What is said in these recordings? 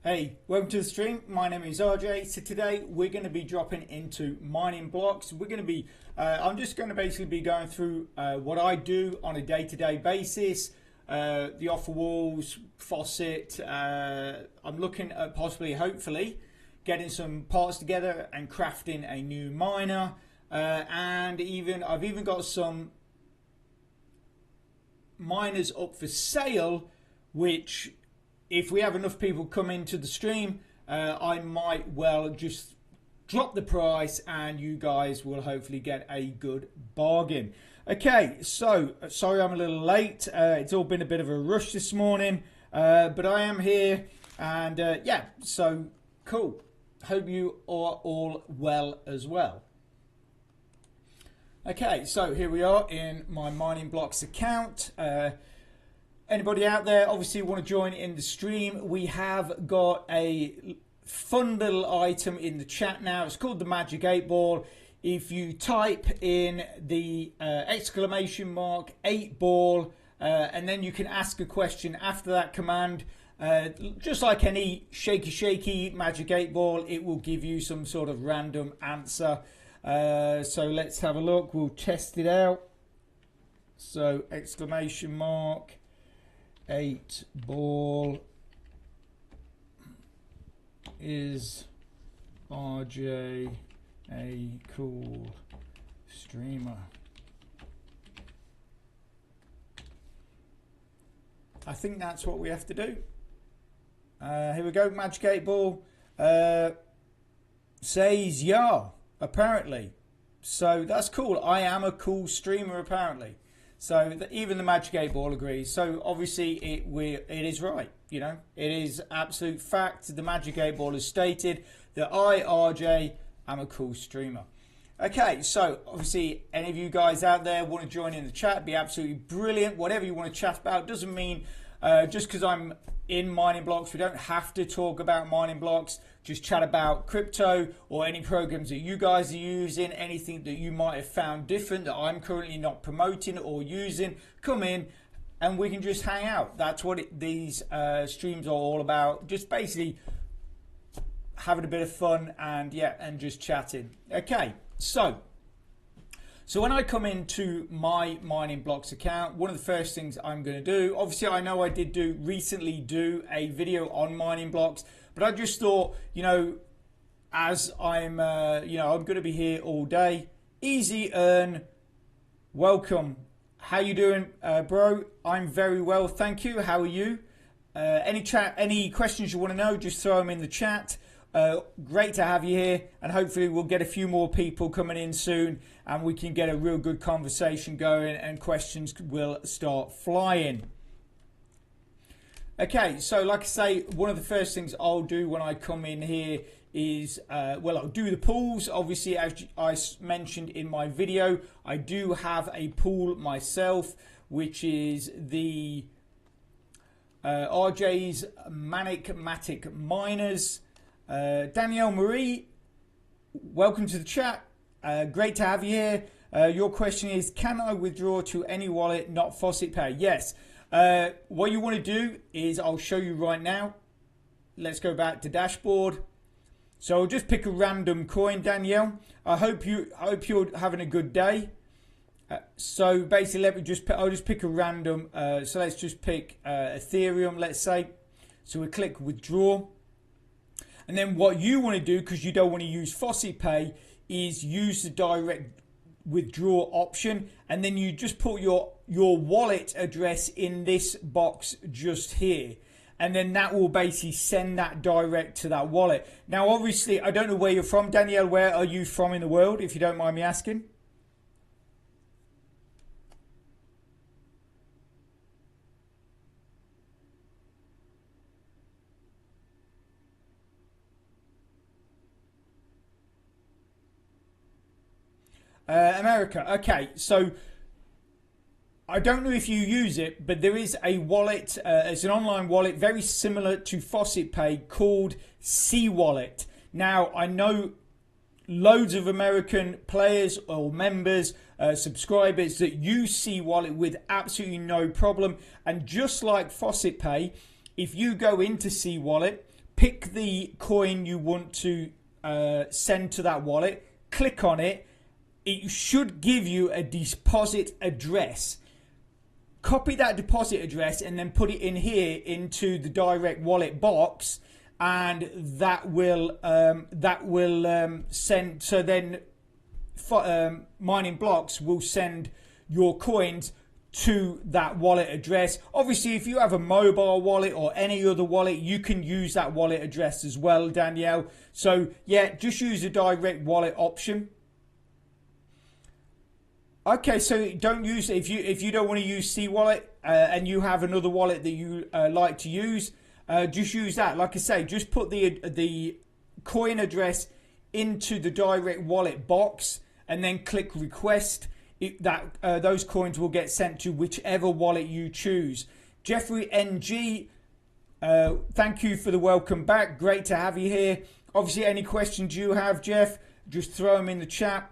Hey, welcome to the stream. My name is RJ. So today we're going to be dropping into mining blocks. We're going to be, I'm just going to basically be going through what I do on a day-to-day basis. The offer walls, faucet. I'm looking at possibly, hopefully, getting some parts together and crafting a new miner. And I've even got some miners up for sale, which if we have enough people come into the stream, I might well just drop the price and you guys will hopefully get a good bargain. Okay, so sorry I'm a little late. It's all been a bit of a rush this morning, but I am here and yeah, so cool. Hope you are all well as well. Okay, so here we are in my Mining Blocks account. Anybody out there obviously want to join in the stream? We have got a fun little item in the chat now. It's called the Magic 8 Ball. If you type in the exclamation mark 8 ball and then you can ask a question after that command, just like any shaky Magic 8 Ball, it will give you some sort of random answer. So let's have a look. We'll test it out. So exclamation mark 8 ball, is RJ a cool streamer? I think that's what we have to do. Here we go. Magic 8 Ball says yeah, apparently. So that's cool. I am a cool streamer apparently. So even the Magic 8 Ball agrees. So obviously it is right. You know, it is absolute fact. The Magic 8 Ball has stated that I, RJ, am a cool streamer. Okay, so obviously any of you guys out there want to join in the chat, be absolutely brilliant. Whatever you want to chat about doesn't mean just because I'm in mining blocks, we don't have to talk about mining blocks. Just chat about crypto or any programs that you guys are using, anything that you might have found different that I'm currently not promoting or using. Come in and we can just hang out. That's what these streams are all about. Just basically having a bit of fun and yeah, and just chatting. Okay, so when I come into my Mining Blocks account, one of the first things I'm going to do, obviously I know I did recently do a video on mining blocks, but I just thought, you know, as I'm, you know, I'm going to be here all day. Easy Earn, welcome. How you doing, bro? I'm very well, thank you. How are you? Any questions you want to know, just throw them in the chat. Great to have you here, and hopefully we'll get a few more people coming in soon and we can get a real good conversation going and questions will start flying. Okay, so like I say, one of the first things I'll do when I come in here is, well, I'll do the pools. Obviously, as I mentioned in my video, I do have a pool myself, which is the RJ's Matic Miners. Danielle Marie, welcome to the chat. Great to have you here. Your question is, can I withdraw to any wallet, not Faucet Pay? Yes. What you want to do is, I'll show you right now. Let's go back to dashboard. So I'll just pick a random coin, Danielle. I hope you're having a good day. So basically, I'll just pick a random. So let's just pick Ethereum, let's say. So we click withdraw. And then what you want to do, because you don't want to use Faucet Pay, is use the direct withdraw option. And then you just put your wallet address in this box just here. And then that will basically send that direct to that wallet. Now, obviously, I don't know where you're from. Danielle, where are you from in the world, if you don't mind me asking? America. Okay, so I don't know if you use it, but there is a wallet, it's an online wallet very similar to Faucet Pay called C Wallet. Now, I know loads of American players or members, subscribers that use C Wallet with absolutely no problem. And just like Faucet Pay, if you go into C Wallet, pick the coin you want to send to that wallet, click on it. It should give you a deposit address. Copy that deposit address and then put it in here into the direct wallet box, and that will send. So then Mining Blocks will send your coins to that wallet address. Obviously, if you have a mobile wallet or any other wallet, you can use that wallet address as well, Danielle. So yeah, just use the direct wallet option. Okay, so don't use, if you don't want to use C Wallet and you have another wallet that you like to use, just use that. Like I say, just put the coin address into the direct wallet box and then click request. Those coins will get sent to whichever wallet you choose. Jeffrey NG, thank you for the welcome back. Great to have you here. Obviously, any questions you have, Jeff, just throw them in the chat.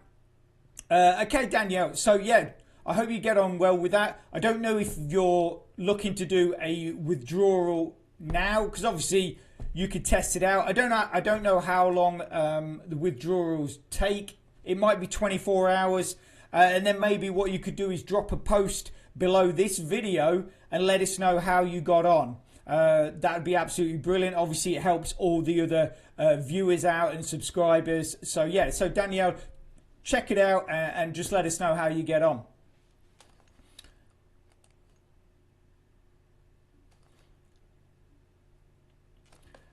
Okay, Danielle, so yeah, I hope you get on well with that. I don't know if you're looking to do a withdrawal now, because obviously you could test it out. I don't know how long the withdrawals take. It might be 24 hours, and then maybe what you could do is drop a post below this video and let us know how you got on. That would be absolutely brilliant. Obviously, it helps all the other viewers out and subscribers. So yeah, so Danielle, check it out and just let us know how you get on.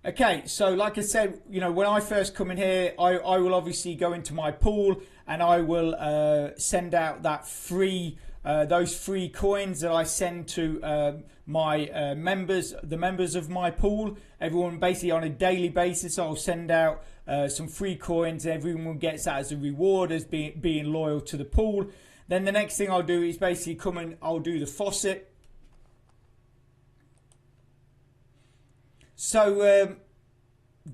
Okay, so like I said, you know, when I first come in here, I will obviously go into my pool and I will send out that free, those free coins that I send to my members, the members of my pool. Everyone basically on a daily basis, I'll send out some free coins. Everyone gets that as a reward as being loyal to the pool. Then the next thing I'll do is basically come and I'll do the faucet. So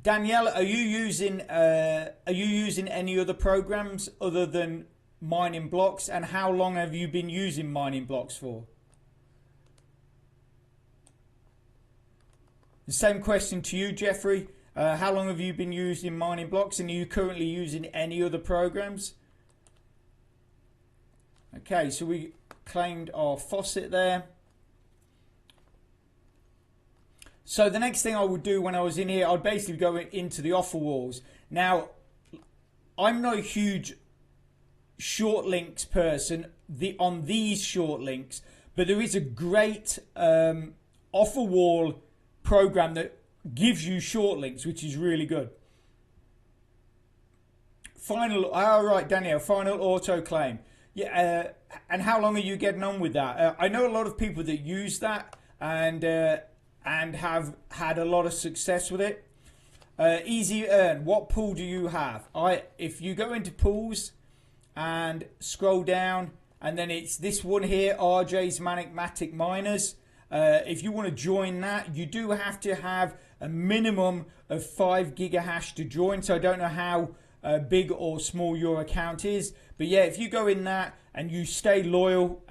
Danielle, are you using any other programs other than Mining Blocks, and how long have you been using Mining Blocks for? The same question to you, Jeffrey. How long have you been using Mining Blocks, and are you currently using any other programs? Okay, so we claimed our faucet there. So the next thing I would do when I was in here, I'd basically go into the offer walls. Now, I'm not a huge short links person on these short links, but there is a great offer wall program that gives you short links, which is really good. All right, Danielle, final auto claim. Yeah, and how long are you getting on with that? I know a lot of people that use that and have had a lot of success with it. Easy earn. What pool do you have? If you go into pools and scroll down, and then it's this one here, RJ's Matic Miners. If you want to join that, you do have to have a minimum of 5 gigahash to join. So I don't know how big or small your account is, but yeah, if you go in that and you stay loyal,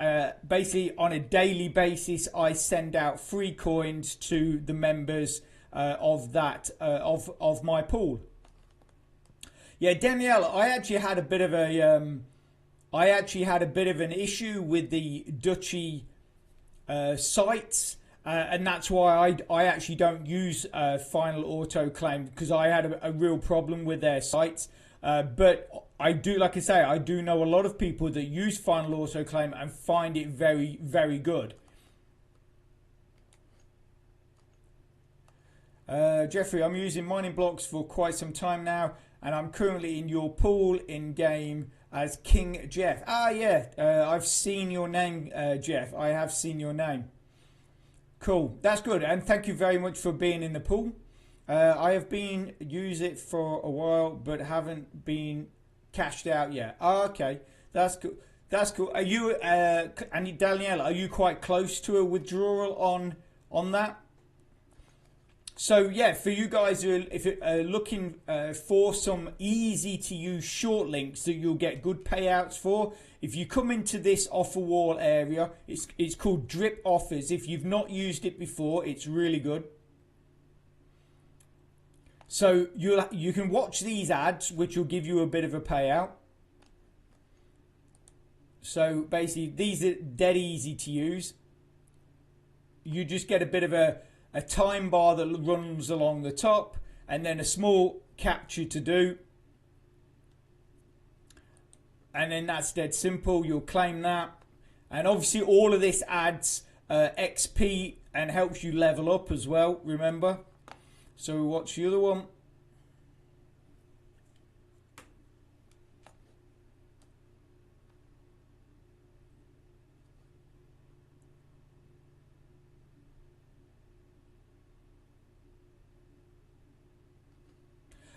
basically on a daily basis, I send out free coins to the members of that of my pool. Yeah, Danielle, I actually had a bit of an issue with the Dutchy sites. And that's why I actually don't use final auto claim, because I had a real problem with their sites. But I do, like I say, I do know a lot of people that use final auto claim and find it very, very good. Jeffrey, I'm using Mining Blocks for quite some time now, and I'm currently in your pool in game as King Jeff. Ah, yeah, I've seen your name, Jeff. I have seen your name. Cool, that's good, and thank you very much for being in the pool. I have been use it for a while, but haven't been cashed out yet. Oh, okay, that's good. That's cool. Are you and Danielle, are you quite close to a withdrawal on that? So yeah, for you guys who are looking for some easy to use short links that you'll get good payouts for, if you come into this offer wall area, it's called Drip Offers. If you've not used it before, it's really good. So you can watch these ads, which will give you a bit of a payout. So basically, these are dead easy to use. You just get a bit of a time bar that runs along the top, and then a small capture to do. And then that's dead simple. You'll claim that. And obviously all of this adds XP and helps you level up as well, remember. So we'll watch the other one.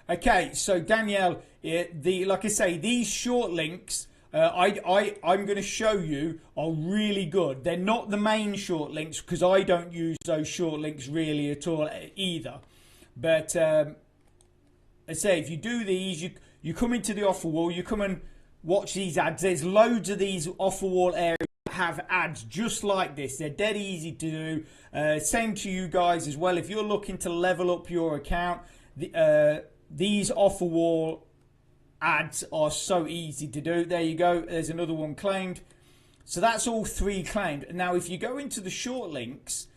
Okay, so Danielle, like I say, these short links I'm going to show you are really good. They're not the main short links because I don't use those short links really at all either. But I say, if you do these, you come into the offer wall, you come and watch these ads. There's loads of these offer wall areas that have ads just like this. They're dead easy to do. Same to you guys as well. If you're looking to level up your account, these offer wall ads are so easy to do. There you go. There's another one claimed. So that's all 3 claimed. Now, if you go into the short links,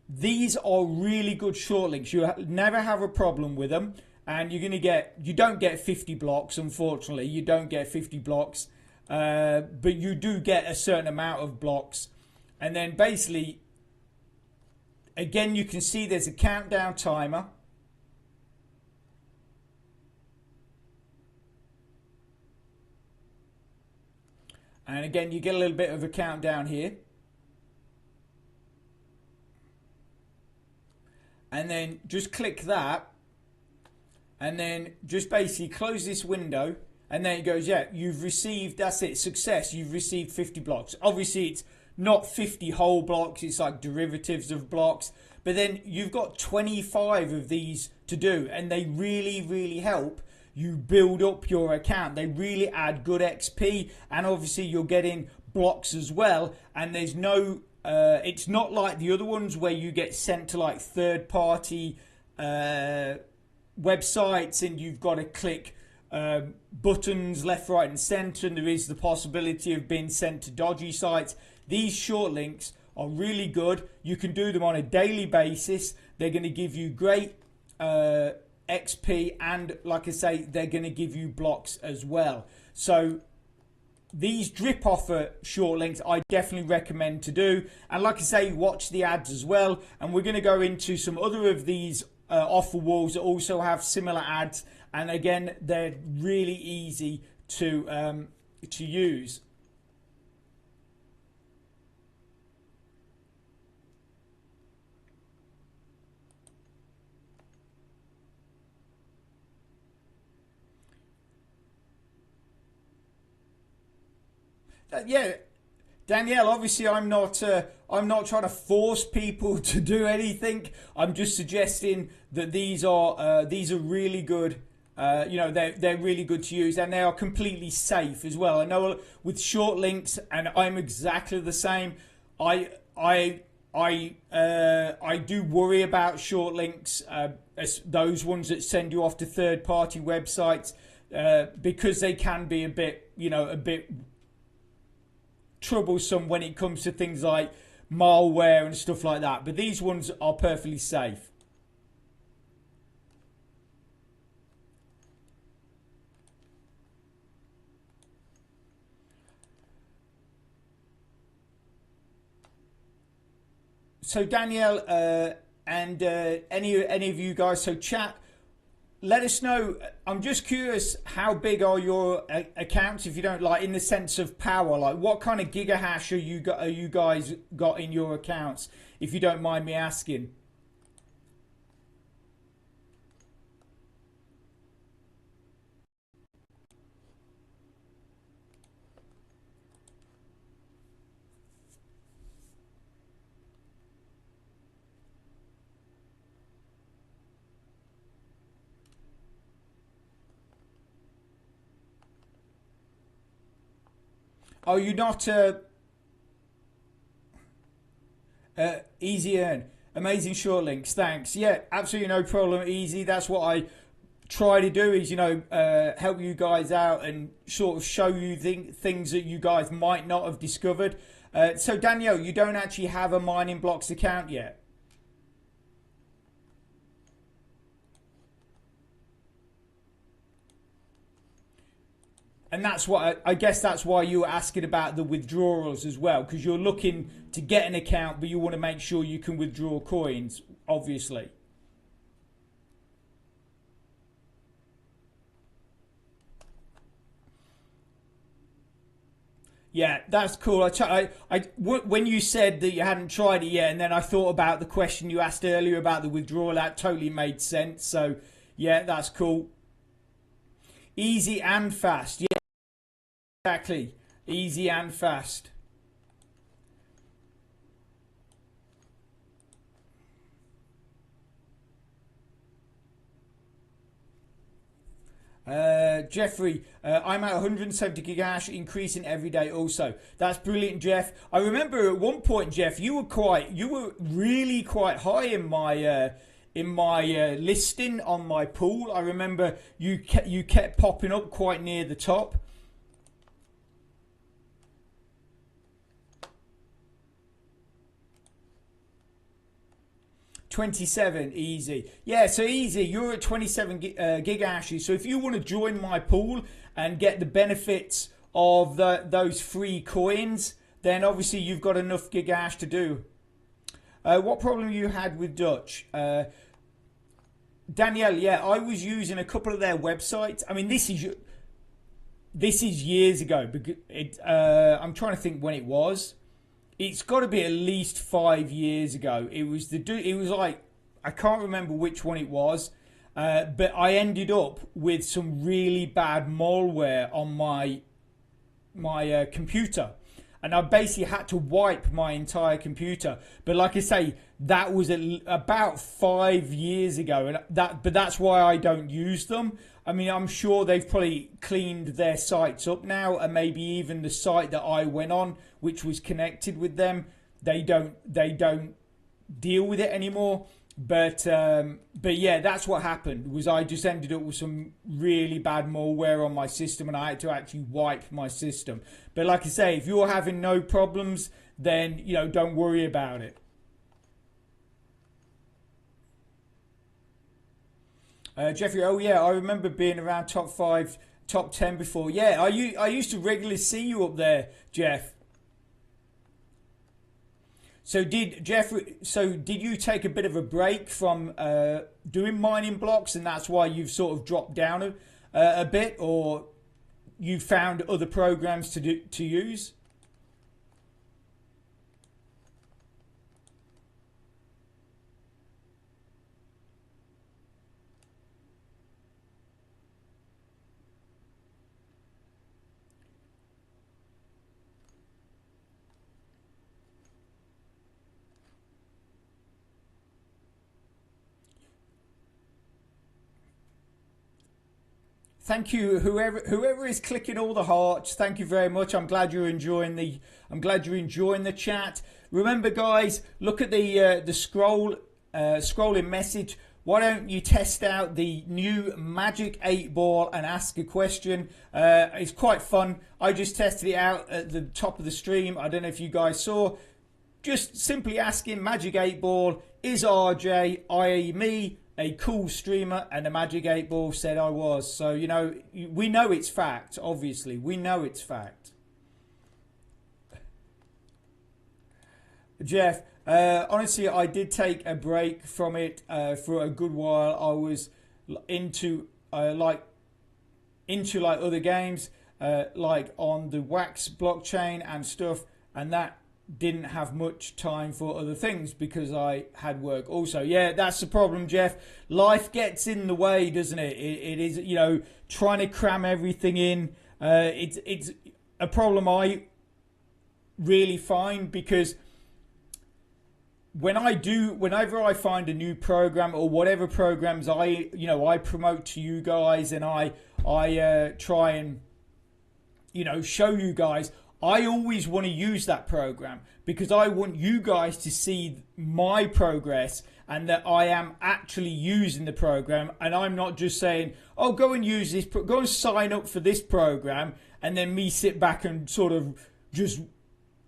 these are really good short links. You never have a problem with them. And you don't get 50 blocks, unfortunately. You don't get 50 blocks. But you do get a certain amount of blocks. And then basically, again, you can see there's a countdown timer. And again, you get a little bit of a countdown here. And then just click that. And then just basically close this window. And then it goes, yeah, you've received, that's it, success. You've received 50 blocks. Obviously, it's not 50 whole blocks. It's like derivatives of blocks. But then you've got 25 of these to do. And they really, really help you build up your account. They really add good XP, and obviously you're getting blocks as well. And there's no it's not like the other ones where you get sent to like third-party websites and you've got to click buttons left, right and center, and there is the possibility of being sent to dodgy sites. These short links are really good. You can do them on a daily basis. They're going to give you great XP, and like I say, they're going to give you blocks as well. So these drip offer short links I definitely recommend to do. And like I say, watch the ads as well. And we're going to go into some other of these offer walls that also have similar ads. And again, they're really easy to use. Yeah, Danielle, obviously I'm not trying to force people to do anything. I'm just suggesting that these are really good. They're really good to use, and they are completely safe as well. I know with short links, and I'm exactly the same. I do worry about short links, those ones that send you off to third-party websites, because they can be a bit troublesome when it comes to things like malware and stuff like that. But these ones are perfectly safe. So Danielle and any of you guys, so chat, let us know. I'm just curious, how big are your accounts, if you don't like, in the sense of power? Like, what kind of gigahash are you guys got in your accounts, if you don't mind me asking? Are you not easy earn? Amazing short links. Thanks. Yeah, absolutely no problem. Easy. That's what I try to do, is, help you guys out and sort of show you things that you guys might not have discovered. So Danielle, you don't actually have a Mining Blocks account yet? And that's what I guess that's why you were asking about the withdrawals as well, because you're looking to get an account, but you want to make sure you can withdraw coins, obviously. Yeah, that's cool. When you said that you hadn't tried it yet, and then I thought about the question you asked earlier about the withdrawal, that totally made sense. So, yeah, that's cool. Easy and fast. Yeah, exactly. Easy and fast. Jeffrey, I'm at 170 gigahash, increasing every day. Also, that's brilliant, Jeff. I remember at one point, Jeff, you were really quite high in my listing on my pool. I remember you kept popping up quite near the top. 27, easy. Yeah, so easy. You're at 27 gigahashes. So if you want to join my pool and get the benefits of those free coins, then obviously you've got enough gigahash to do. What problem you had with Dutch? Danielle, yeah, I was using a couple of their websites. I mean, this is years ago. I'm trying to think when it was. It's got to be at least 5 years ago. It was like, I can't remember which one it was, but I ended up with some really bad malware on my computer, and I basically had to wipe my entire computer. But like I say, that was about 5 years ago, but that's why I don't use them. I mean, I'm sure they've probably cleaned their sites up now, and maybe even the site that I went on, which was connected with them, they don't deal with it anymore. But yeah, that's what happened. Was I just ended up with some really bad malware on my system, and I had to actually wipe my system. But like I say, if you're having no problems, then don't worry about it. Jeffrey, oh yeah, I remember being around top 5, top 10 before. Yeah, I used to regularly see you up there, Jeff. So did you take a bit of a break from doing mining blocks, and that's why you've sort of dropped down a bit, or you found other programs to use? Thank you, whoever is clicking all the hearts. Thank you very much. I'm glad you're enjoying the chat. Remember, guys, look at the scrolling message. Why don't you test out the new Magic 8 Ball and ask a question? It's quite fun. I just tested it out at the top of the stream. I don't know if you guys saw. Just simply asking Magic 8 Ball, is RJ, i.e. me, a cool streamer? And the Magic 8 Ball said I was. So, we know it's fact, obviously. We know it's fact. Jeff, honestly, I did take a break from it for a good while. I was into like other games, like on the Wax blockchain and stuff, and that didn't have much time for other things because I had work also. Yeah, that's the problem, Jeff. Life gets in the way, doesn't it? It is, trying to cram everything in. It's a problem really find, because whenever I find a new program or whatever programs I promote to you guys, and I try and show you guys, I always want to use that program because I want you guys to see my progress and that I am actually using the program, and I'm not just saying, oh, go and use this, go and sign up for this program, and then me sit back and sort of just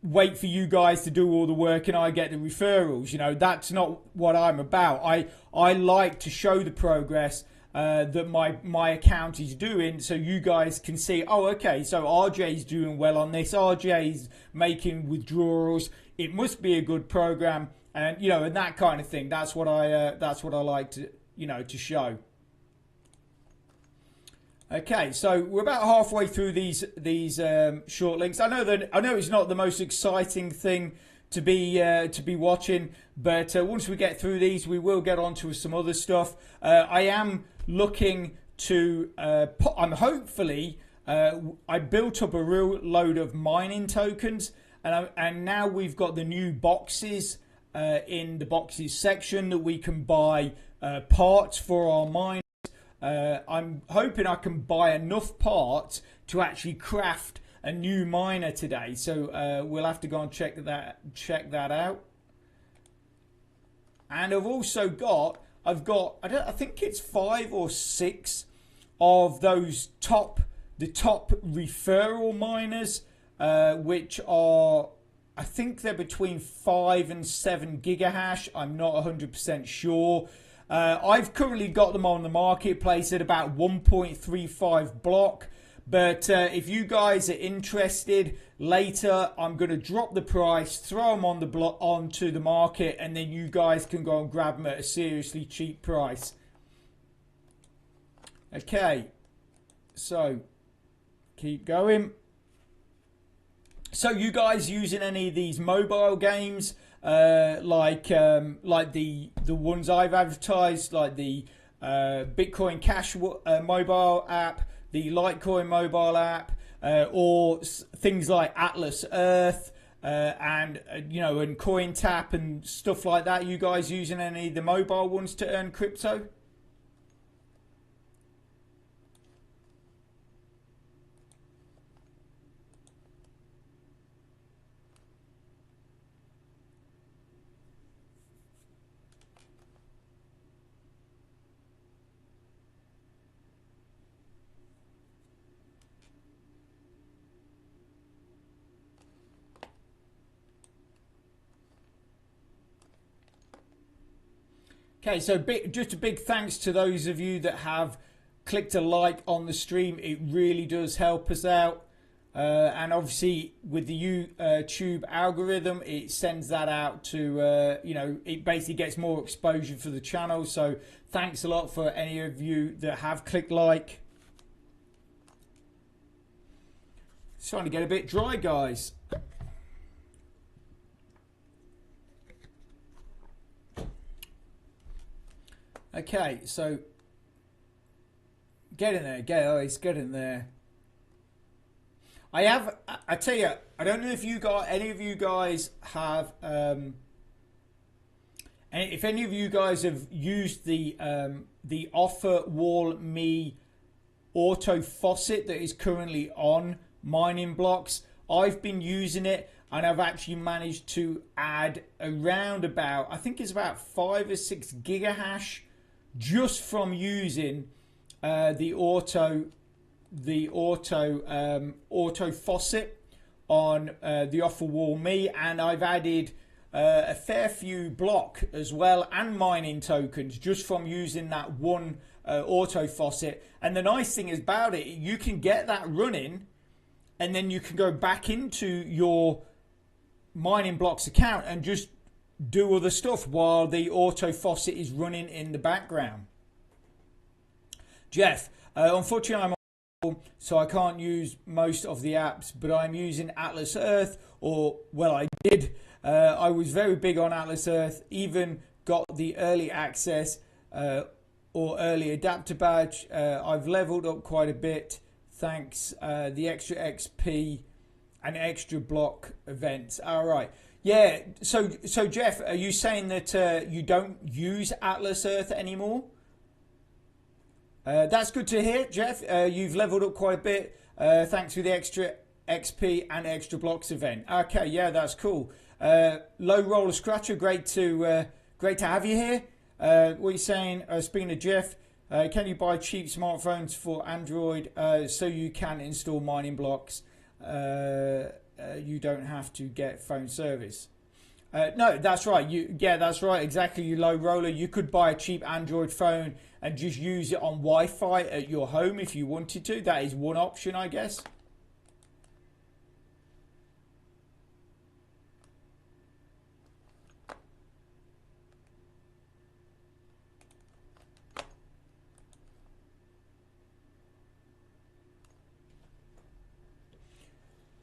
wait for you guys to do all the work and I get the referrals. You know, that's not what I'm about. I like to show the progress that my account is doing, so you guys can see, oh, okay, so RJ's doing well on this, RJ's making withdrawals, it must be a good program, and you know, and that kind of thing. That's what I like to, you know, to show. Okay, so we're about halfway through these short links. I know it's not the most exciting thing to be watching, but once we get through these, we will get on to some other stuff. I am looking to I'm hopefully I built up a real load of mining tokens, and now we've got the new boxes in the boxes section that we can buy parts for our mine. I'm hoping I can buy enough parts to actually craft a new miner today, so we'll have to go and check that out. And I've got I think it's 5 or 6 of those top referral miners, which are, I think they're between 5 and 7 gigahash. I'm not 100% sure. I've currently got them on the marketplace at about 1.35 block. But if you guys are interested, later I'm going to drop the price, throw them on the onto the market, and then you guys can go and grab them at a seriously cheap price. Okay, so keep going. So you guys using any of these mobile games, like the ones I've advertised, like the Bitcoin Cash mobile app, the Litecoin mobile app, or things like Atlas Earth, and you know, and CoinTap and stuff like that? You guys using any of the mobile ones to earn crypto? Okay, so just a big thanks to those of you that have clicked a like on the stream. It really does help us out. And obviously with the YouTube algorithm, it sends that out to, you know, it basically gets more exposure for the channel. So thanks a lot for any of you that have clicked like. It's starting to get a bit dry, guys. Okay, so get in there, guys, get in there. I tell you, I don't know if any of you guys have, if any of you guys have used the Offer Wall Me auto faucet that is currently on mining blocks. I've been using it, and I've actually managed to add around about, I think it's about 5 or 6 gigahash just from using the auto faucet on the Offer Wall Me, and I've added a fair few block as well and mining tokens just from using that one auto faucet. And the nice thing about it, you can get that running, and then you can go back into your mining blocks account and just do other stuff while the auto faucet is running in the background. Jeff, unfortunately I'm on, so I can't use most of the apps, but I'm using Atlas Earth, or well, I did. I was very big on Atlas Earth, even got the early access or early adapter badge. I've leveled up quite a bit thanks the extra XP and extra block events. All right. Yeah, so Jeff, are you saying that you don't use Atlas Earth anymore? That's good to hear, Jeff. You've leveled up quite a bit. Thanks for the extra XP and extra blocks event. Okay, yeah, that's cool. Low Roller Scratcher, great to have you here. What are you saying? Speaking of Jeff, can you buy cheap smartphones for Android so you can install mining blocks? You don't have to get phone service. No, that's right. That's right. Exactly. You low roller. You could buy a cheap Android phone and just use it on Wi-Fi at your home if you wanted to. That is one option, I guess.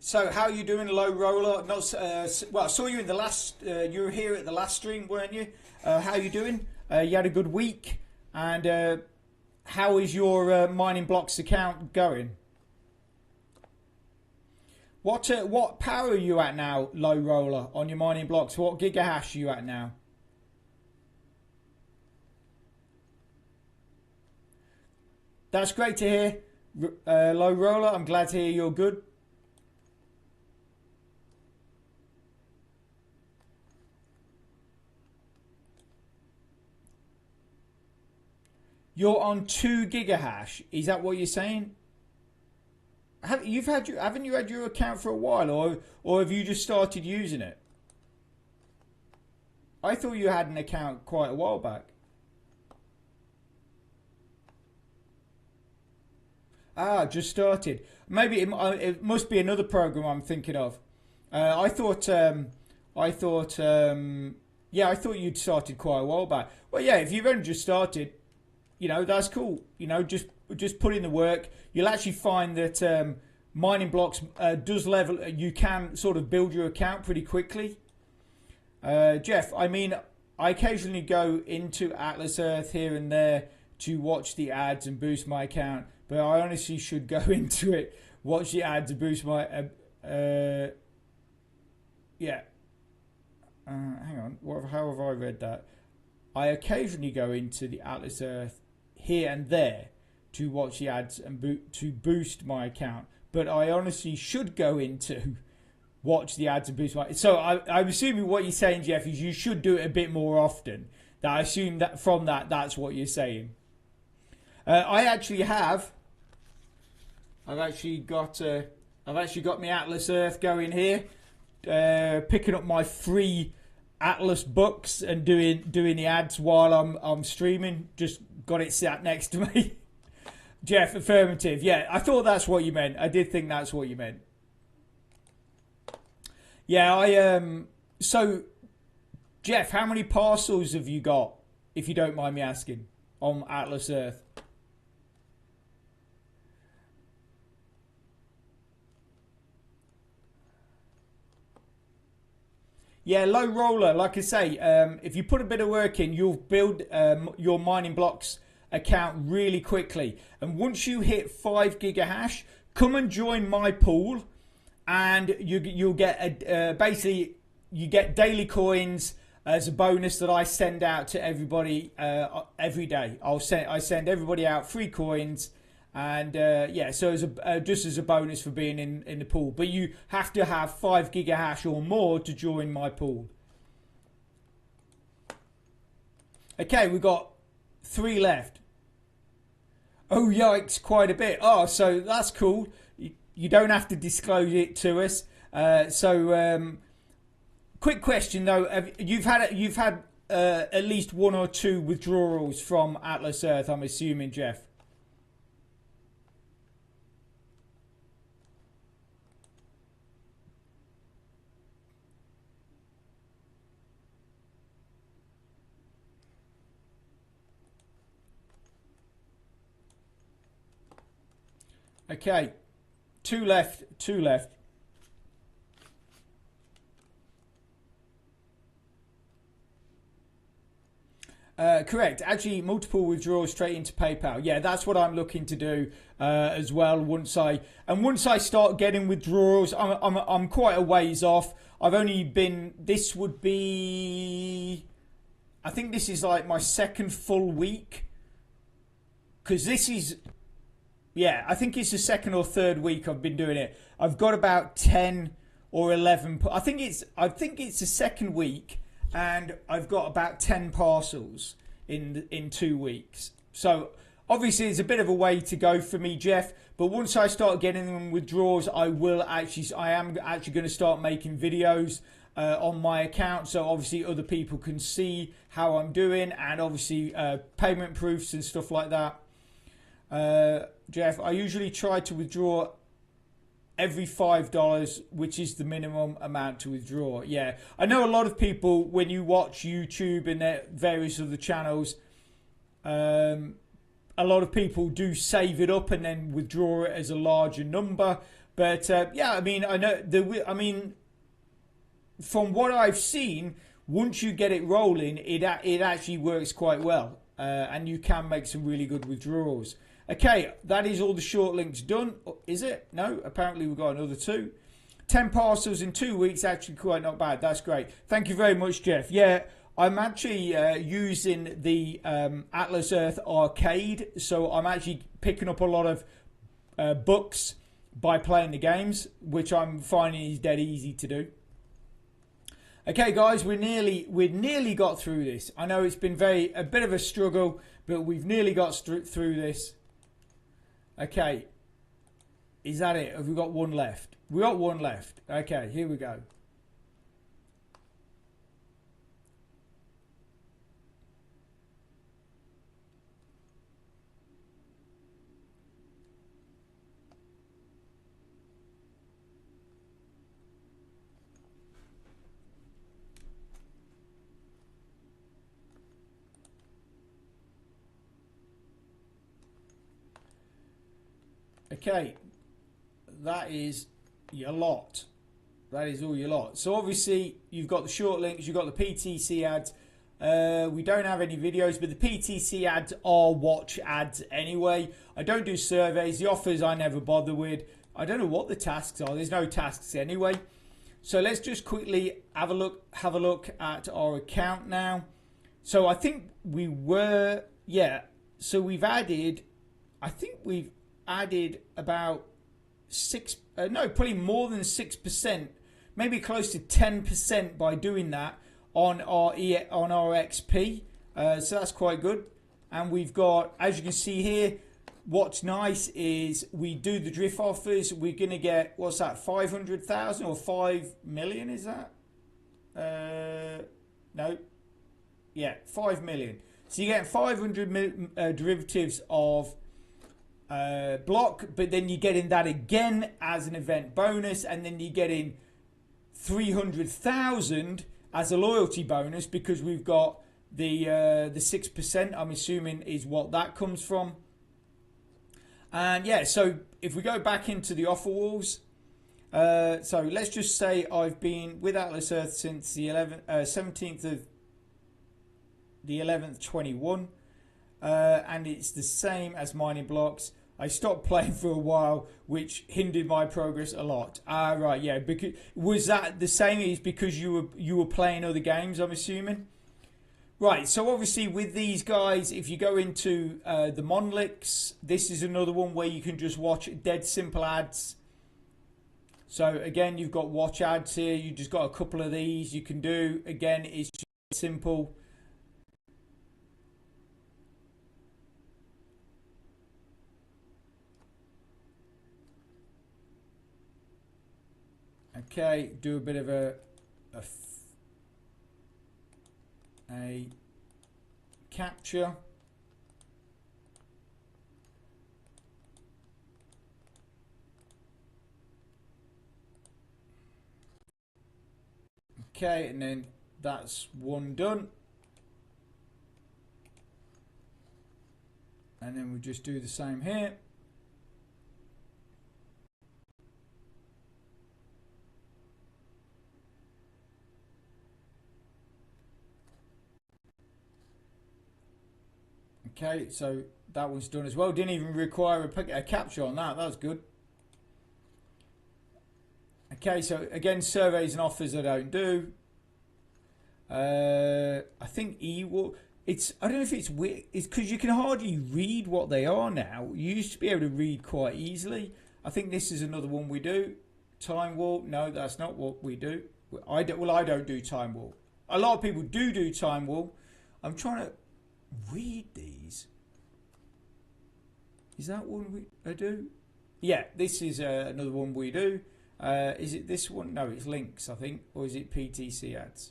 So how are you doing, low roller? Not well. I saw you in the last. You were here at the last stream, weren't you? How are you doing? You had a good week, and how is your mining blocks account going? What power are you at now, low roller, on your mining blocks? What gigahash are you at now? That's great to hear, low roller. I'm glad to hear you're good. You're on 2 gigahash. Is that what you're saying? Haven't you had your account for a while, or have you just started using it? I thought you had an account quite a while back. Ah, just started. Maybe it must be another program I'm thinking of. I thought, yeah, I thought you'd started quite a while back. Well, yeah, if you've only just started, that's cool. Just put in the work. You'll actually find that mining blocks does level. You can sort of build your account pretty quickly. Jeff, I mean, I occasionally go into Atlas Earth here and there to watch the ads and boost my account, but I honestly should go into it, watch the ads and boost my. Yeah. Hang on. How have I read that? I occasionally go into the Atlas Earth here and there to watch the ads and to boost my account, but I honestly should go into watch the ads and boost my. So I'm assuming what you're saying, Jeff, is you should do it a bit more often. That I assume that from that's what you're saying. I actually have. I've actually got my Atlas Earth going here, picking up my free Atlas books and doing the ads while I'm streaming. Just got it sat next to me. Jeff, affirmative. Yeah, I thought that's what you meant. I did think that's what you meant. Yeah, so Jeff, how many parcels have you got, if you don't mind me asking, on Atlas Earth? Yeah, low roller, like I say, if you put a bit of work in, you'll build your mining blocks account really quickly. And once you hit 5 gigahash, come and join my pool, and you'll get basically you get daily coins as a bonus that I send out to everybody every day. I send everybody out free coins. And so as just as a bonus for being in the pool, but you have to have 5 gigahash or more to join my pool. Okay, we've got 3 left. Oh yikes, quite a bit. Oh, so that's cool. You don't have to disclose it to us. Quick question though: you've had at least 1 or 2 withdrawals from Atlas Earth, I'm assuming, Jeff. Okay, 2 left. 2 left. Correct. Actually, multiple withdrawals straight into PayPal. Yeah, that's what I'm looking to do as well. Once I start getting withdrawals, I'm quite a ways off. I've only been. This would be. I think this is like my second full week, because this is. Yeah, I think it's the second or third week I've been doing it. I've got about 10 or 11. I think it's the second week, and I've got about 10 parcels in 2 weeks. So obviously it's a bit of a way to go for me, Jeff. But once I start getting them withdrawals, I am actually going to start making videos on my account, so obviously other people can see how I'm doing, and obviously payment proofs and stuff like that. Jeff, I usually try to withdraw every $5, which is the minimum amount to withdraw. Yeah, I know a lot of people, when you watch YouTube and their various other channels, a lot of people do save it up and then withdraw it as a larger number. But yeah, I mean, from what I've seen, once you get it rolling, it actually works quite well, and you can make some really good withdrawals. Okay, that is all the short links done. Is it? No, apparently we've got another 2. 10 parcels in 2 weeks, actually quite not bad. That's great. Thank you very much, Jeff. Yeah, I'm actually using the Atlas Earth Arcade, so I'm actually picking up a lot of books by playing the games, which I'm finding is dead easy to do. Okay, guys, we've nearly got through this. I know it's been a bit of a struggle, but we've nearly got through this. Okay, is that it? Have we got one left? We got one left. Okay, here we go. Okay, that is your lot. That is all your lot. So obviously you've got the short links, you've got the PTC ads. We don't have any videos, but the PTC ads are watch ads anyway. I don't do surveys. The offers I never bother with. I don't know what the tasks are. There's no tasks anyway. So let's just quickly have a look at our account now. So I think we were, yeah. So we've added, I think we've added about probably more than 6%, maybe close to 10% by doing that on our XP. So that's quite good. And we've got, as you can see here, what's nice is we do the drift offers. We're going to get, what's that, 500,000 or 5 million, is that? No. Yeah, 5 million. So you get 500 derivatives of block, but then you're getting that again as an event bonus, and then you're getting 300,000 as a loyalty bonus, because we've got the 6%, I'm assuming, is what that comes from. And yeah, so if we go back into the offer walls, so let's just say I've been with Atlas Earth since the 17th of the 11th 21, and it's the same as mining blocks. I stopped playing for a while, which hindered my progress a lot. Right, yeah. Because was that the same? Is because you were playing other games, I'm assuming. Right. So obviously with these guys, if you go into the Monlix, this is another one where you can just watch dead simple ads. So again, you've got watch ads here. You just got a couple of these you can do. Again, it's just simple. Okay, do a bit of a capture. Okay, and then that's one done. And then we just do the same here. Okay, so that was done as well. Didn't even require a capture on that. That was good. Okay, so again, surveys and offers I don't do. I think It's, I don't know if it's weird. It's because you can hardly read what they are now. You used to be able to read quite easily. I think this is another one we do. Time warp. No, that's not what we do. I don't do time warp. A lot of people do time warp. I'm trying to read these. Is that one I do? Yeah, this is another one we do. Is it this one? No, it's links, I think. Or is it PTC ads?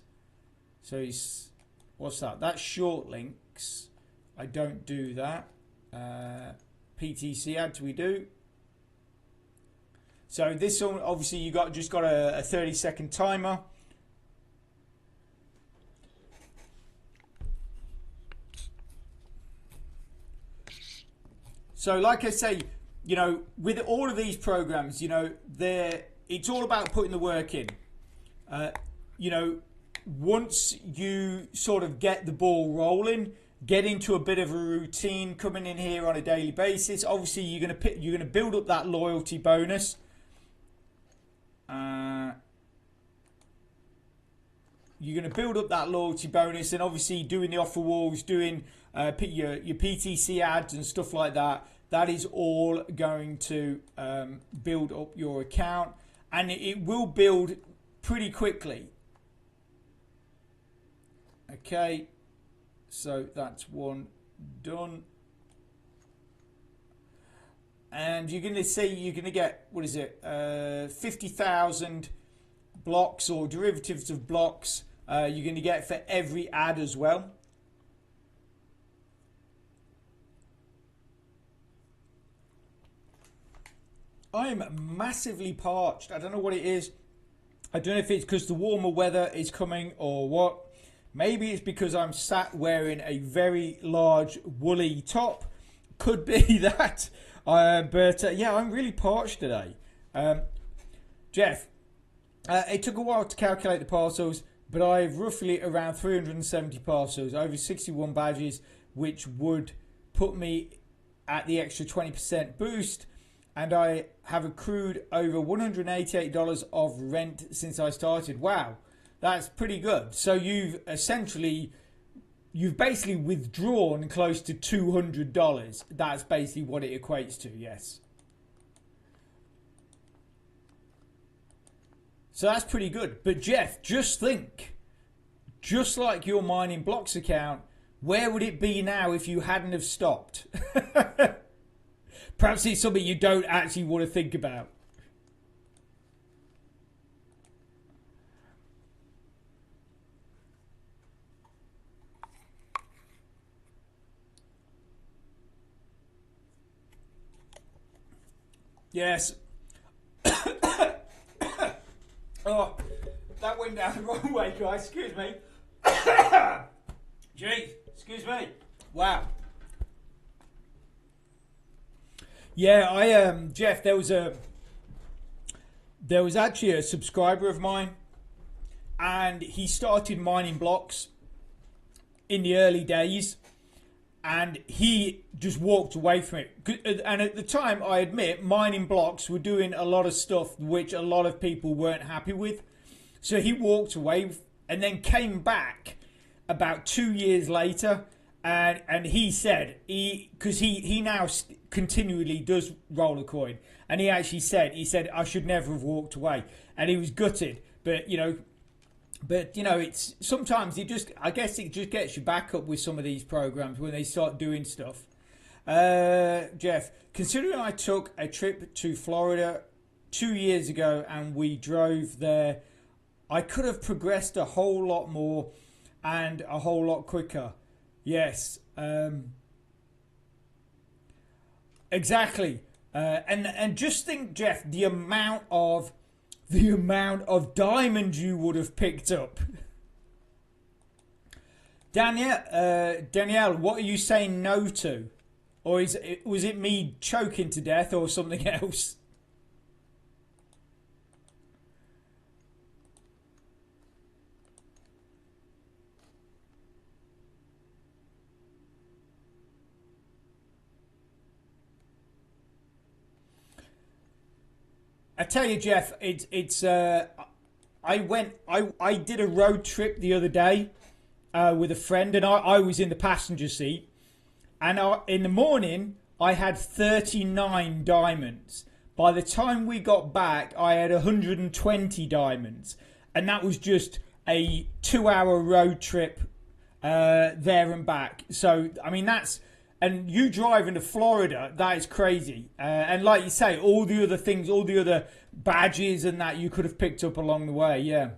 So it's... What's that? That's short links. I don't do that. PTC ads we do. So this one, obviously, you just got a 30-second timer. So, like I say, you know, with all of these programs, you know, it's all about putting the work in. You know, once you sort of get the ball rolling, get into a bit of a routine, coming in here on a daily basis. Obviously, you're going to build up that loyalty bonus. You're going to build up that loyalty bonus, and obviously doing the offer walls, doing your PTC ads and stuff like that. That is all going to build up your account, and it will build pretty quickly. Okay, so that's one done. And you're going to see, you're going to get, what is it, 50,000 blocks or derivatives of blocks you're going to get for every ad as well. I am massively parched. I don't know what it is. I don't know if it's because the warmer weather is coming or what. Maybe it's because I'm sat wearing a very large woolly top. Could be that. But yeah, I'm really parched today. Jeff, it took a while to calculate the parcels, but I have roughly around 370 parcels, over 61 badges, which would put me at the extra 20% boost. And I have accrued over $188 of rent since I started. Wow, that's pretty good. So you've basically withdrawn close to $200. That's basically what it equates to, yes. So that's pretty good. But Jeff, just think, just like your mining blocks account, where would it be now if you hadn't have stopped? Perhaps it's something you don't actually want to think about. Yes. Oh, that went down the wrong way, guys. Excuse me. Jeez, excuse me. Wow. Yeah, Jeff, there was actually a subscriber of mine, and he started mining blocks in the early days, and he just walked away from it. And at the time, I admit, mining blocks were doing a lot of stuff which a lot of people weren't happy with. So he walked away and then came back about 2 years later. And he said, because he now continually does roll a coin, and he actually said, I should never have walked away, and he was gutted. But you know, it's sometimes I guess it just gets you back up with some of these programs when they start doing stuff. Jeff, considering I took a trip to Florida 2 years ago and we drove there, I could have progressed a whole lot more and a whole lot quicker. Yes, exactly. And just think, Jeff, the amount of diamonds you would have picked up. Danielle, what are you saying no to? Or was it me choking to death or something else? I tell you, Jeff, I did a road trip the other day with a friend, and I was in the passenger seat. And in the morning, I had 39 diamonds. By the time we got back, I had 120 diamonds. And that was just a 2-hour road trip there and back. So, I mean, and you driving to Florida, that is crazy. And like you say, all the other things, all the other badges and that you could have picked up along the way, yeah.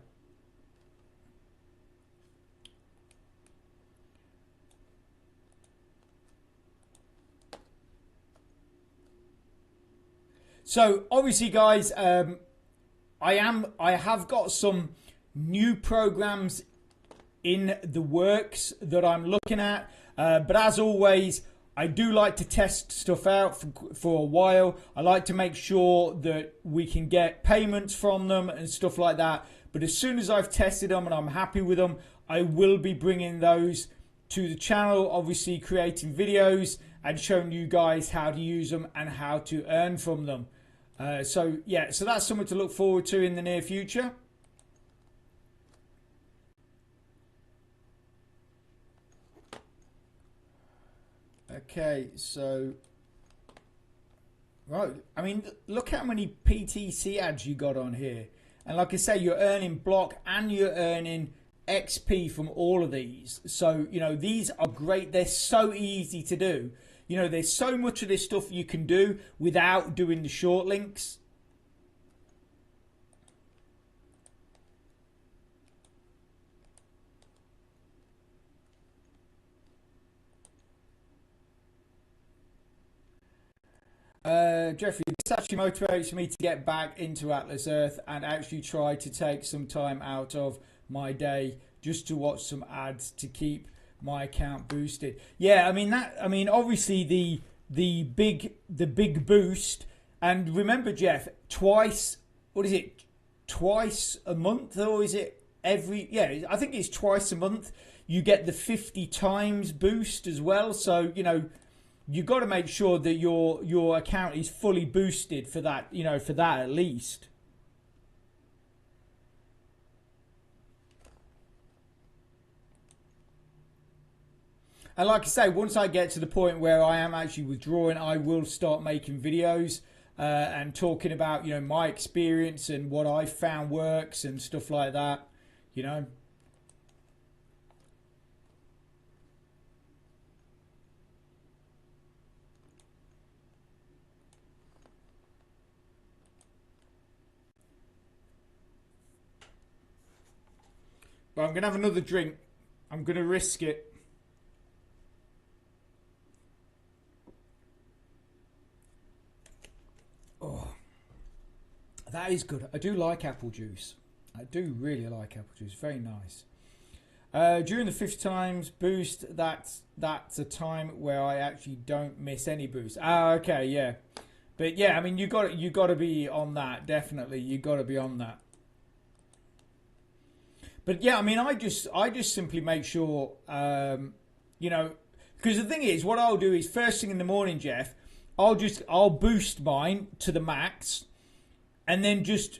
So obviously, guys, I have got some new programs in the works that I'm looking at. But as always, I do like to test stuff out for a while. I like to make sure that we can get payments from them and stuff like that. But as soon as I've tested them and I'm happy with them, I will be bringing those to the channel, obviously creating videos and showing you guys how to use them and how to earn from them. So yeah, so that's something to look forward to in the near future. Okay, so right, I mean, look how many PTC ads you got on here, and like I say, you're earning block and you're earning XP from all of these. So you know, these are great. They're so easy to do. You know, there's so much of this stuff you can do without doing the short links. Jeffrey, this actually motivates me to get back into Atlas Earth and actually try to take some time out of my day just to watch some ads to keep my account boosted. Yeah, I mean obviously the big boost, and remember, Jeff, twice a month, or is it every, yeah, I think it's twice a month you get the 50 times boost as well. So you know, you got to make sure that your account is fully boosted for that, you know, for that at least. And like I say, once I get to the point where I am actually withdrawing, I will start making videos and talking about, you know, my experience and what I found works and stuff like that, you know. But I'm going to have another drink. I'm going to risk it. Oh, that is good. I do like apple juice. I do really like apple juice. Very nice. During the 50 times boost, that's a time where I actually don't miss any boost. Ah, okay, yeah. But yeah, I mean, you got to be on that. Definitely, you got to be on that. But yeah, I mean, I just simply make sure, you know, because the thing is, what I'll do is first thing in the morning, Jeff, I'll boost mine to the max, and then just,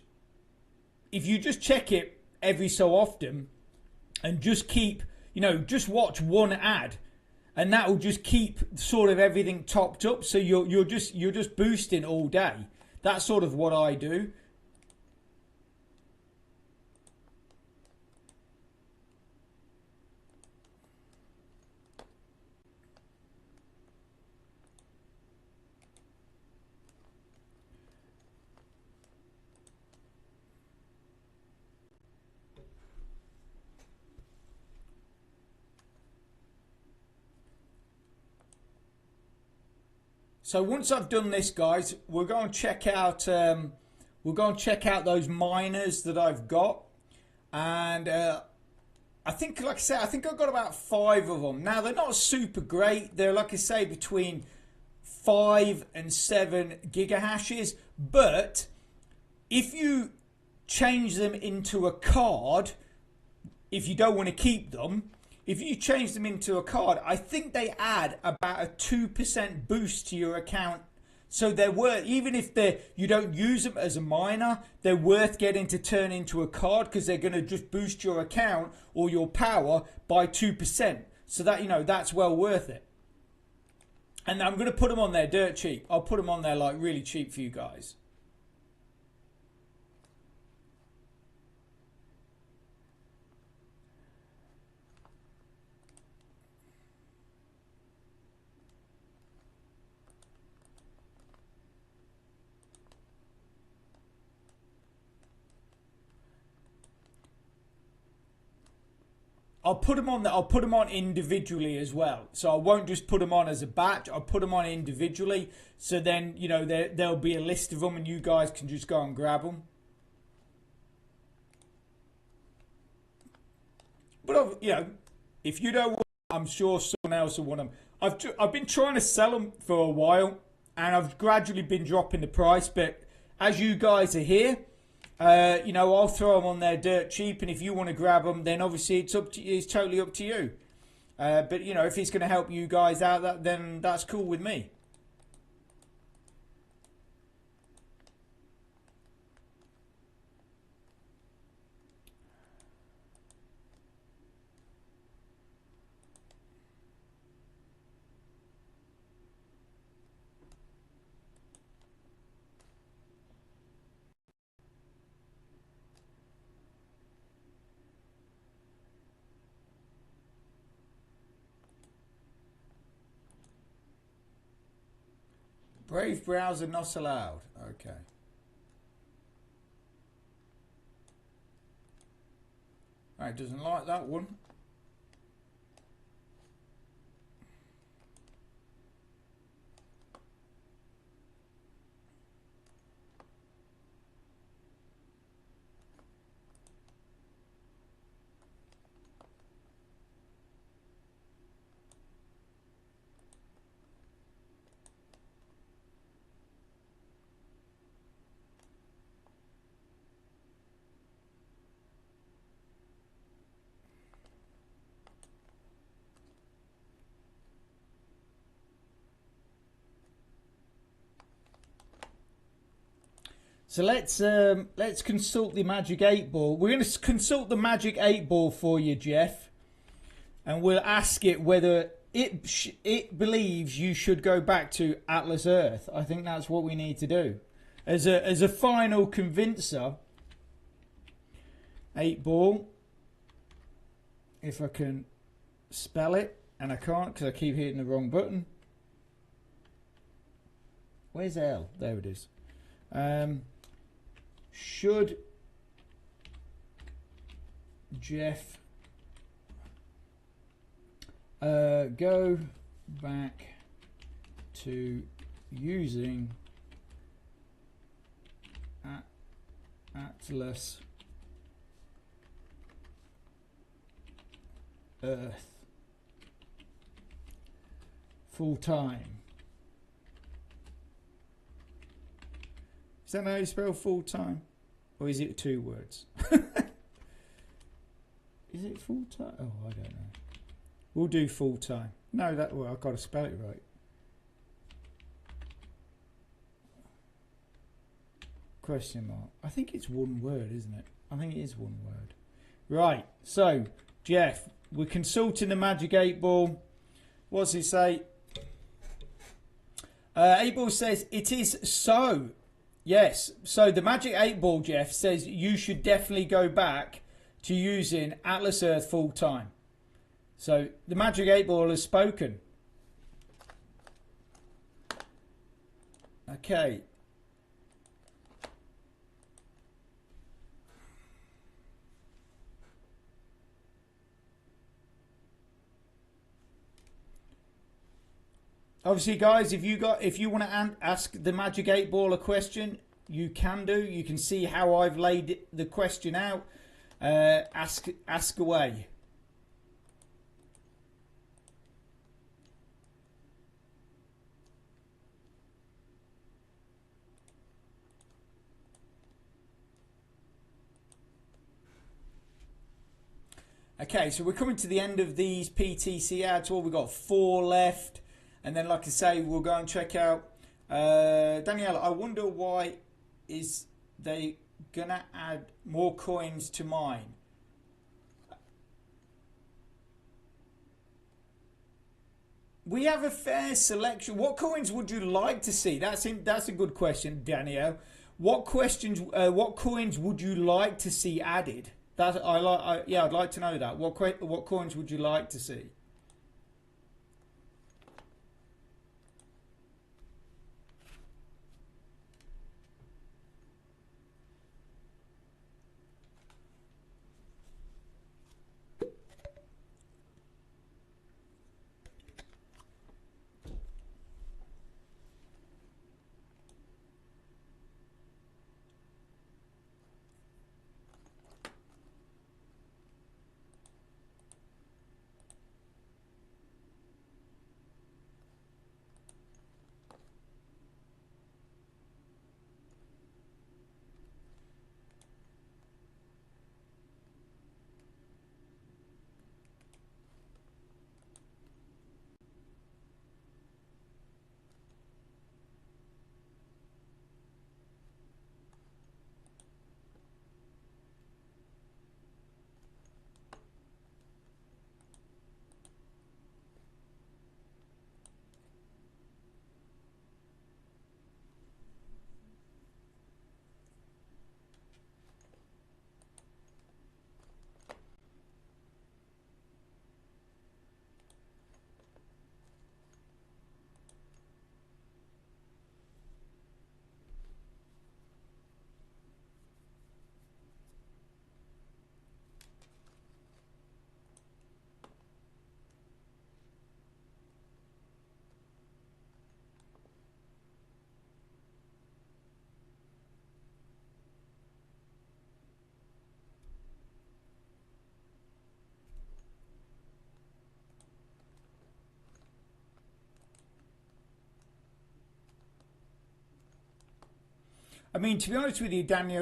if you just check it every so often, and just keep, you know, just watch one ad, and that will just keep sort of everything topped up. So you're just boosting all day. That's sort of what I do. So once I've done this, guys, we're going to check out those miners that I've got, and I think, like I said, I think I've got about 5 of them. Now they're not super great. They're, like I say, between 5 and 7 gigahashes. But if you change them into a card, if you don't want to keep them, if you change them into a card, I think they add about a 2% boost to your account So they're worth, even if you don't use them as a miner, they're worth getting to turn into a card because they're going to just boost your account or your power by 2%. So that, you know, that's well worth it. And I'm going to put them on there dirt cheap. I'll put them on there like really cheap for you guys. I'll put them on. I'll put them on individually as well. So I won't just put them on as a batch. I'll put them on individually. So then, you know, there'll be a list of them, and you guys can just go and grab them. But you know, if you don't want them, I'm sure someone else will want them. I've been trying to sell them for a while, and I've gradually been dropping the price. But as you guys are here, you know, I'll throw them on there dirt cheap, and if you want to grab them, then obviously it's totally up to you. But you know, if it's going to help you guys out, then that's cool with me. Brave browser not allowed. Okay. It doesn't like that one. So let's consult the Magic 8 Ball. We're going to consult the Magic 8 Ball for you, Jeff, and we'll ask it whether it believes you should go back to Atlas Earth. I think that's what we need to do as a final convincer. 8 Ball, if I can spell it, and I can't because I keep hitting the wrong button. Where's L? There it is. Should Jeff go back to using Atlas Earth full time? Is that how you spell full time? Or is it 2 words? Is it full time? Oh, I don't know. We'll do full time. No, well, I've got to spell it right. Question mark. I think it's 1 word, isn't it? I think it is 1 word. Right. So, Jeff, we're consulting the Magic 8 Ball. What's it say? 8 Ball says it is so. Yes, so the Magic 8 Ball, Jeff, says you should definitely go back to using Atlas Earth full time. So the Magic 8 Ball has spoken. Okay. Obviously, guys, if you want to ask the Magic 8 Ball a question, you can do. You can see how I've laid the question out. Ask away. Okay, so we're coming to the end of these PTC ads. Well, we've got 4 left. And then, like I say, we'll go and check out Danielle, I wonder why is they gonna add more coins to mine? We have a fair selection. What coins would you like to see? That's a good question, Danielle. What coins would you like to see added? Yeah, I'd like to know that. What coins would you like to see? I mean, to be honest with you, Daniel,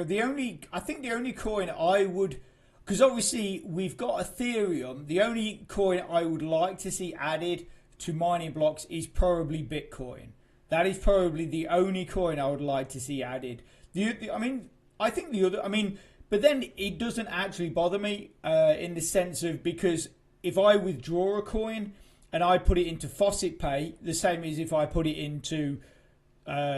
I think the only coin I would, because obviously we've got Ethereum, the only coin I would like to see added to mining blocks is probably Bitcoin. That is probably the only coin I would like to see added. I mean, I think the other, I mean, but then it doesn't actually bother me in the sense of, because if I withdraw a coin and I put it into Faucet Pay, the same as if I put it into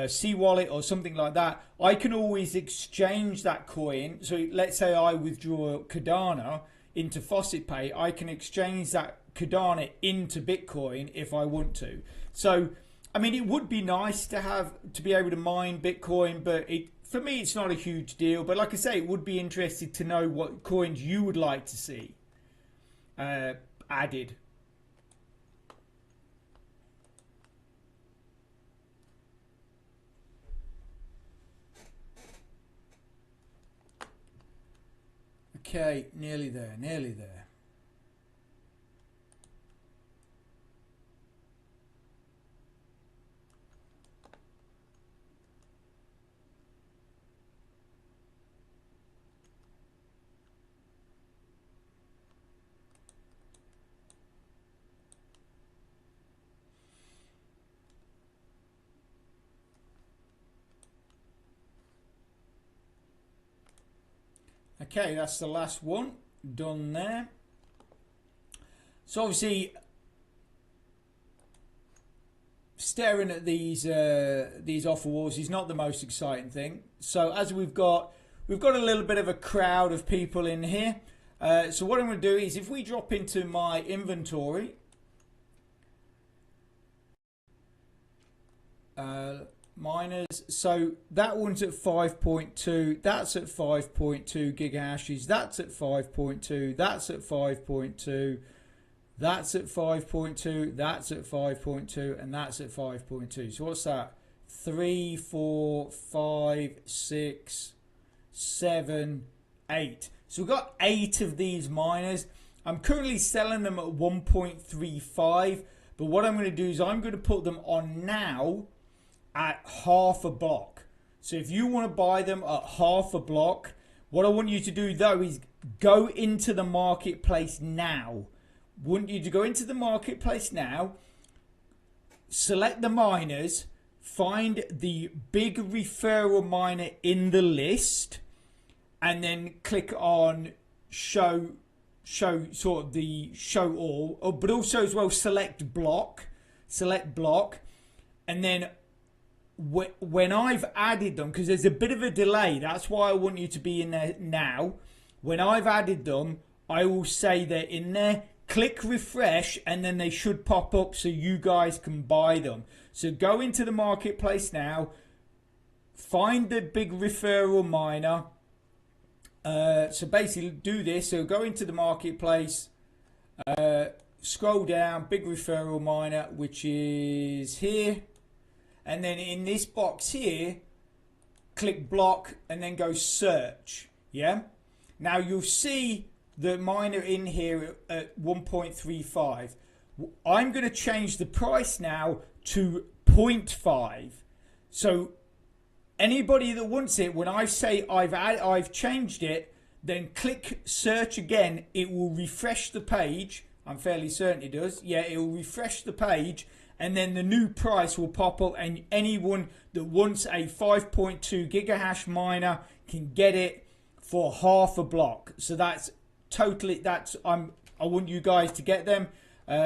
C Wallet or something like that, I can always exchange that coin. So let's say I withdraw Cardano into Faucet Pay, I can exchange that Cardano into Bitcoin if I want to. So I mean, it would be nice to be able to mine Bitcoin, but for me it's not a huge deal. But like I say, it would be interesting to know what coins you would like to see added. Okay, nearly there, nearly there. Okay, that's the last one done there. So obviously, staring at these offer walls is not the most exciting thing. So as we've got a little bit of a crowd of people in here. So what I'm going to do is, if we drop into my inventory, miners, so that one's at 5.2, that's at 5.2 gigahashes, that's at 5.2, that's at 5.2, that's at 5.2, that's at 5.2, and that's at 5.2. So what's that? 3, 4, 5, 6, 7, 8. So we've got 8 of these miners. I'm currently selling them at 1.35, but what I'm going to do is I'm going to put them on now at half a block. So if you want to buy them at half a block, what I want you to do though is go into the marketplace now. Want you to go into the marketplace now, select the miners, find the big referral miner in the list, and then click on show sort of the show all, but also as well select block, and then when I've added them, because there's a bit of a delay, that's why I want you to be in there now. When I've added them, I will say they're in there. Click refresh, and then they should pop up so you guys can buy them. So go into the marketplace now, find the big referral miner. So basically do this. So go into the marketplace, scroll down, big referral miner, which is here. And then in this box here, click block and then go search. Yeah. Now you'll see the miner in here at 1.35. I'm going to change the price now to 0.5. So anybody that wants it, when I say I've changed it, then click search again. It will refresh the page. I'm fairly certain it does. Yeah, it will refresh the page, and then the new price will pop up, and anyone that wants a 5.2 gigahash miner can get it for half a block. So that's totally, I want you guys to get them.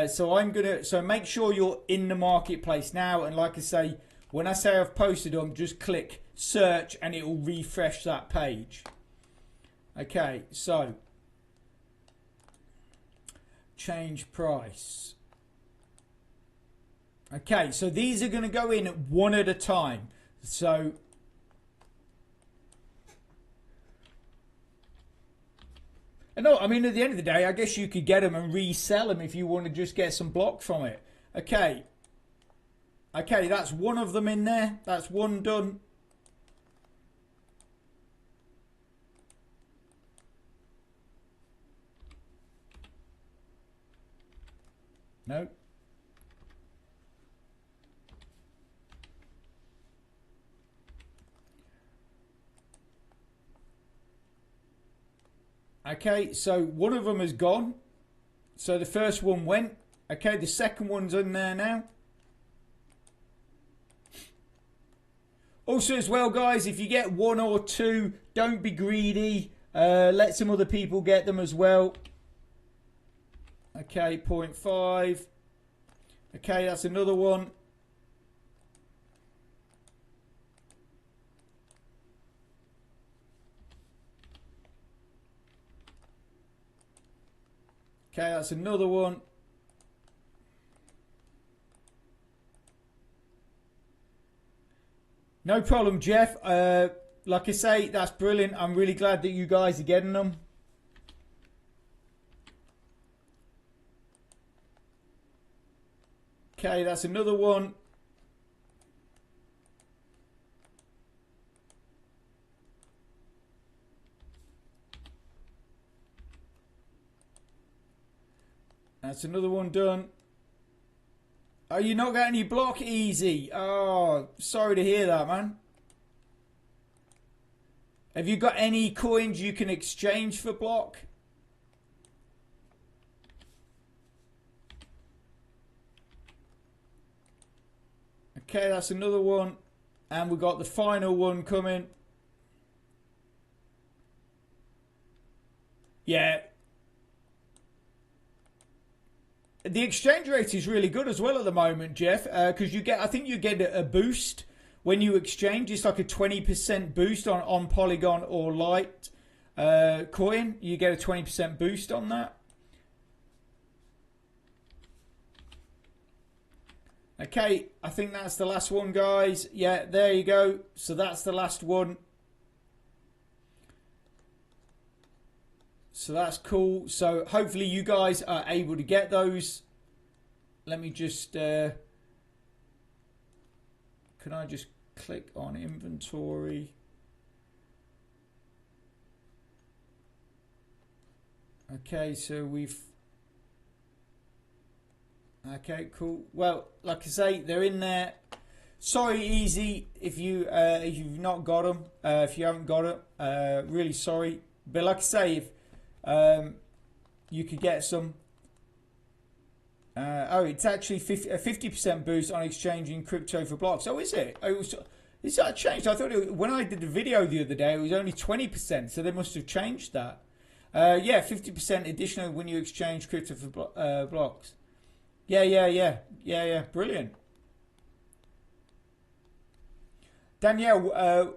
So make sure you're in the marketplace now, and like I say, when I say I've posted them, just click search and it will refresh that page. Okay, so change price. Okay, so these are going to go in one at a time. So no, I mean, at the end of the day, I guess you could get them and resell them if you want to just get some block from it. Okay. Okay, that's one of them in there. That's one done. No. Okay, so one of them has gone. So the first one went. Okay, the second one's in there now. Also as well, guys, if you get one or two, don't be greedy. Let some other people get them as well. Okay, 0.5. Okay, that's another one. Okay, that's another one. No problem, Jeff. Like I say, that's brilliant. I'm really glad that you guys are getting them. Okay, that's another one. That's another one done. Oh, you not got any block? Easy. Oh, sorry to hear that, man. Have you got any coins you can exchange for block? Okay, that's another one. And we've got the final one coming. Yeah. The exchange rate is really good as well at the moment, Jeff, because you get, I think you get a boost when you exchange. It's like a 20% boost on Polygon or Lite coin. You get a 20% boost on that. Okay, I think that's the last one, guys. Yeah, there you go. So that's the last one. So that's cool. So hopefully you guys are able to get those. Let me just... can I just click on inventory? Okay, so we've... Okay, cool. Well, like I say, they're in there. Sorry, Easy, if you've not got them. If you haven't got it, really sorry. But like I say, if you could get some, Oh, it's actually a 50% boost on exchanging crypto for blocks. Oh, is it? Oh, is that changed? I thought when I did the video the other day, it was only 20%. So they must have changed that. Yeah, 50% additional when you exchange crypto for blocks. Yeah. Brilliant. Danielle,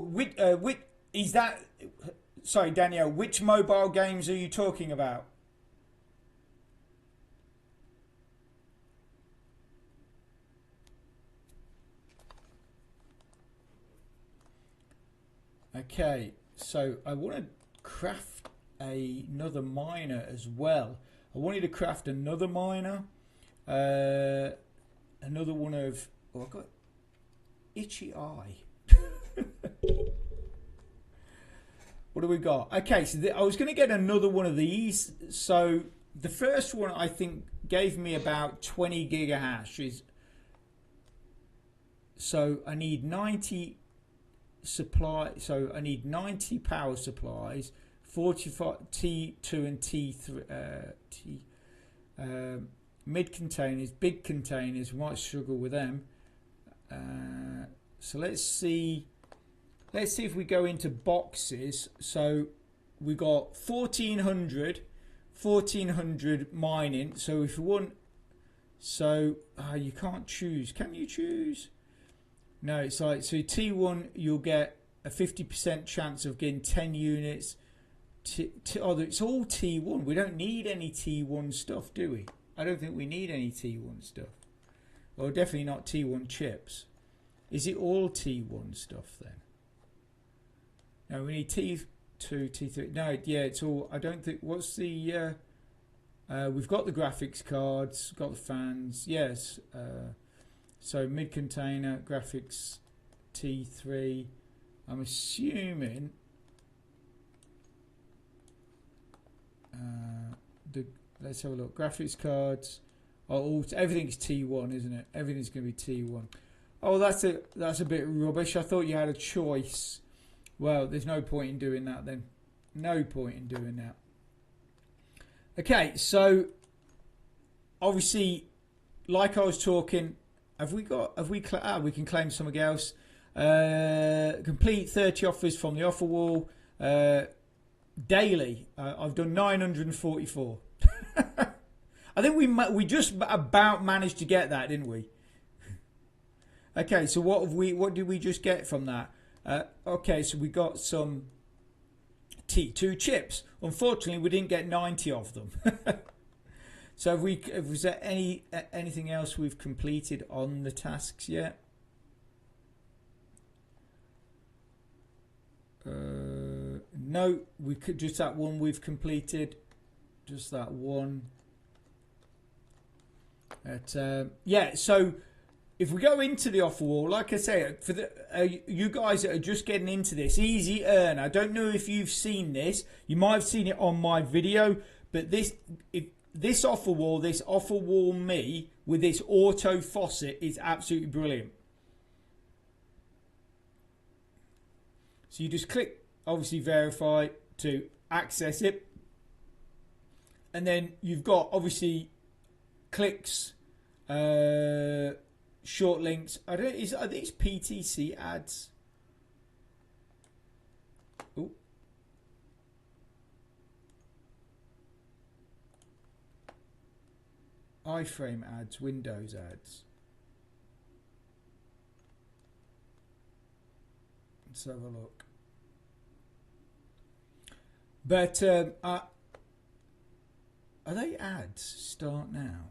which is that? Sorry, Danielle. Which mobile games are you talking about? Okay, so I want to craft another miner as well. I wanted to craft another miner. Another one of... Oh, I've got itchy eye. What do we got? Okay, so I was going to get another one of these. So the first one I think gave me about 20 gigahashes. So I need 90 supply. So I need 90 power supplies, 45 T2 and T3. Mid containers, big containers. We might struggle with them. So let's see. Let's see if we go into boxes. So we got 1400 mining. So if you want, so you can't choose. Can you choose? No, it's like, so T1 you'll get a 50% chance of getting 10 units. It's all T1. We don't need any T1 stuff, do we? I don't think we need any T1 stuff. Or definitely not T1 chips. Is it all T1 stuff then? No, we need T2, T3. No, yeah, it's all. I don't think. What's the? We've got the graphics cards, got the fans. Yes. So mid container graphics T3. I'm assuming. Let's have a look. Graphics cards. Oh, everything's T1, isn't it? Everything's going to be T1. Oh, that's a bit rubbish. I thought you had a choice. Well, there's no point in doing that then. No point in doing that. Okay, so obviously, like I was talking, we can claim something else. Complete 30 offers from the offer wall daily. I've done 944. I think we just about managed to get that, didn't we? Okay, so what did we just get from that? Okay, so we got some T2 chips. Unfortunately, we didn't get 90 of them. So was there anything else we've completed on the tasks yet? No, we could just that one we've completed. Just that one. Yeah, so if we go into the offer wall, like I say, for the you guys that are just getting into this, easy earn. I don't know if you've seen this. You might have seen it on my video, but this offer wall me with this auto faucet is absolutely brilliant. So you just click, obviously verify to access it, and then you've got obviously clicks, short links. Are these PTC ads? Oh. iFrame ads, Windows ads. Let's have a look. But are they ads? Start now.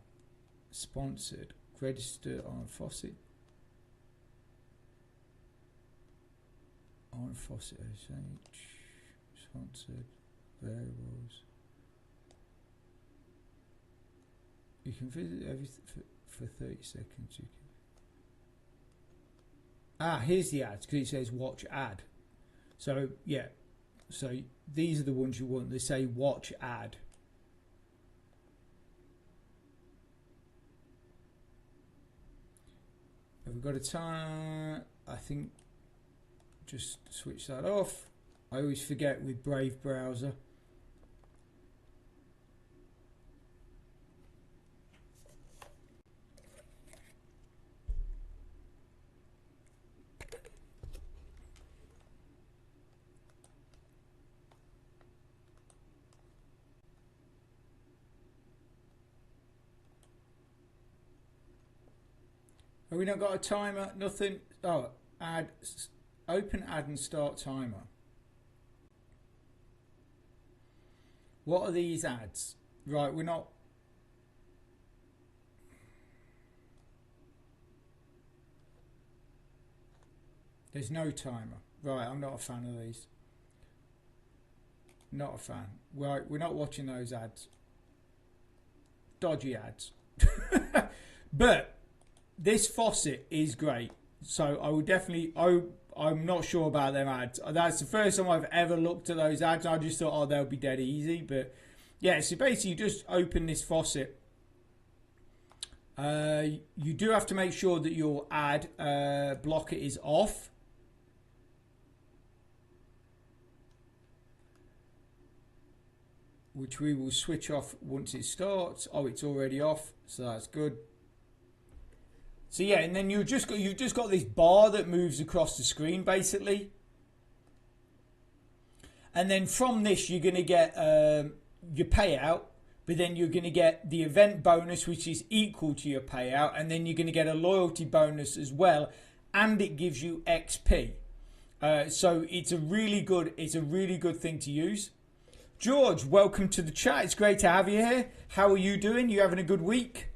Sponsored. Register on Faucet. On Faucet SH. Sponsored. Variables. You can visit everything for 30 seconds. You can. Here's the ads because it says watch ad. So yeah. So these are the ones you want. They say watch ad. Have we got a time? I think just switch that off. I always forget with Brave browser. Have we not got a timer? Nothing. Oh, add, open ad and start timer. What are these ads? Right, we're not. There's no timer. Right, I'm not a fan of these. Not a fan. Right, we're not watching those ads. Dodgy ads. But this faucet is great. So I would definitely... I'm not sure about them ads. That's the first time I've ever looked at those ads. I just thought, oh, they'll be dead easy. But yeah, so basically you just open this faucet. You do have to make sure that your ad blocker is off. Which we will switch off once it starts. Oh, it's already off, so that's good. So yeah, and then you've just got this bar that moves across the screen basically. And then from this you're going to get your payout, but then you're going to get the event bonus, which is equal to your payout, and then you're going to get a loyalty bonus as well, and it gives you XP. So it's a really good thing to use. George, welcome to the chat. It's great to have you here. How are you doing? You having a good week?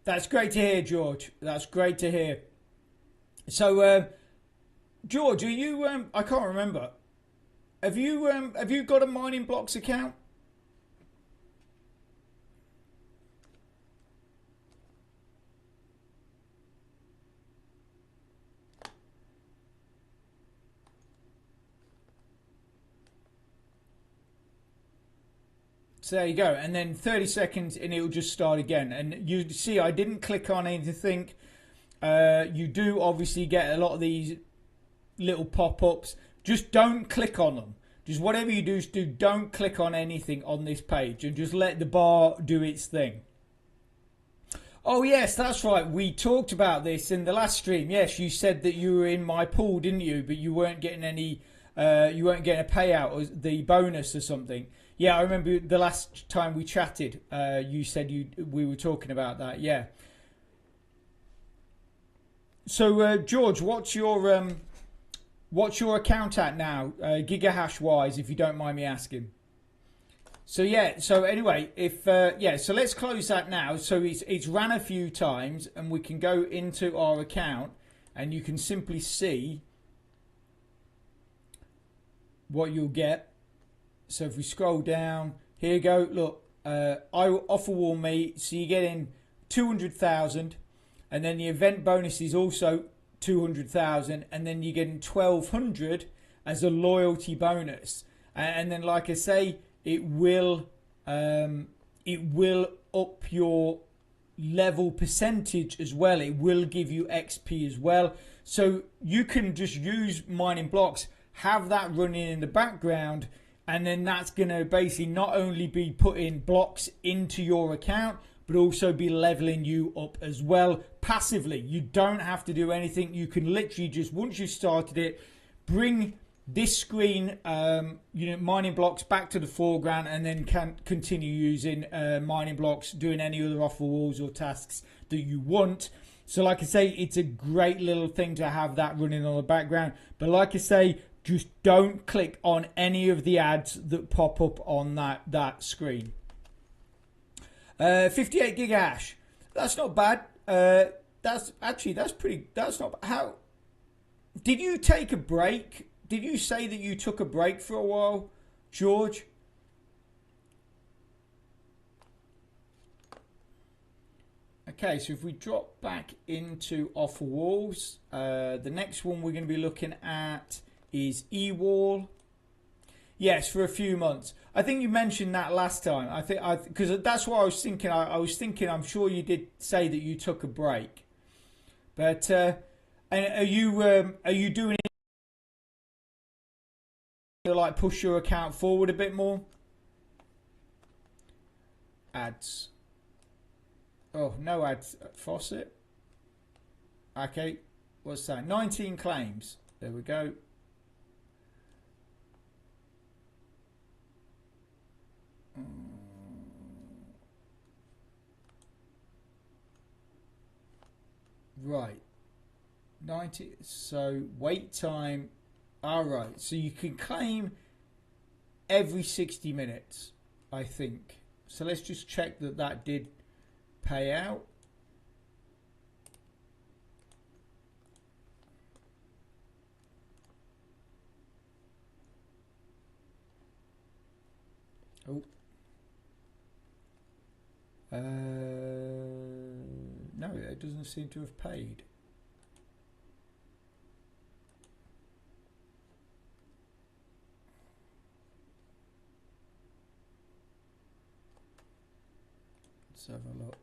That's great to hear, George. That's great to hear. So, George, are you? I can't remember. Have you got a Mining Blocks account? So there you go, and then 30 seconds and it will just start again. And you see I didn't click on anything. You do obviously get a lot of these little pop-ups. Just don't click on them. Just whatever you do, don't click on anything on this page and just let the bar do its thing. Oh yes, that's right, we talked about this in the last stream. Yes, you said that you were in my pool, didn't you? But you weren't getting any, you weren't getting a payout or the bonus or something. Yeah, I remember the last time we chatted, you said we were talking about that. Yeah. So George, what's your account at now, gigahash wise, if you don't mind me asking? So yeah. So anyway, if yeah, so let's close that now. So it's ran a few times, and we can go into our account, and you can simply see what you'll get. So if we scroll down, here you go. Look, I offer wall me. So you're getting 200,000, and then the event bonus is also 200,000, and then you're getting 1,200 as a loyalty bonus. And then, like I say, it will up your level percentage as well. It will give you XP as well. So you can just use Mining Blocks, have that running in the background. And then that's going to basically not only be putting blocks into your account, but also be leveling you up as well passively. You don't have to do anything. You can literally just, once you've started it, bring this screen, Mining Blocks back to the foreground, and then can continue using Mining Blocks, doing any other offer walls or tasks that you want. So like I say, it's a great little thing to have that running on the background. But like I say, just don't click on any of the ads that pop up on that screen. 58 gigahash. That's not bad. That's not bad. How did you take a break? Did you say that you took a break for a while, George? Okay, so if we drop back into offer walls, the next one we're going to be looking at is eWall. Yes, for a few months. I think you mentioned that last time. I think because that's what I was thinking. I was thinking. I'm sure you did say that you took a break. But and are you doing it to like push your account forward a bit more? Ads. Oh, no ads. Faucet. Okay. what's that? 19 claims. There we go. Right. 90. So wait time. All right. So you can claim every 60 minutes, I think. So let's just check that that did pay out. Oh. No, it doesn't seem to have paid. Let's have a look.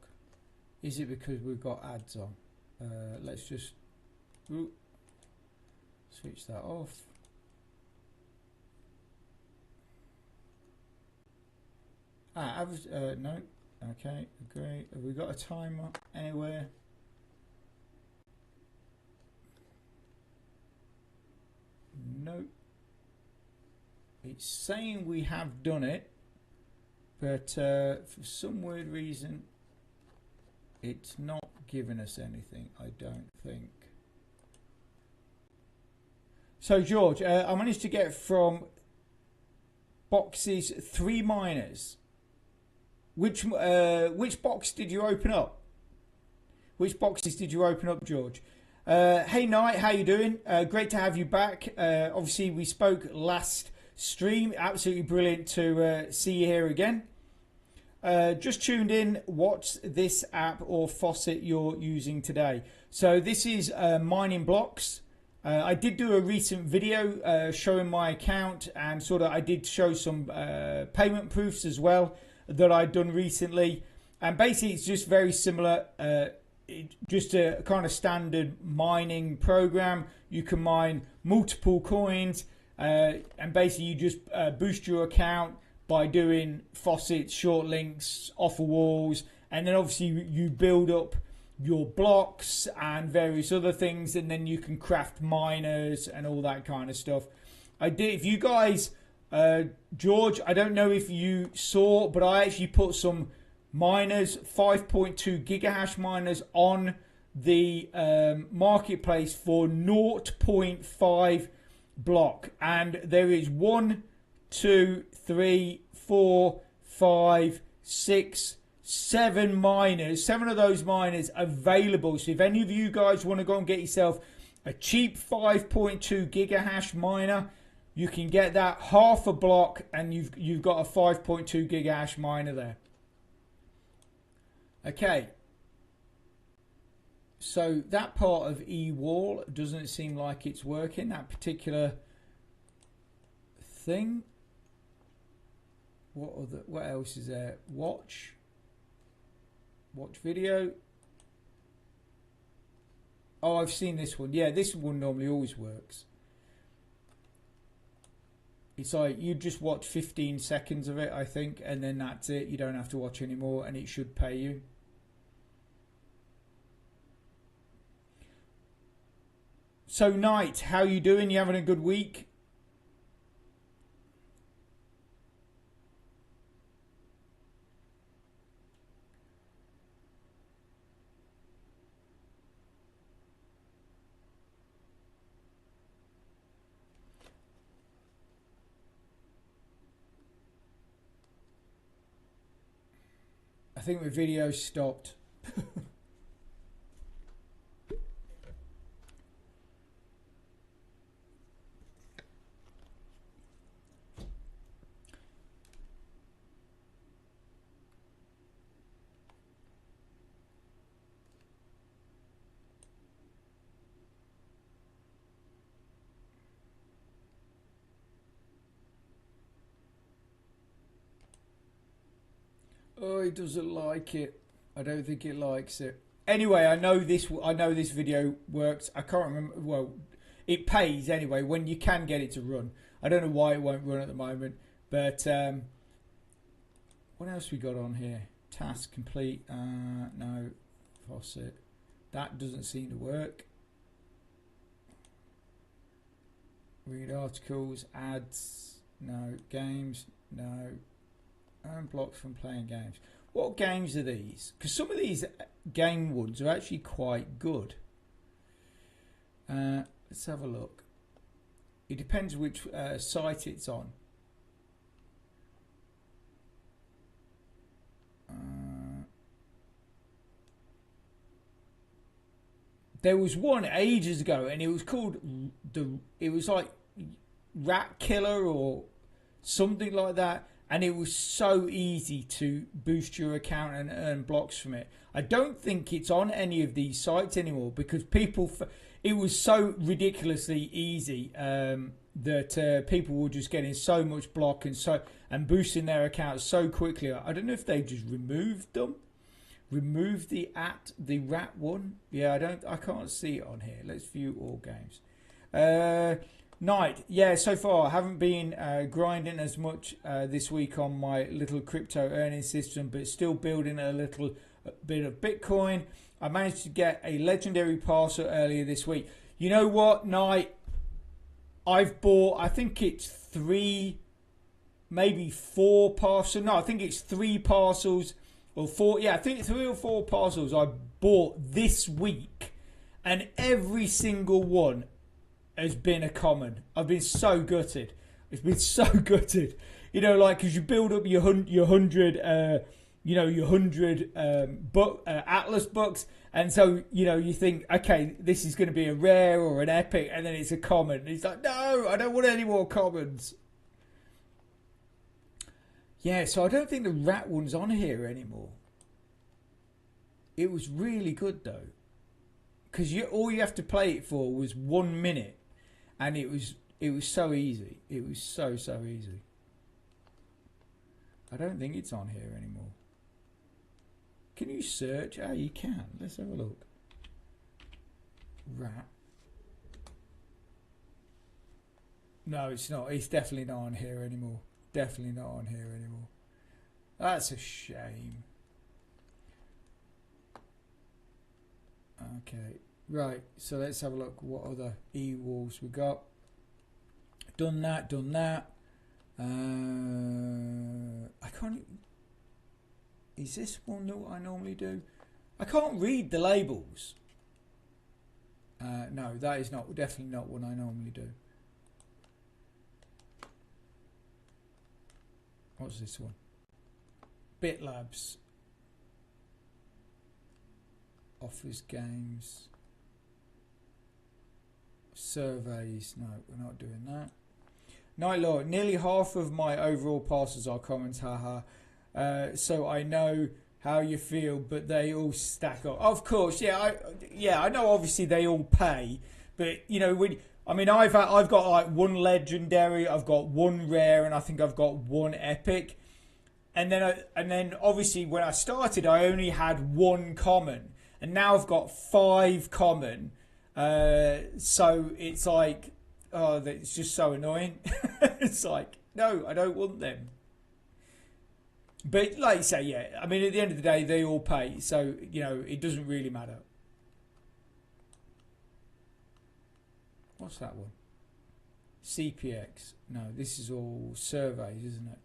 Is it because we've got ads on? Let's just switch that off. No. Okay, great. Have we got a timer anywhere? Nope. It's saying we have done it, but for some weird reason, it's not giving us anything, I don't think. So, George, I managed to get from boxes 3 miners. Which box did you open up? Which boxes did you open up, George? Hey, Knight, how you doing? Great to have you back. Obviously, we spoke last stream. Absolutely brilliant to see you here again. Just tuned in. What's this app or faucet you're using today? So this is mining blocks. I did do a recent video showing my account, and sort of I did show some payment proofs as well that I'd done recently, and basically it's just very similar. Just a kind of standard mining program. You can mine multiple coins, and basically you just boost your account by doing faucets, short links, offer walls, and then obviously you build up your blocks and various other things, and then you can craft miners and all that kind of stuff. I did. If you guys, George, I don't know if you saw, but I actually put some miners, 5.2 gigahash miners, on the marketplace for 0.5 block, and there is 1, 2, 3, 4, 5, 6, 7 miners, 7 of those miners available. So if any of you guys want to go and get yourself a cheap 5.2 gigahash miner, you can get that half a block, and you've got a 5.2 gigahash miner there. Okay, so that part of eWall doesn't seem like it's working, that particular thing. What else is there? Watch video. Oh, I've seen this one. Yeah, this one normally always works. It's like you just watch 15 seconds of it, I think, and then that's it. You don't have to watch anymore, and it should pay you. So, Knight, how you doing? You having a good week? I think my video stopped. Oh, it doesn't like it. I don't think it likes it. Anyway, I know this video works. I can't remember. Well, it pays anyway when you can get it to run. I don't know why it won't run at the moment. But what else we got on here? Task complete. No, faucet. That doesn't seem to work. Read articles, ads, no. Games, no. Earn blocks from playing games. What games are these? Because some of these game ones are actually quite good. Let's have a look. It depends which site it's on. There was one ages ago, and it was called it was like Rat Killer or something like that, and it was so easy to boost your account and earn blocks from it. I don't think it's on any of these sites anymore because it was so ridiculously easy that people were just getting so much block and boosting their accounts so quickly. I don't know if they just removed them. Remove the rat one. Yeah, I can't see it on here. Let's view all games. Night. Yeah, so far I haven't been grinding as much this week on my little crypto earning system, but still building a little bit of Bitcoin. I managed to get a legendary parcel earlier this week. You know what, Night? I've bought, I think it's 3, maybe 4 parcels. No, I think it's 3 parcels. Or 4, yeah, I think 3 or 4 parcels I bought this week, and every single one has been a common. I've been so gutted. It's been so gutted. You know, like, because you build up your 100, Atlas bucks, and so, you know, you think, okay, this is going to be a rare or an epic, and then it's a common. And it's like, no, I don't want any more commons. Yeah, so I don't think the rat one's on here anymore. It was really good though, because all you have to play it for was 1 minute, and it was so easy. It was so easy. I don't think it's on here anymore. Can you search? Oh, you can. Let's have a look. Rat. No, it's not. It's definitely not on here anymore. Definitely not on here anymore. That's a shame. Okay, right. So let's have a look. What other e-walls we got? Done that. I can't. Is this one that I normally do? I can't read the labels. No, that is definitely not one I normally do. What's this one? BitLabs. Offers games. Surveys. No, we're not doing that. Night Lord. Nearly half of my overall passes are comments. Haha. So I know how you feel, but they all stack up. Of course, yeah. I know. Obviously, they all pay, but you know I've got like 1 legendary, I've got 1 rare, and I think I've got 1 epic. And then obviously when I started, I only had 1 common, and now I've got 5 common. So it's like, oh, it's just so annoying. It's like, no, I don't want them. But like you say, yeah. I mean, at the end of the day, they all pay, so you know it doesn't really matter. What's that one? CPX. No, this is all surveys, isn't it?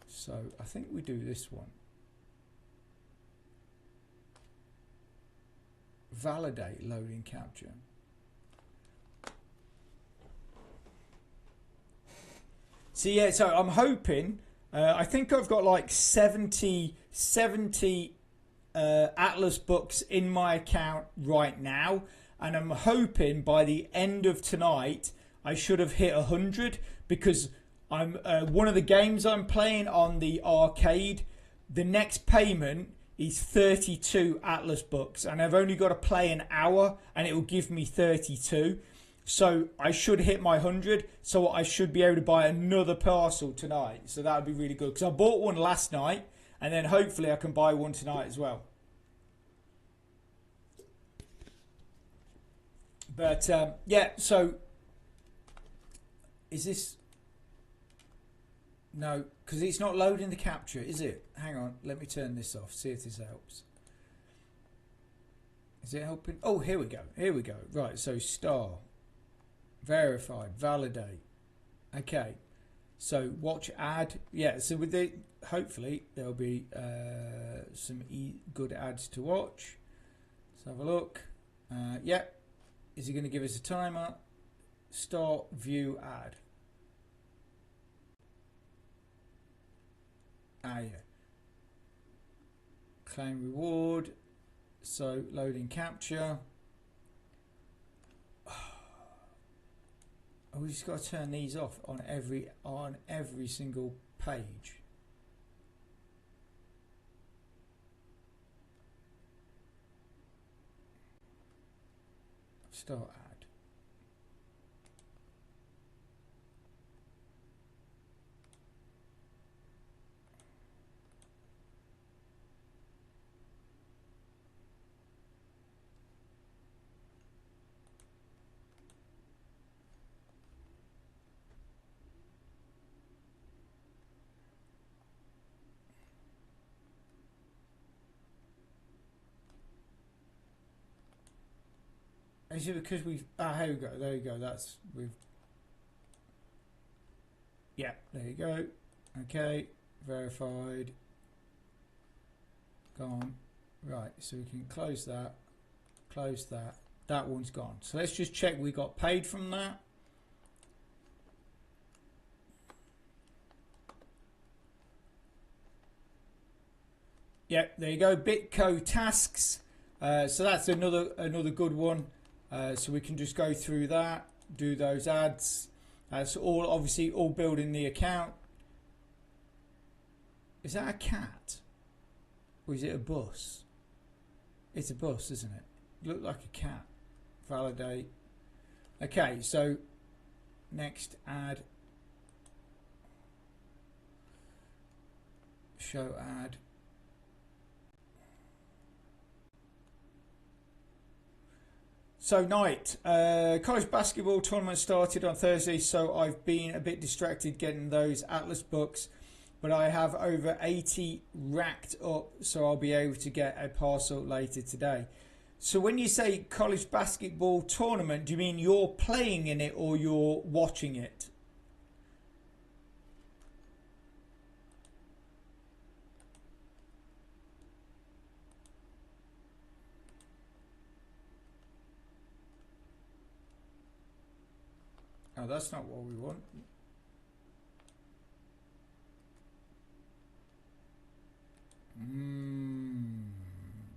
So I think we do this one. Validate loading capture. So yeah, so I'm hoping, I think I've got like 70 Atlas books in my account right now, and I'm hoping by the end of tonight I should have hit 100, because I'm one of the games I'm playing on the arcade, the next payment is 32 Atlas books, and I've only got to play an hour and it will give me 32. So I should hit my 100, so I should be able to buy another parcel tonight. So that would be really good, because I bought one last night, and then hopefully I can buy one tonight as well. But yeah, so is this? No, because it's not loading the capture, is it? Hang on, let me turn this off, see if this helps. Is it helping? Oh, here we go. Right, so star. verified, validate. Okay, so watch ad. Yeah, so with the hopefully there'll be some good ads to watch. Let's have a look. Yep. Is he going to give us a timer? Start view ad. Ah, yeah. Claim reward. So loading capture. Oh, we just got to turn these off on every single page. Start ad. Is it because we've... Ah, here we go. There you go. That's... We've... Yeah, there you go. Okay. Verified. Gone. Right, so we can close that. Close that. That one's gone. So let's just check we got paid from that. Yep, there you go. Bitco tasks. So that's another good one. So we can just go through that, do those ads. That's all obviously all building the account. Is that a cat? Or is it a bus? It's a bus, isn't it? Look like a cat. Validate. Okay, so next ad. Show ad. So night, college basketball tournament started on Thursday, so I've been a bit distracted getting those Atlas books, but I have over 80 racked up, so I'll be able to get a parcel later today. So when you say college basketball tournament, do you mean you're playing in it or you're watching it? Oh, that's not what we want.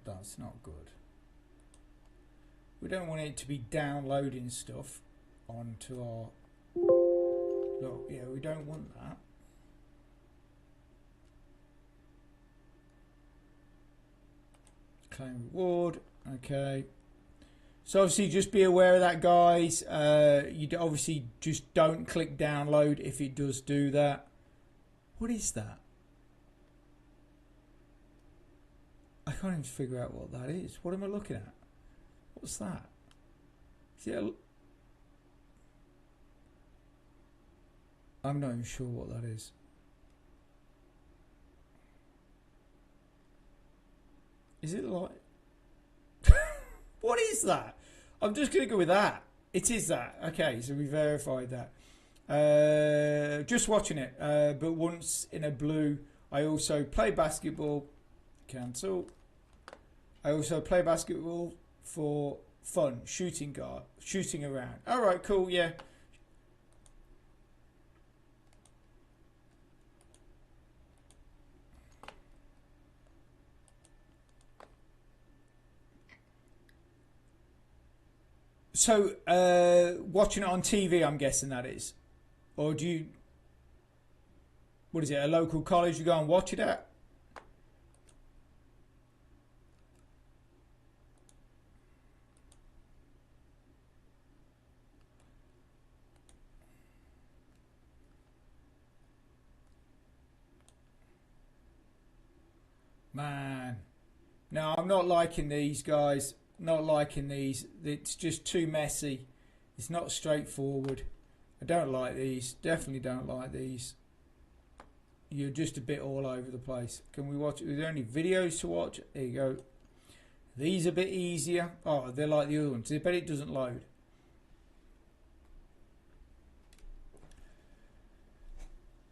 That's not good. We don't want it to be downloading stuff onto our... Look, yeah, we don't want that. Claim reward. Okay. So obviously just be aware of that, guys. You obviously just don't click download if it does do that. What is that? I can't even figure out what that is. What am I looking at? What's that? Is it I'm not even sure what that is. Is it like... What is that? I'm just going to go with that. It is that. Okay, so we verified that. Just watching it. But once in a blue, I also play basketball. Cancel. I also play basketball for fun. Shooting around. All right, cool. Yeah. So, watching it on TV, I'm guessing that is. Or do you... What is it, a local college you go and watch it at? Man. No, I'm not liking these, guys. Not liking these. It's just too messy. It's not straightforward. I don't like these. Definitely don't like these. You're just a bit all over the place. Can we watch? Are there any videos to watch? There you go. These are a bit easier. Oh, they're like the other ones. I bet it doesn't load.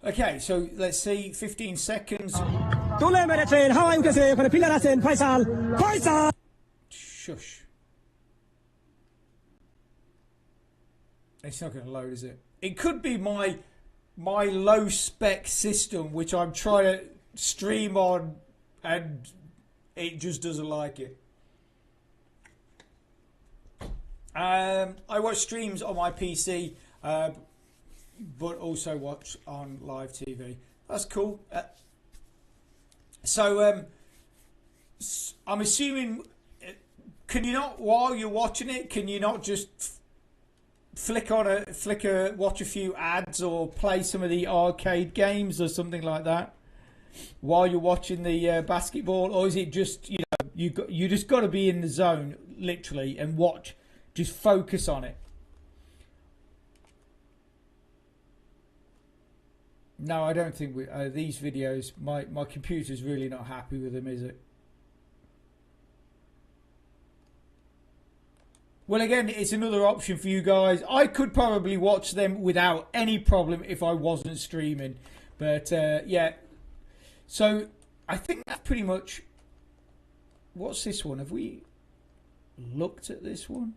Okay, so let's see, 15 seconds. Shush. It's not going to load, is it? It could be my low spec system, which I'm trying to stream on, and it just doesn't like it. I watch streams on my PC, but also watch on live TV. That's cool. So I'm assuming, can you not, while you're watching it, can you not just watch a few ads or play some of the arcade games or something like that while you're watching the basketball? Or is it just, you know, you just got to be in the zone literally and watch, just focus on it? No, I don't think these videos, my computer's really not happy with them, is it? Well, again, it's another option for you guys. I could probably watch them without any problem if I wasn't streaming. But, yeah. So, I think that's pretty much... What's this one? Have we looked at this one?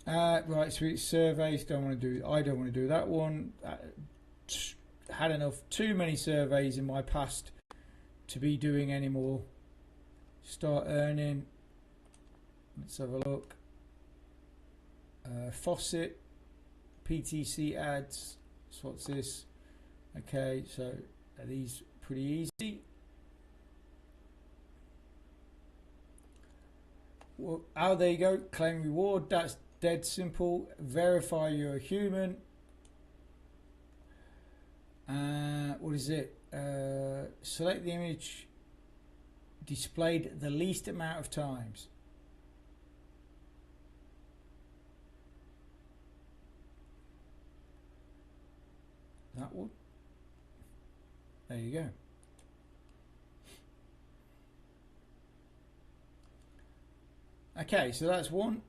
Right, so it's surveys. I don't want to do that one. Had enough. Too many surveys in my past to be doing any more. Start earning. Let's have a look. Faucet, PTC ads. So what's this? Okay, so are these pretty easy? Well, there you go. Claim reward. That's dead simple. Verify you're a human. What is it? Select the image displayed the least amount of times. That one. There you go. Okay, so that's one.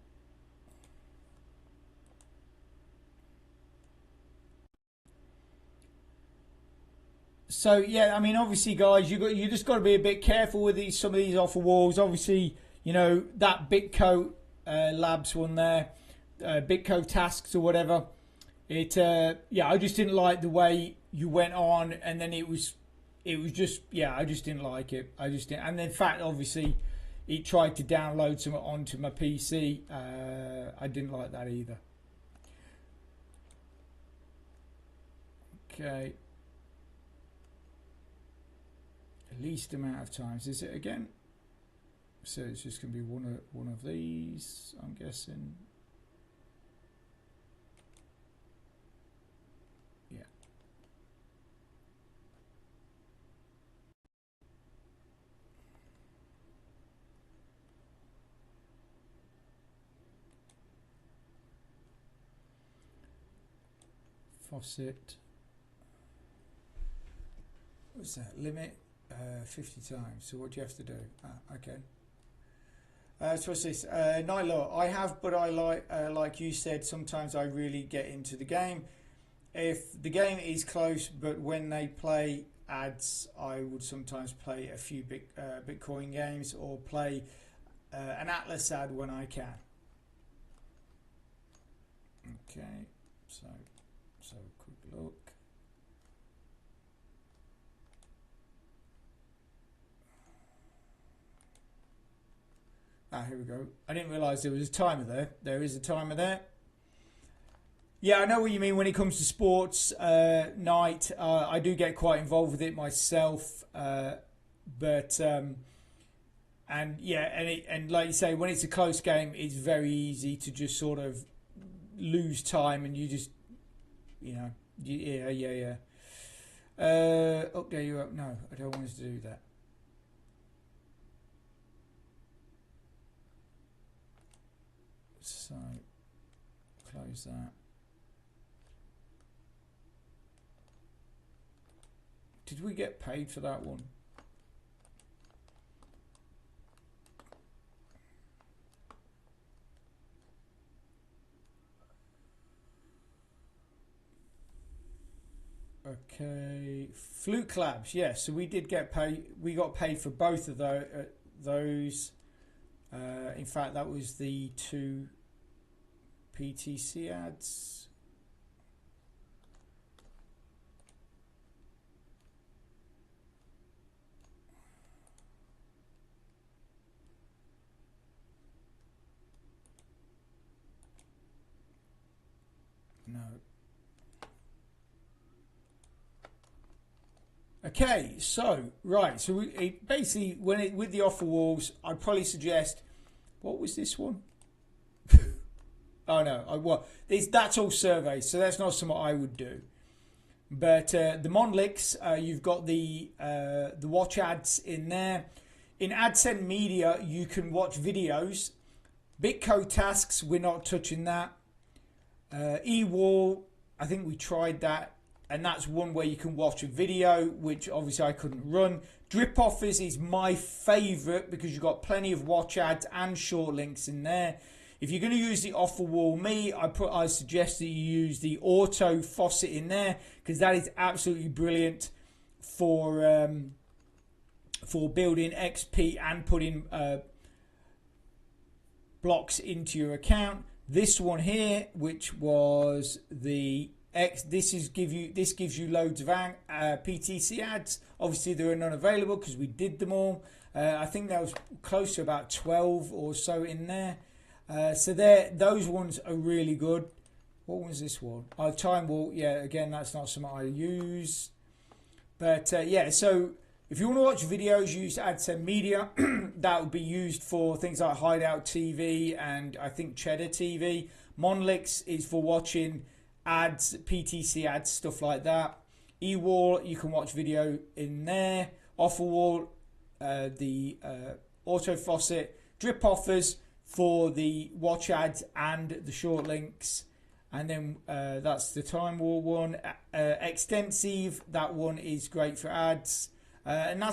So yeah, I mean, obviously, guys, you just got to be a bit careful with some of these offer walls. Obviously, you know that Bitco Labs one there, Bitco tasks or whatever. Yeah, I just didn't like the way you went on, and then it was just, yeah, I just didn't like it. I just didn't, and in fact, obviously, it tried to download some onto my PC. I didn't like that either. Okay. Least amount of times, is it again? So it's just going to be one of these, I'm guessing. Yeah. Faucet. What's that? Limit 50 times. So what do you have to do? Okay. So what's this? Nyla, I have, but I like you said, sometimes I really get into the game. If the game is close, but when they play ads, I would sometimes play a few Bitcoin games or play an Atlas ad when I can. Okay, so quick look. Here we go. I didn't realise there was a timer there. There is a timer there. Yeah, I know what you mean when it comes to sports night. I do get quite involved with it myself, but and yeah, and like you say, when it's a close game, it's very easy to just sort of lose time, and you just, you know, yeah. Update you up. No, I don't want us to do that. So close that. Did we get paid for that one? Okay, Flute Collabs. Yeah, so we did get paid. We got paid for both of those. In fact, that was the 2 PTC ads. No. Okay, so right, so basically with the offer walls, I'd probably suggest, what was this one? Oh no, that's all surveys, so that's not something I would do. But the Monlix, you've got the watch ads in there. In AdSend Media, you can watch videos. Bitcode tasks, we're not touching that. eWall, I think we tried that, and that's one where you can watch a video, which obviously I couldn't run. Drip offers is my favorite because you've got plenty of watch ads and short links in there. If you're going to use the offer wall I suggest that you use the auto faucet in there, because that is absolutely brilliant for building XP and putting blocks into your account. This one here, which was the this gives you loads of PTC ads. Obviously there are none available because we did them all. I think there was close to about 12 or so in there. So those ones are really good. What was this one? Time Wall. Yeah, again, that's not something I use. But yeah, so if you want to watch videos, use AdSend Media. That would be used for things like Hideout TV and I think Cheddar TV. Monlix is for watching ads, PTC ads, stuff like that. eWall, you can watch video in there. Offerwall, the auto faucet. Drip offers for the watch ads and the short links. And then that's the Time War one. Extensive, that one is great for ads. And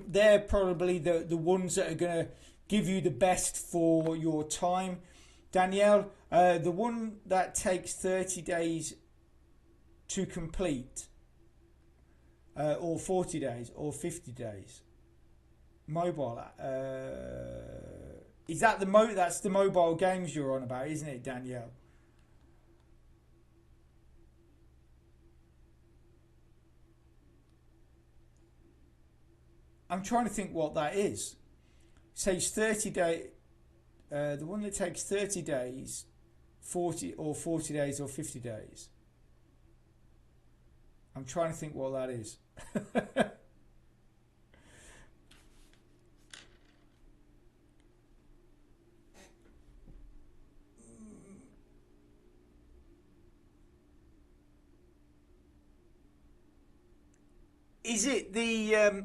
they're probably the ones that are going to give you the best for your time. Danielle, the one that takes 30 days to complete, or 40 days, or 50 days, mobile, is that that's the mobile games you're on about, isn't it, Danielle? I'm trying to think what that is. It says 30 days. The one that takes 30 days, 40 days or 50 days. I'm trying to think what that is. Is it the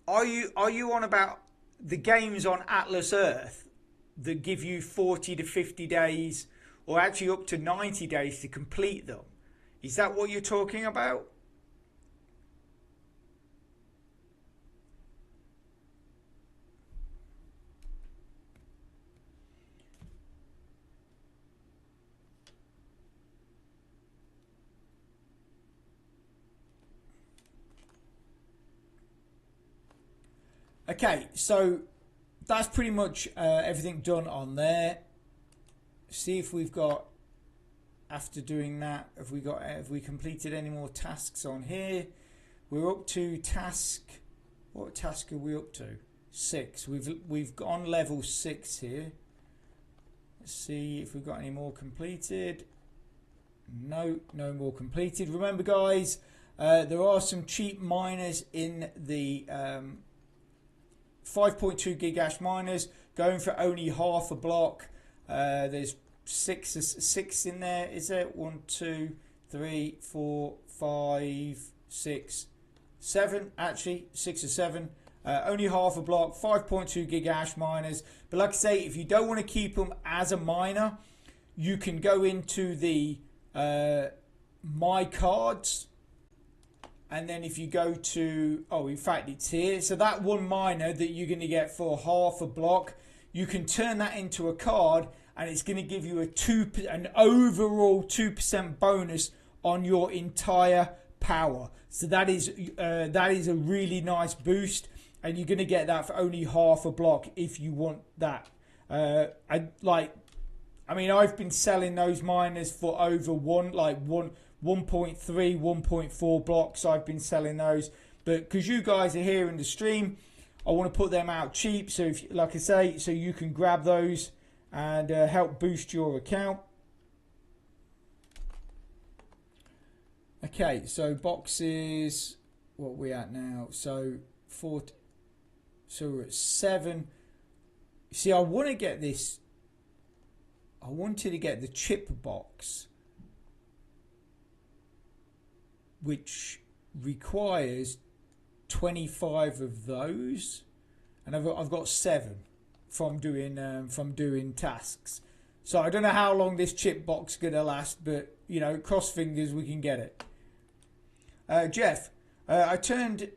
are you on about the games on Atlas Earth that give you 40 to 50 days or actually up to 90 days to complete them? Is that what you're talking about? Okay, so that's pretty much everything done on there. See if we've got, after doing that, have we completed any more tasks on here? We're up to task. What task are we up to? 6. We've gone level 6 here. Let's see if we've got any more completed. No more completed. Remember, guys, there are some cheap miners in the 5.2 gigahash miners going for only half a block. There's six in there. Is there 1, 2, 3, 4, 5, 6, 7? Actually, 6 or 7. Only half a block. 5.2 gigahash miners. But like I say, if you don't want to keep them as a miner, you can go into the my cards. And then if you go to, in fact, it's here. So that one miner that you're going to get for half a block, you can turn that into a card and it's going to give you an overall 2% bonus on your entire power. So that is a really nice boost, and you're going to get that for only half a block if you want that. I've been selling those miners for over 1.3, 1.4 blocks. I've been selling those, but because you guys are here in the stream, I want to put them out cheap. So if, like I say, so you can grab those and help boost your account. Okay, so boxes, what are we at now? So we're at 7. See, I want to get this. I wanted to get the chip box, which requires 25 of those, and I've got 7 from doing tasks. So I don't know how long this chip box is gonna last, but you know, cross fingers we can get it. Jeff, I turned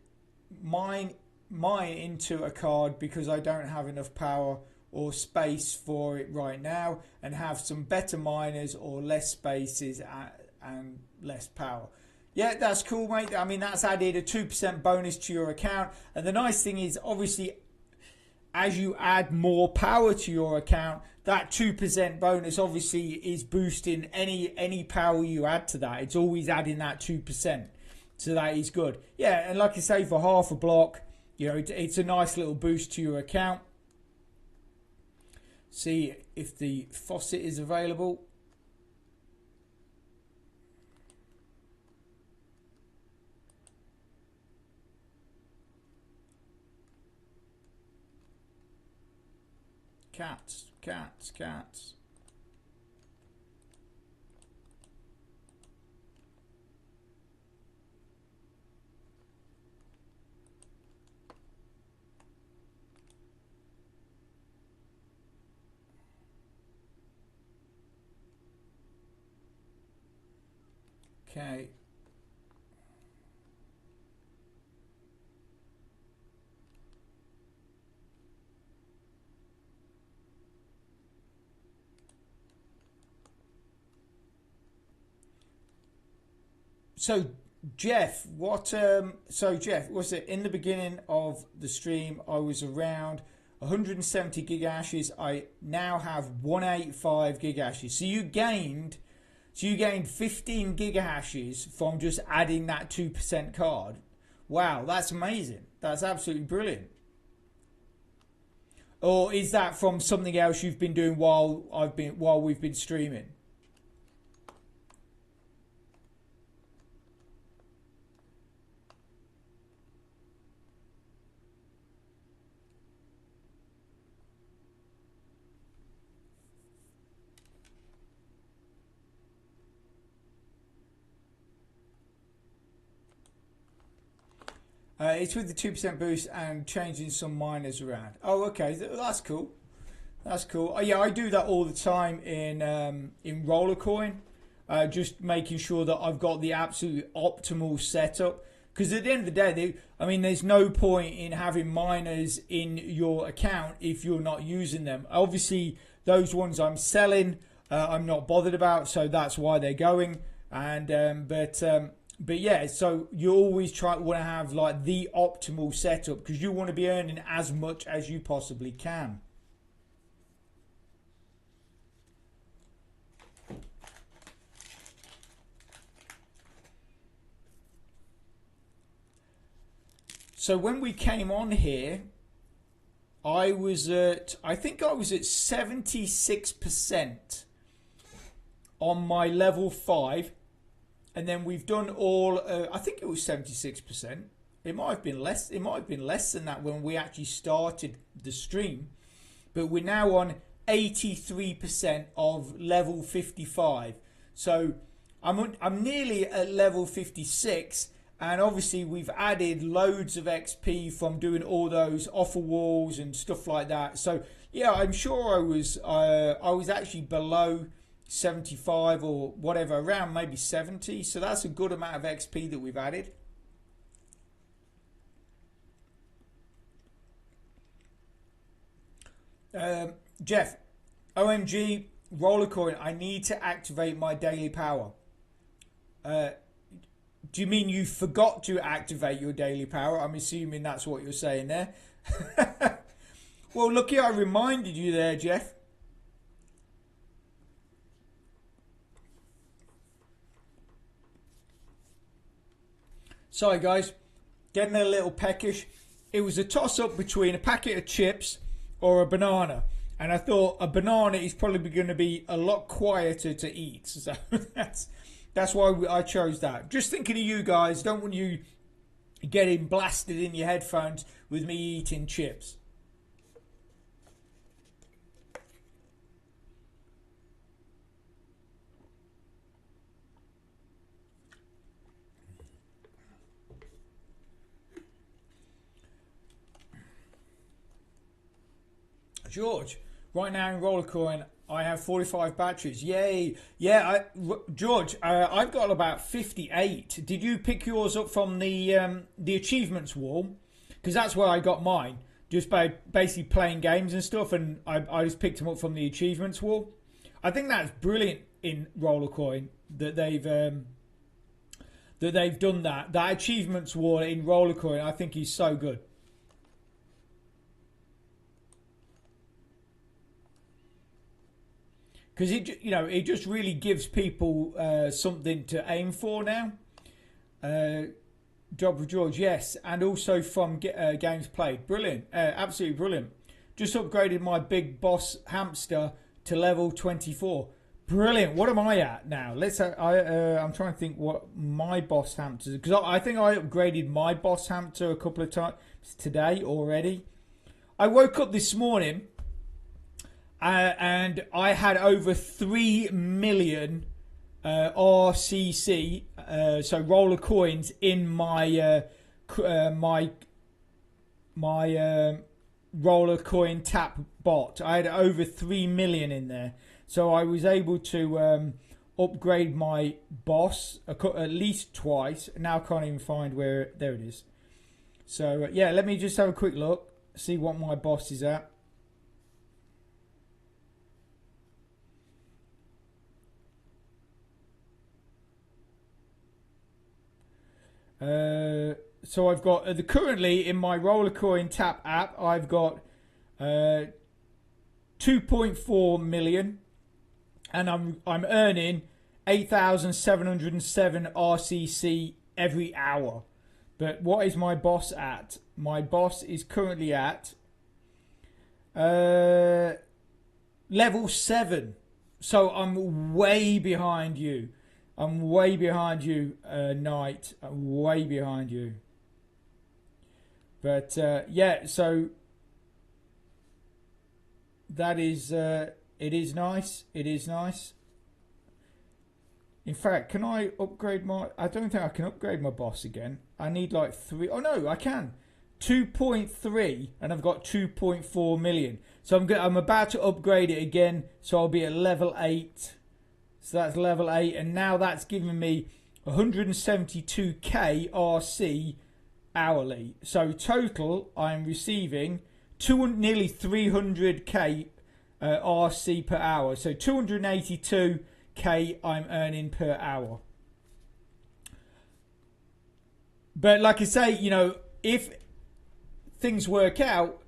mine into a card because I don't have enough power or space for it right now, and have some better miners or less spaces and less power. Yeah, that's cool, mate. I mean, that's added a 2% bonus to your account, and the nice thing is, obviously, as you add more power to your account, that 2% bonus obviously is boosting any power you add to that. It's always adding that 2%. So that is good. Yeah, and like I say, for half a block, you know, it's a nice little boost to your account. See if the faucet is available. Cats, cats, cats. Okay. So Jeff, Jeff, was it in the beginning of the stream I was around 170 gigahashes. I now have 185 gigahashes. So you gained 15 gigahashes from just adding that 2% card. Wow, that's amazing. That's absolutely brilliant. Or is that from something else you've been doing while we've been streaming? It's with the 2% boost and changing some miners around. Oh, okay, that's cool. That's cool. Oh, yeah, I do that all the time in Roller Coin, just making sure that I've got the absolute optimal setup. Because at the end of the day, there's no point in having miners in your account if you're not using them. Obviously, those ones I'm selling, I'm not bothered about, so that's why they're going. And but yeah, so you always want to have like the optimal setup because you want to be earning as much as you possibly can. So when we came on here, I think I was at 76% on my level 5. And then we've done all, I think it was 76%. It might have been less. It might have been less than that when we actually started the stream. But we're now on 83% of level 55. So I'm nearly at level 56. And obviously we've added loads of XP from doing all those offer walls and stuff like that. So yeah, I'm sure I was actually below 75 or whatever, around maybe 70. So that's a good amount of XP that we've added. Jeff, OMG, Rollercoin, I need to activate my daily power. Do you mean you forgot to activate your daily power? I'm assuming that's what you're saying there. Well, lucky I reminded you there, Jeff. Sorry, guys. Getting a little peckish. It was a toss-up between a packet of chips or a banana. And I thought a banana is probably going to be a lot quieter to eat. So that's why I chose that. Just thinking of you guys. Don't want you getting blasted in your headphones with me eating chips. George, right now in Rollercoin, I have 45 batteries. Yay! Yeah, George, I've got about 58. Did you pick yours up from the achievements wall? Because that's where I got mine, just by basically playing games and stuff, and I just picked them up from the achievements wall. I think that's brilliant in Rollercoin that they've done that. That achievements wall in Rollercoin, I think, is so good. Because it just really gives people something to aim for now. Job for George, yes, and also from games played, brilliant, absolutely brilliant. Just upgraded my big boss hamster to level 24. Brilliant. What am I at now? I'm trying to think what my boss hamster is, because I think I upgraded my boss hamster a couple of times today already. I woke up this morning. And I had over 3 million RCC, so roller coins, in my roller coin tap bot. I had over 3 million in there, so I was able to upgrade my boss at least twice. Now I can't even find where. There it is. So yeah, let me just have a quick look, see what my boss is at. So I've got currently in my Rollercoin Tap app, I've got 2.4 million, and I'm earning 8,707 RCC every hour. But what is my boss at? My boss is currently at level 7, so I'm way behind you. I'm way behind you, Knight. I'm way behind you. But yeah, so that is it is nice. It is nice. In fact, can I upgrade my? I don't think I can upgrade my boss again. I need like 3. Oh no, I can. 2.3, and I've got 2.4 million. So I'm about to upgrade it again. So I'll be at level 8. So that's level 8, and now that's giving me 172k RC hourly. So total, I'm receiving nearly 300k RC per hour. So 282k I'm earning per hour. But like I say, if things work out,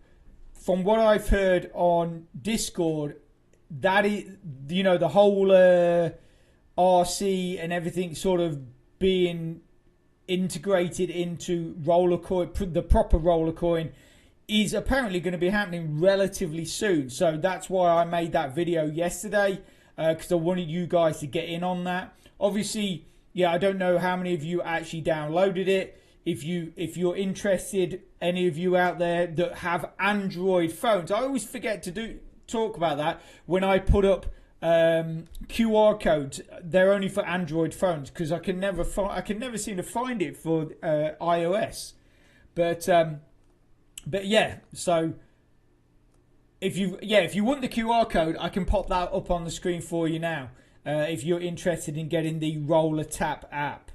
from what I've heard on Discord, that is, the whole RC and everything sort of being integrated into Rollercoin, the proper Rollercoin, is apparently going to be happening relatively soon. So that's why I made that video yesterday, because I wanted you guys to get in on that. Obviously, yeah, I don't know how many of you actually downloaded it. If you're interested, any of you out there that have Android phones, I always forget to talk about that when I put up QR codes. They're only for Android phones, because I can never seem to find it for iOS. But yeah, so if you want the QR code, I can pop that up on the screen for you now. If you're interested in getting the Roller Tap app.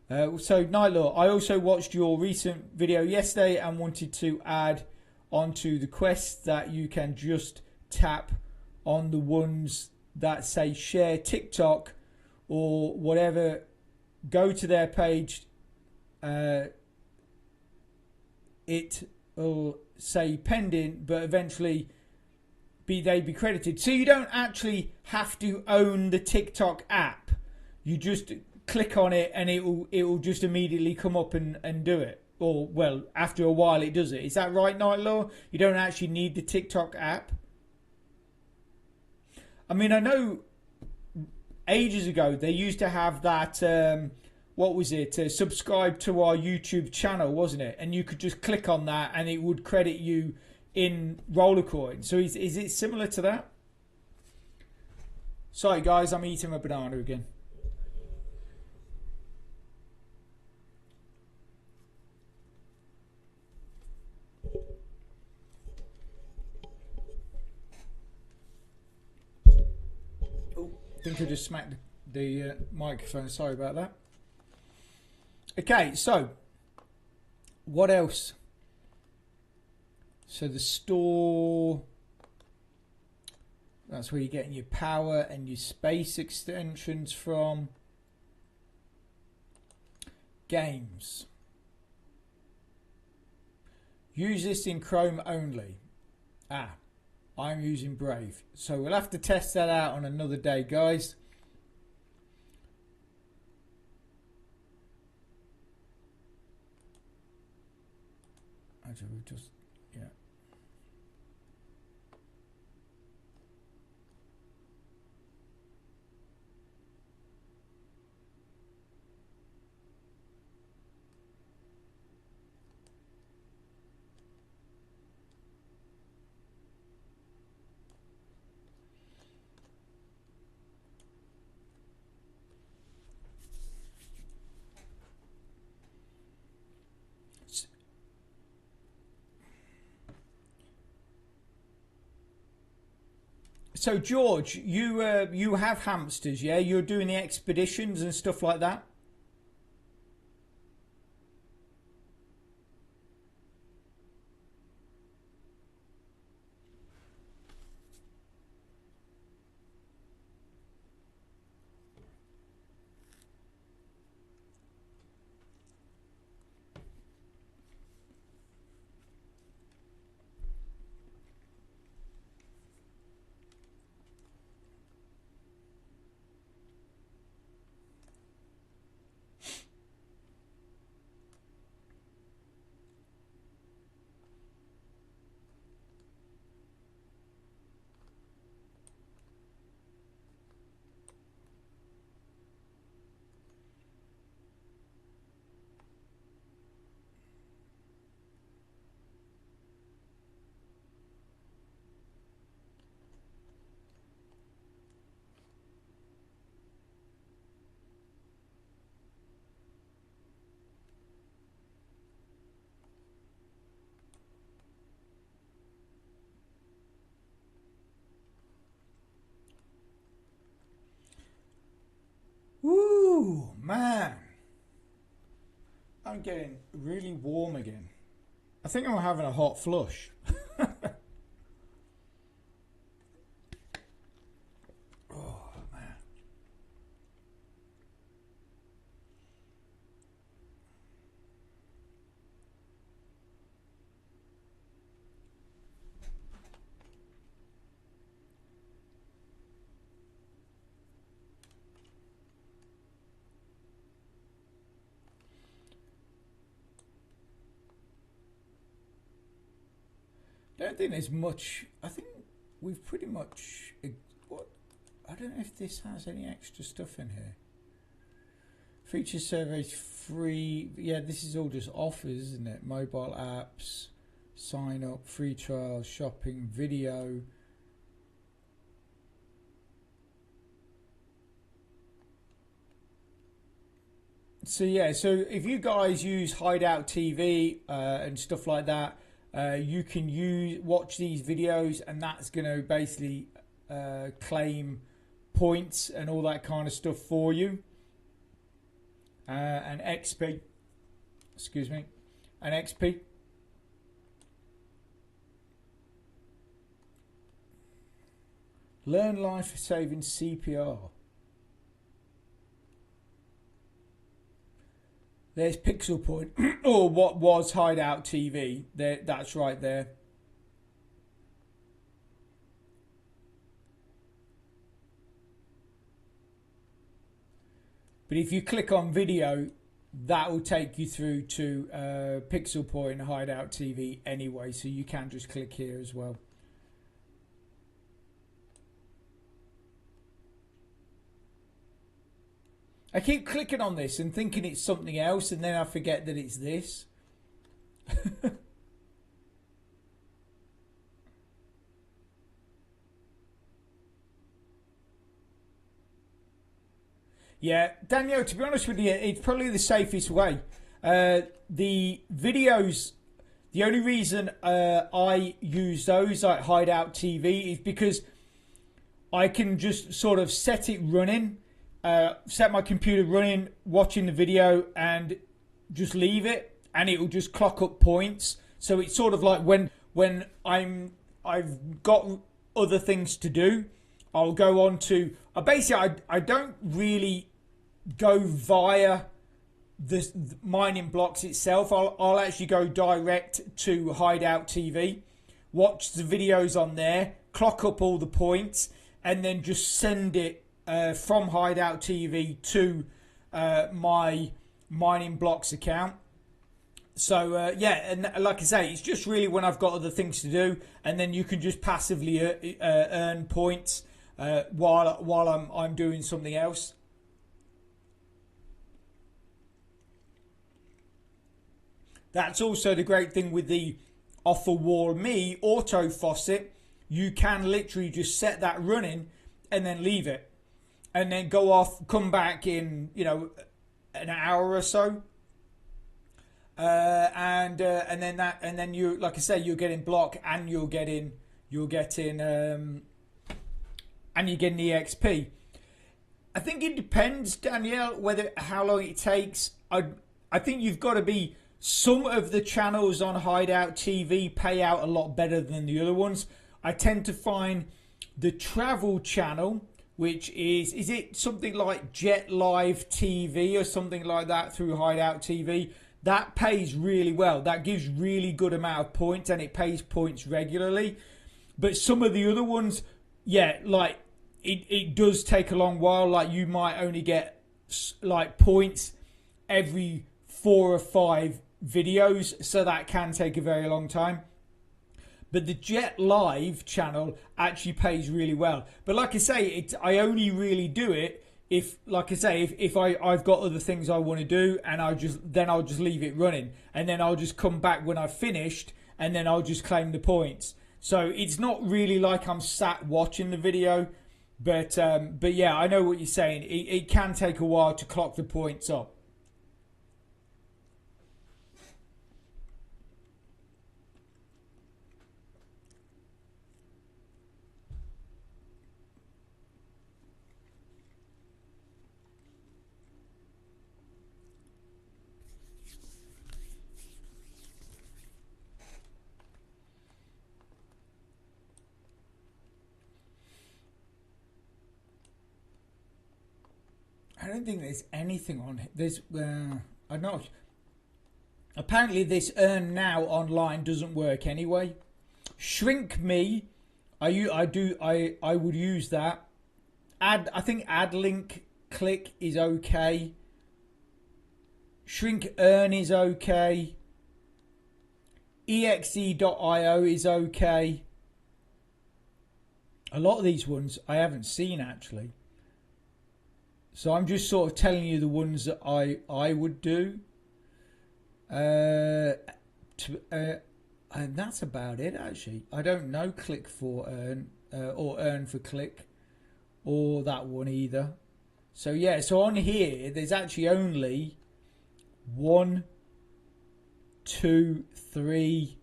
So Nightlord, I also watched your recent video yesterday and wanted to add onto the quest that you can just tap on the ones that say share TikTok or whatever, go to their page, it will say pending, but eventually they be credited. So you don't actually have to own the TikTok app. You just click on it and it will just immediately come up and do it. Or, well, after a while it does it. Is that right, Nightlaw? You don't actually need the TikTok app? I mean, I know ages ago they used to have that, what was it? Subscribe to our YouTube channel, wasn't it? And you could just click on that and it would credit you in Rollercoin. So is it similar to that? Sorry guys, I'm eating a banana again. Oh, I think I just smacked the microphone. Sorry about that. Okay, so what else? So the store, that's where you're getting your power and your space extensions from. Games. Use this in Chrome only. I'm using Brave. So we'll have to test that out on another day, guys. Actually, we've just, yeah. So George, you have hamsters, yeah? You're doing the expeditions and stuff like that? Woo, man. I'm getting really warm again. I think I'm having a hot flush. Oh, man. I don't think there's much. I think we've pretty much. What? I don't know if this has any extra stuff in here. Feature surveys free. Yeah, this is all just offers, isn't it? Mobile apps, sign up, free trial, shopping, video. So yeah, so if you guys use Hideout TV and stuff like that, you can watch these videos, and that's going to basically claim points and all that kind of stuff for you. And XP, excuse me, and XP. Learn life-saving CPR. There's Pixel Point, or what was Hideout TV. There, that's right there. But if you click on video, that will take you through to Pixel Point and Hideout TV anyway, so you can just click here as well. I keep clicking on this and thinking it's something else, and then I forget that it's this. Yeah, Danielle, to be honest with you, it's probably the safest way. The videos, the only reason I use those like Hideout TV is because I can just sort of set it running, set my computer running, watching the video, and just leave it, and it will just clock up points. So it's sort of like when I've got other things to do, I'll go on to basically I don't really go via the mining blocks itself. I'll actually go direct to Hideout TV, watch the videos on there, clock up all the points, and then just send it from Hideout TV to my mining blocks account. So yeah, and like I say, it's just really when I've got other things to do, and then you can just passively earn points while I'm doing something else. That's also the great thing with the Off a Wall Me auto faucet. You can literally just set that running and then leave it, and then go off, come back in, you know, an hour or so, and then you, like I say, you're getting block, and you're getting and you're getting EXP. I think it depends, Danielle, how long it takes. I think you've got to be. Some of the channels on Hideout TV pay out a lot better than the other ones. I tend to find the travel channel, which is it something like Jet Live TV or something like that through Hideout TV, that pays really well. That gives really good amount of points, and it pays points regularly. But some of the other ones, yeah, like it does take a long while. Like you might only get like points every 4 or 5 videos, so that can take a very long time. But the Jet Live channel actually pays really well. But like I say, I only really do it if, like I say, if I've got other things I want to do, and I'll just leave it running, and then I'll just come back when I've finished, and then I'll just claim the points. So it's not really like I'm sat watching the video, but yeah, I know what you're saying. It can take a while to clock the points up. I don't think there's anything on it. There's, I know. Apparently, this Earn Now online doesn't work anyway. Shrink Me, I would use that. I think Add Link Click is okay. Shrink Earn is okay. exe.io is okay. A lot of these ones I haven't seen actually. So I'm just sort of telling you the ones that I would do. And that's about it actually. I don't know Click for Earn or Earn for Click or that one either. So yeah, so on here there's actually only 1, 2, 3,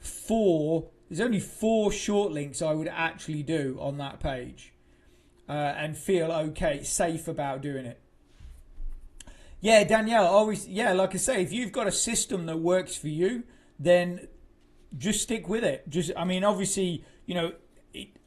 4. There's only 4 short links I would actually do on that page. And feel okay, safe about doing it. Yeah, Danielle, always, yeah, like I say, if you've got a system that works for you, then just stick with it. I mean, obviously, you know,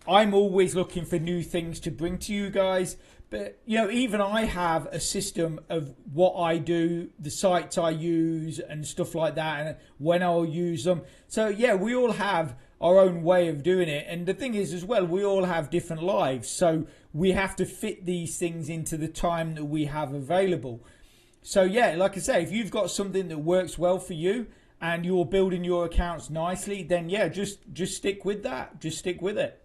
I'm always looking for new things to bring to you guys. But, you know, even I have a system of what I do, the sites I use and stuff like that, and when I'll use them. So, yeah, we all have our own way of doing it. And the thing is as well, we all have different lives. So we have to fit these things into the time that we have available. So, yeah, like I say, if you've got something that works well for you and you're building your accounts nicely, then, yeah, just stick with that. Just stick with it.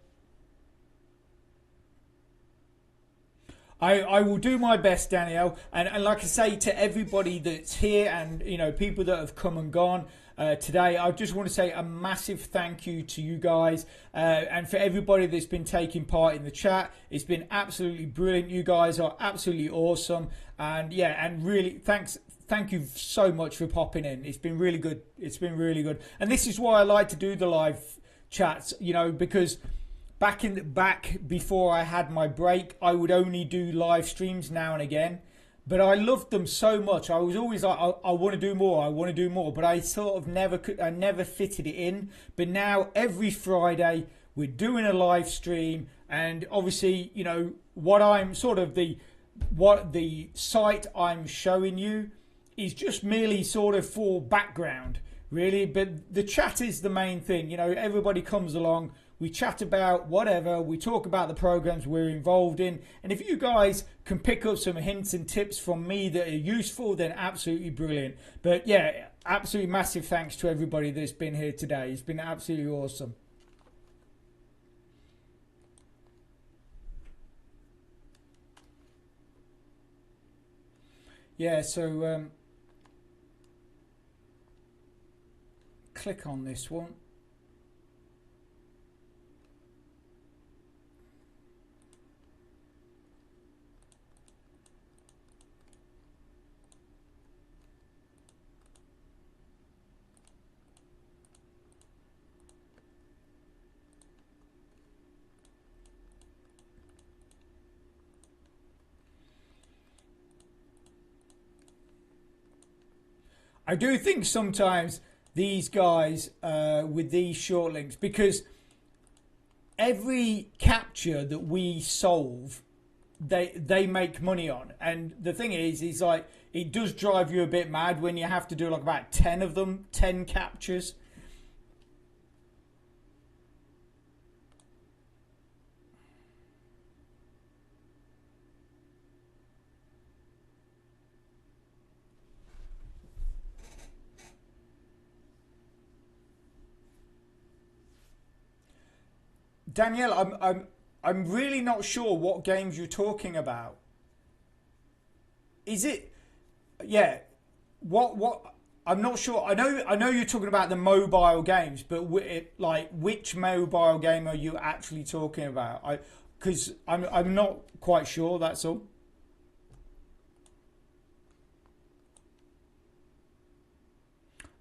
I will do my best, Danielle, and like I say to everybody that's here and, you know, people that have come and gone today, I just want to say a massive thank you to you guys and for everybody that's been taking part in the chat. It's been absolutely brilliant. You guys are absolutely awesome, and yeah, and really thank you so much for popping in. It's been really good. It's been really good, and this is why I like to do the live chats, you know, because back before I had my break, I would only do live streams now and again, but I loved them so much. I was always like, I want to do more, I want to do more, but I sort of never fitted it in. But now every Friday we're doing a live stream, and obviously, you know, what the site I'm showing you is just merely sort of for background, really. But the chat is the main thing. You know, everybody comes along. We chat about whatever, we talk about the programs we're involved in, and if you guys can pick up some hints and tips from me that are useful, then absolutely brilliant. But yeah, absolutely massive thanks to everybody that's been here today. It's been absolutely awesome. Yeah, so click on this one. I do think sometimes these guys with these short links, because every capture that we solve, they make money on. And the thing is like, it does drive you a bit mad when you have to do like about 10 of them, 10 captures. Danielle, I'm really not sure what games you're talking about. Is it? Yeah. What? I'm not sure. I know you're talking about the mobile games, but like which mobile game are you actually talking about? Because I'm not quite sure. That's all.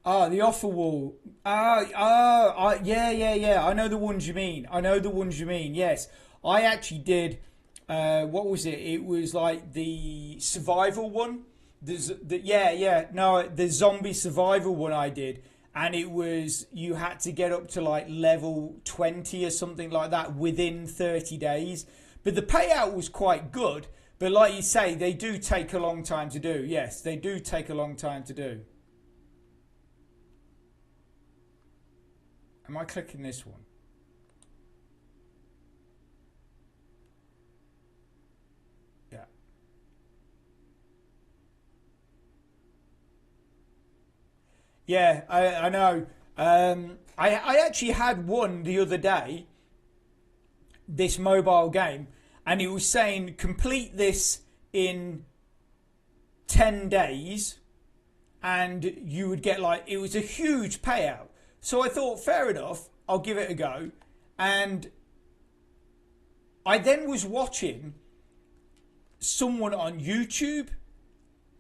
Ah, the offer wall. Yeah. I know the ones you mean. I know the ones you mean. Yes, I actually did. What was it? It was like the survival one. The zombie survival one I did, and it was you had to get up to like level 20 or something like that within 30 days. But the payout was quite good. But like you say, they do take a long time to do. Yes, they do take a long time to do. Am I clicking this one? Yeah. Yeah, I know. I actually had one the other day, this mobile game, and it was saying complete this in 10 days and you would get like, it was a huge payout. So I thought, fair enough, I'll give it a go. And I then was watching someone on YouTube,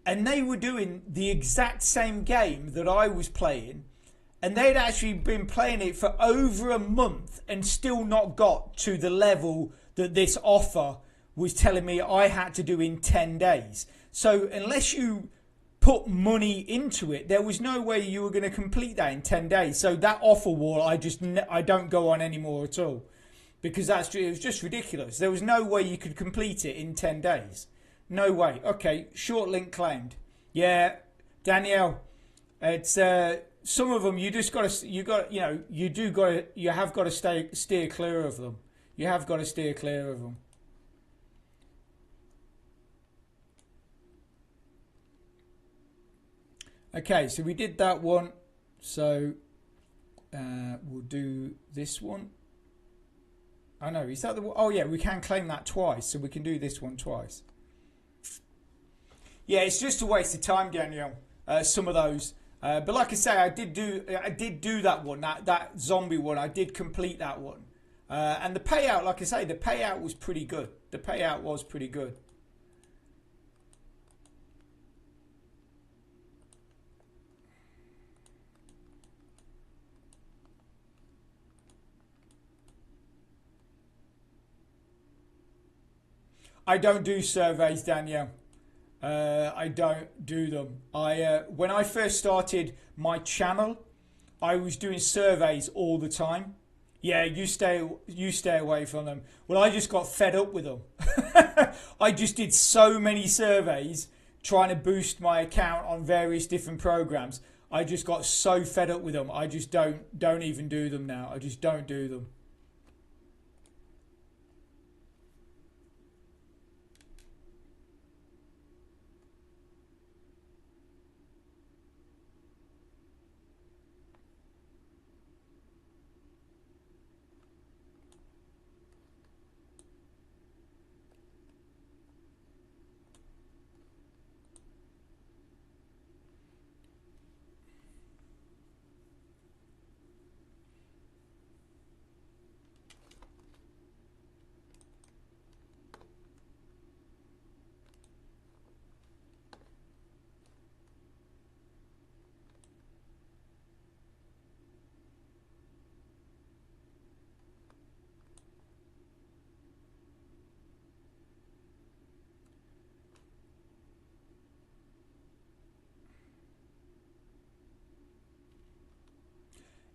and they were doing the exact same game that I was playing, and they'd actually been playing it for over a month and still not got to the level that this offer was telling me I had to do in 10 days. So unless you put money into it, there was no way you were going to complete that in 10 days. So that offer wall, I don't go on anymore at all. because it was just ridiculous. There was no way you could complete it in 10 days. No way. Okay, short link claimed. Yeah, Danielle, it's some of them you have got to steer clear of them. You have got to steer clear of them. Okay, so we did that one. So we'll do this one. I know, is that the one? Oh yeah, we can claim that twice, so we can do this one twice. Yeah, it's just a waste of time, Danielle. Some of those, but like I say, I did do that one, that zombie one. I did complete that one, and the payout, like I say, the payout was pretty good. The payout was pretty good. I don't do surveys, Danielle. I don't do them. When I first started my channel, I was doing surveys all the time. Yeah, you stay away from them. Well, I just got fed up with them. I just did so many surveys trying to boost my account on various different programs. I just got so fed up with them. I just don't even do them now. I just don't do them.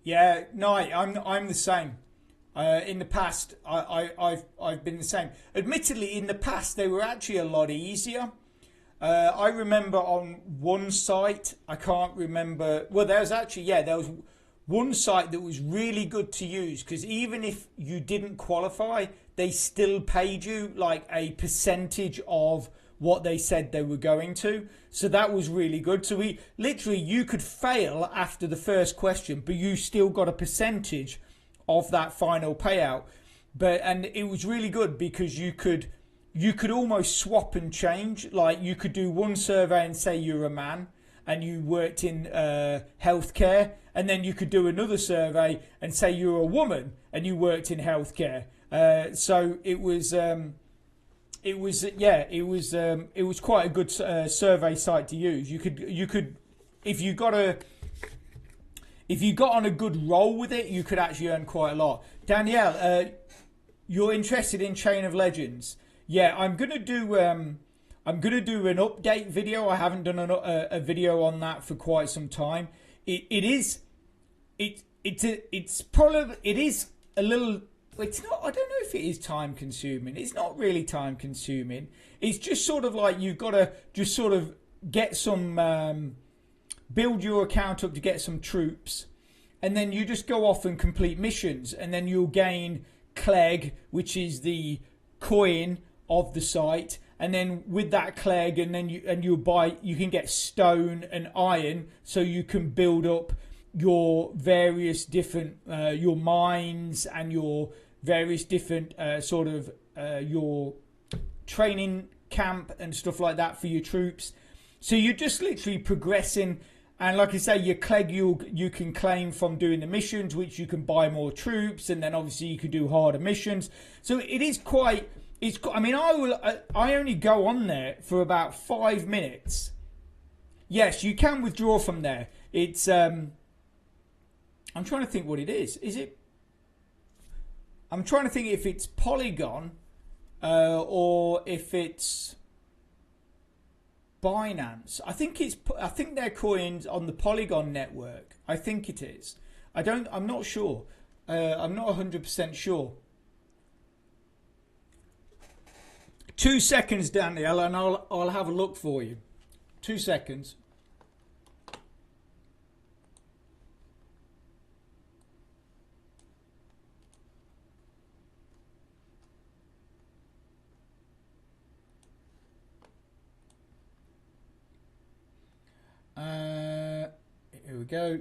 Yeah, no, I'm the same. In the past, I've been the same. Admittedly, in the past they were actually a lot easier. I remember on one site, I can't remember. Well, there was one site that was really good to use, because even if you didn't qualify, they still paid you like a percentage of what they said they were going to. So that was really good. So you could fail after the first question, but you still got a percentage of that final payout. And it was really good because you could almost swap and change. Like, you could do one survey and say you're a man and you worked in healthcare, and then you could do another survey and say you're a woman and you worked in healthcare. So it was quite a good survey site to use. You could if you got on a good roll with it, you could actually earn quite a lot. Danielle, you're interested in Chain of Legends? Yeah, I'm gonna do an update video. I haven't done a video on that for quite some time. It's a little. It's not. I don't know if it is time consuming. It's not really time consuming. It's just sort of like you've got to just sort of get some, build your account up to get some troops, and then you just go off and complete missions, and then you'll gain Clegg, which is the coin of the site, and then with that Clegg, and then you can get stone and iron, so you can build up your various different your mines and your various different your training camp and stuff like that for your troops. So you're just literally progressing, and like I say, your Clegg you can claim from doing the missions, which you can buy more troops, and then obviously you could do harder missions. So it is quite. I mean, I only go on there for about 5 minutes. Yes, you can withdraw from there. It's I'm trying to think what it is. Is it? I'm trying to think if it's Polygon or if it's Binance. I think they're coins on the Polygon network. I think it is. I'm not sure. I'm not 100% sure. 2 seconds, Danielle, and I'll have a look for you. 2 seconds. Here we go.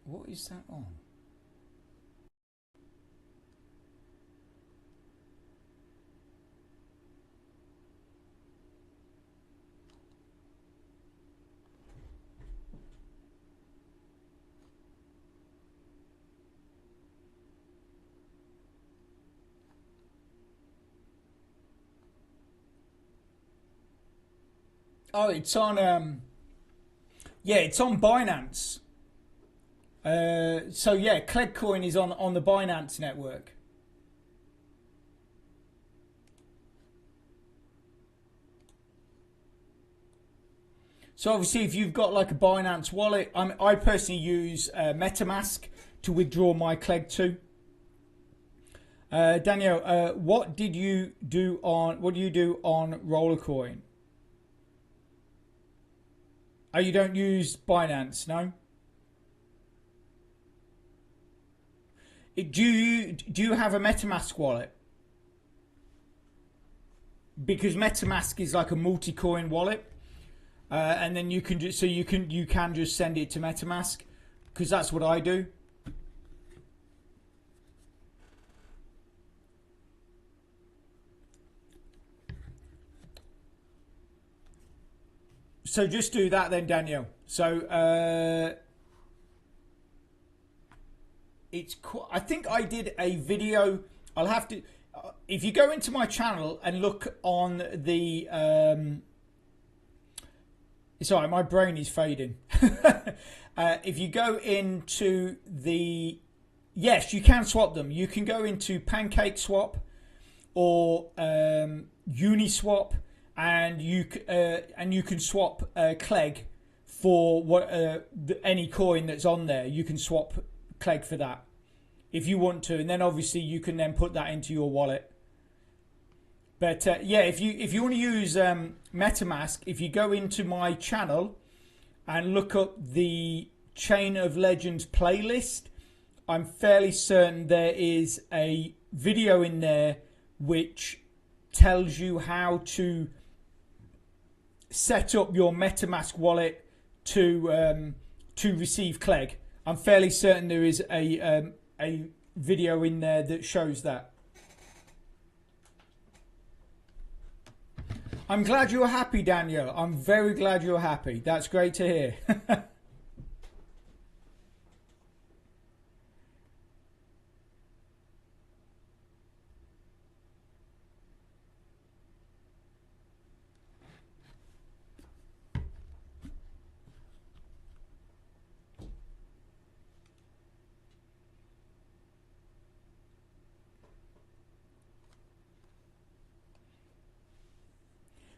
What is that on? Oh, it's on yeah, it's on Binance. So yeah, Clegg is on the Binance network. So obviously, if you've got like a Binance wallet, I personally use MetaMask to withdraw my Clegg to. Daniel, what do you do on Rollercoin? Oh, you don't use Binance, no? Do you have a MetaMask wallet? Because MetaMask is like a multi-coin wallet, and then you can just you can just send it to MetaMask, because that's what I do. So just do that then, Daniel. So I think I did a video. I'll have to, if you go into my channel and look on the sorry, my brain is fading. If you go into the, yes, you can swap them. You can go into Pancake Swap or Uniswap, and you can swap Clegg for what any coin that's on there. You can swap Clegg for that if you want to, and then obviously you can then put that into your wallet. But yeah, if you want to use MetaMask, if you go into my channel and look up the Chain of Legends playlist, I'm fairly certain there is a video in there which tells you how to set up your MetaMask wallet to receive Clegg. I'm fairly certain there is a video in there that shows that. I'm glad you're happy, Daniel. I'm very glad you're happy. That's great to hear.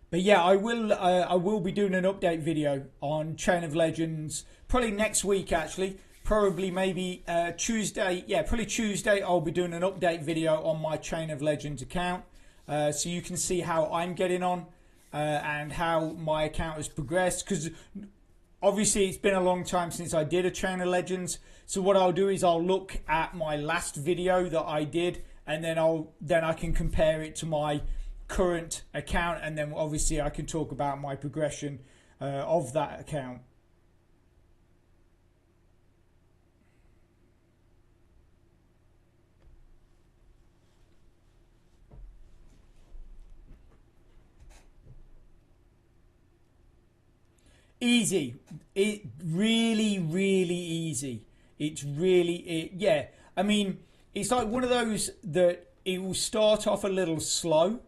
But yeah, I will be doing an update video on Chain of Legends probably next week, actually. Probably maybe Tuesday. Yeah, probably Tuesday I'll be doing an update video on my Chain of Legends account. So you can see how I'm getting on and how my account has progressed. Because obviously it's been a long time since I did a Chain of Legends. So what I'll do is I'll look at my last video that I did, and then I can compare it to my current account, and then obviously I can talk about my progression of that account. Easy. It really easy. It's really yeah. I mean, it's like one of those that it will start off a little slow,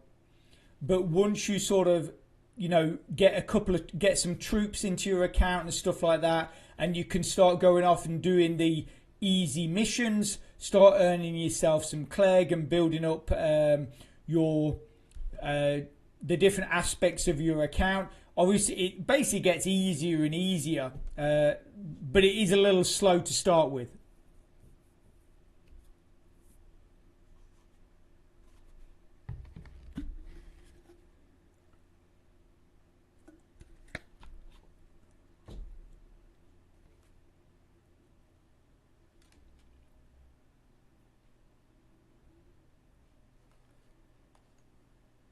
but once you sort of, you know, get some troops into your account and stuff like that, and you can start going off and doing the easy missions, start earning yourself some Clegg and building up your the different aspects of your account. Obviously, it basically gets easier and easier, but it is a little slow to start with.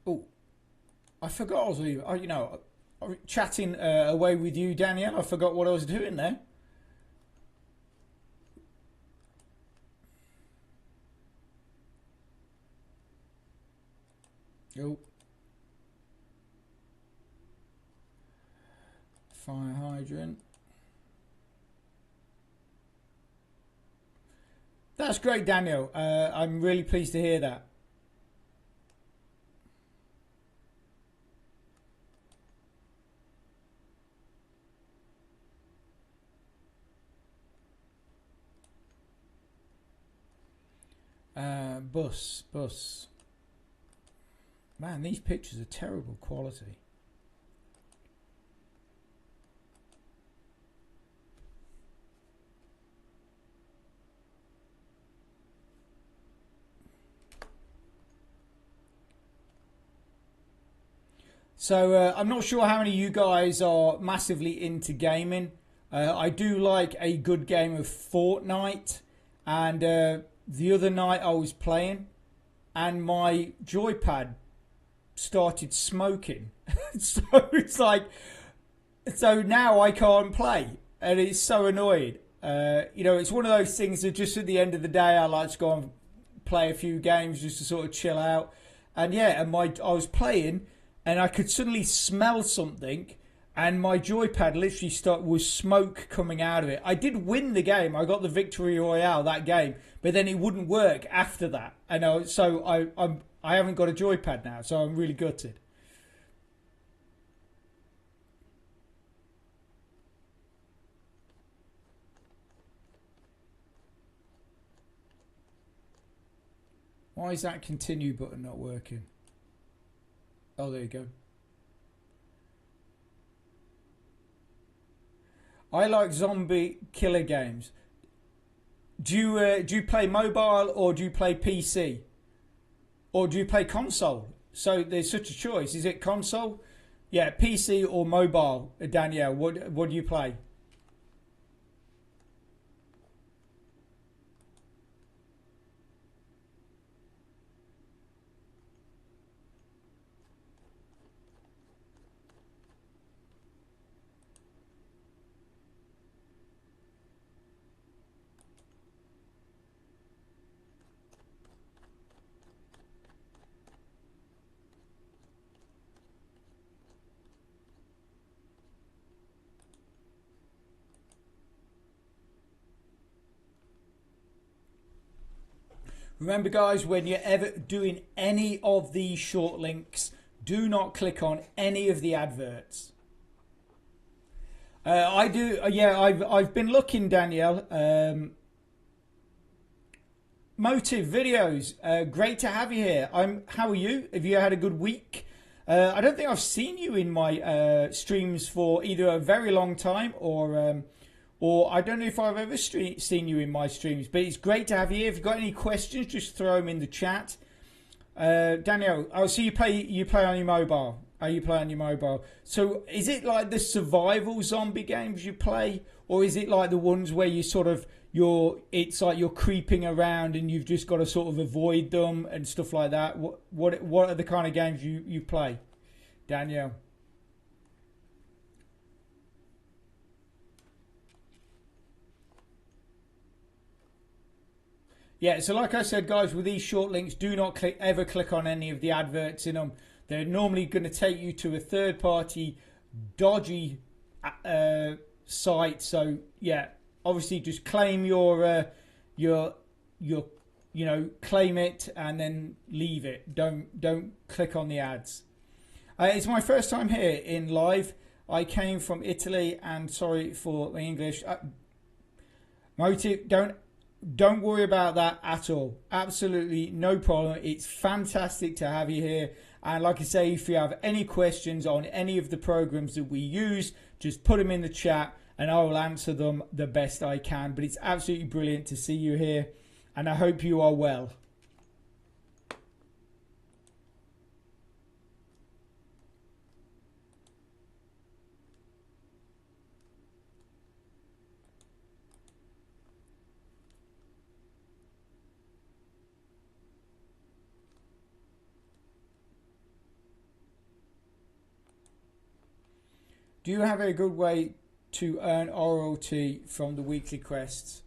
Oh, I forgot I was, chatting away with you, Danielle. I forgot what I was doing there. Oh. Fire hydrant. That's great, Daniel. I'm really pleased to hear that. Bus. Man, these pictures are terrible quality. So I'm not sure how many of you guys are massively into gaming. I do like a good game of Fortnite, and the other night I was playing and my joypad started smoking. So it's like, so now I can't play and it's so annoying. It's one of those things that just at the end of the day I like to go and play a few games just to sort of chill out. And yeah, and I was playing and I could suddenly smell something, and my joypad literally was smoke coming out of it. I did win the game. I got the victory royale that game, but then it wouldn't work after that. And I haven't got a joypad now, so I'm really gutted. Why is that continue button not working? Oh, there you go. I like zombie killer games. Do you play mobile or do you play PC? Or do you play console? So there's such a choice. Is it console? Yeah, PC or mobile, Danielle. What do you play? Remember, guys, when you're ever doing any of these short links, do not click on any of the adverts. I do. Yeah, I've been looking, Danielle. Motive videos. Great to have you here. How are you? Have you had a good week? I don't think I've seen you in my streams for either a very long time or I don't know if I've ever seen you in my streams, but it's great to have you here. If you've got any questions, just throw them in the chat. Danielle, so you play on your mobile. You play on your mobile. So is it like the survival zombie games you play, or is it like the ones where you sort of it's like you're creeping around and you've just got to sort of avoid them and stuff like that? What are the kind of games you play, Danielle? Yeah, so like I said, guys, with these short links, do not ever click on any of the adverts in them. They're normally going to take you to a third-party, dodgy site. So yeah, obviously, just claim your claim it and then leave it. Don't click on the ads. It's my first time here in live. I came from Italy, and sorry for my English. Motive, don't worry about that at all. Absolutely no problem. It's fantastic to have you here. And like I say, if you have any questions on any of the programs that we use, just put them in the chat and I will answer them the best I can. But it's absolutely brilliant to see you here, and I hope you are well. Do you have a good way to earn royalty from the weekly quests,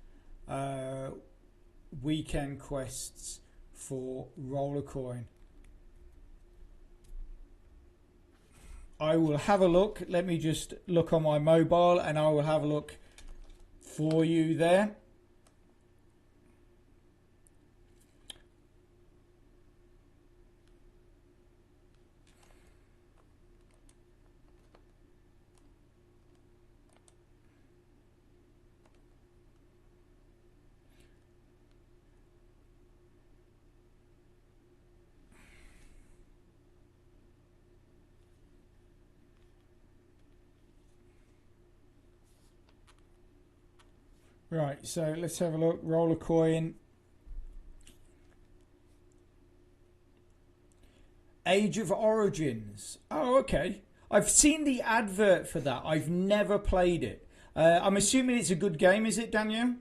weekend quests for Roller Coin? I will have a look. Let me just look on my mobile and I will have a look for you there. Right, so let's have a look. Roller Coin. Age of Origins. Oh, okay. I've seen the advert for that. I've never played it. I'm assuming it's a good game, is it, Daniel?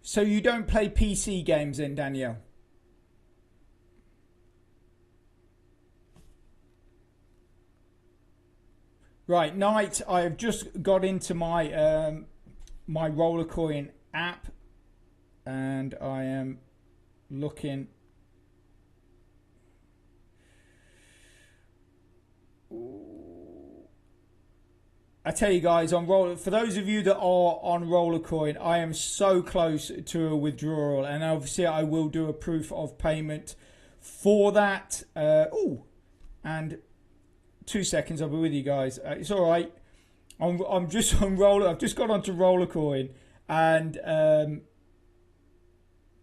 So you don't play PC games then, Danielle? Right, Knight, I have just got into my my Roller Coin app and I am looking. I tell you guys, on for those of you that are on Roller Coin, I am so close to a withdrawal, and obviously I will do a proof of payment for that. And 2 seconds, I'll be with you guys. It's all right. I'm just on Roller. I've just got onto Roller Coin, and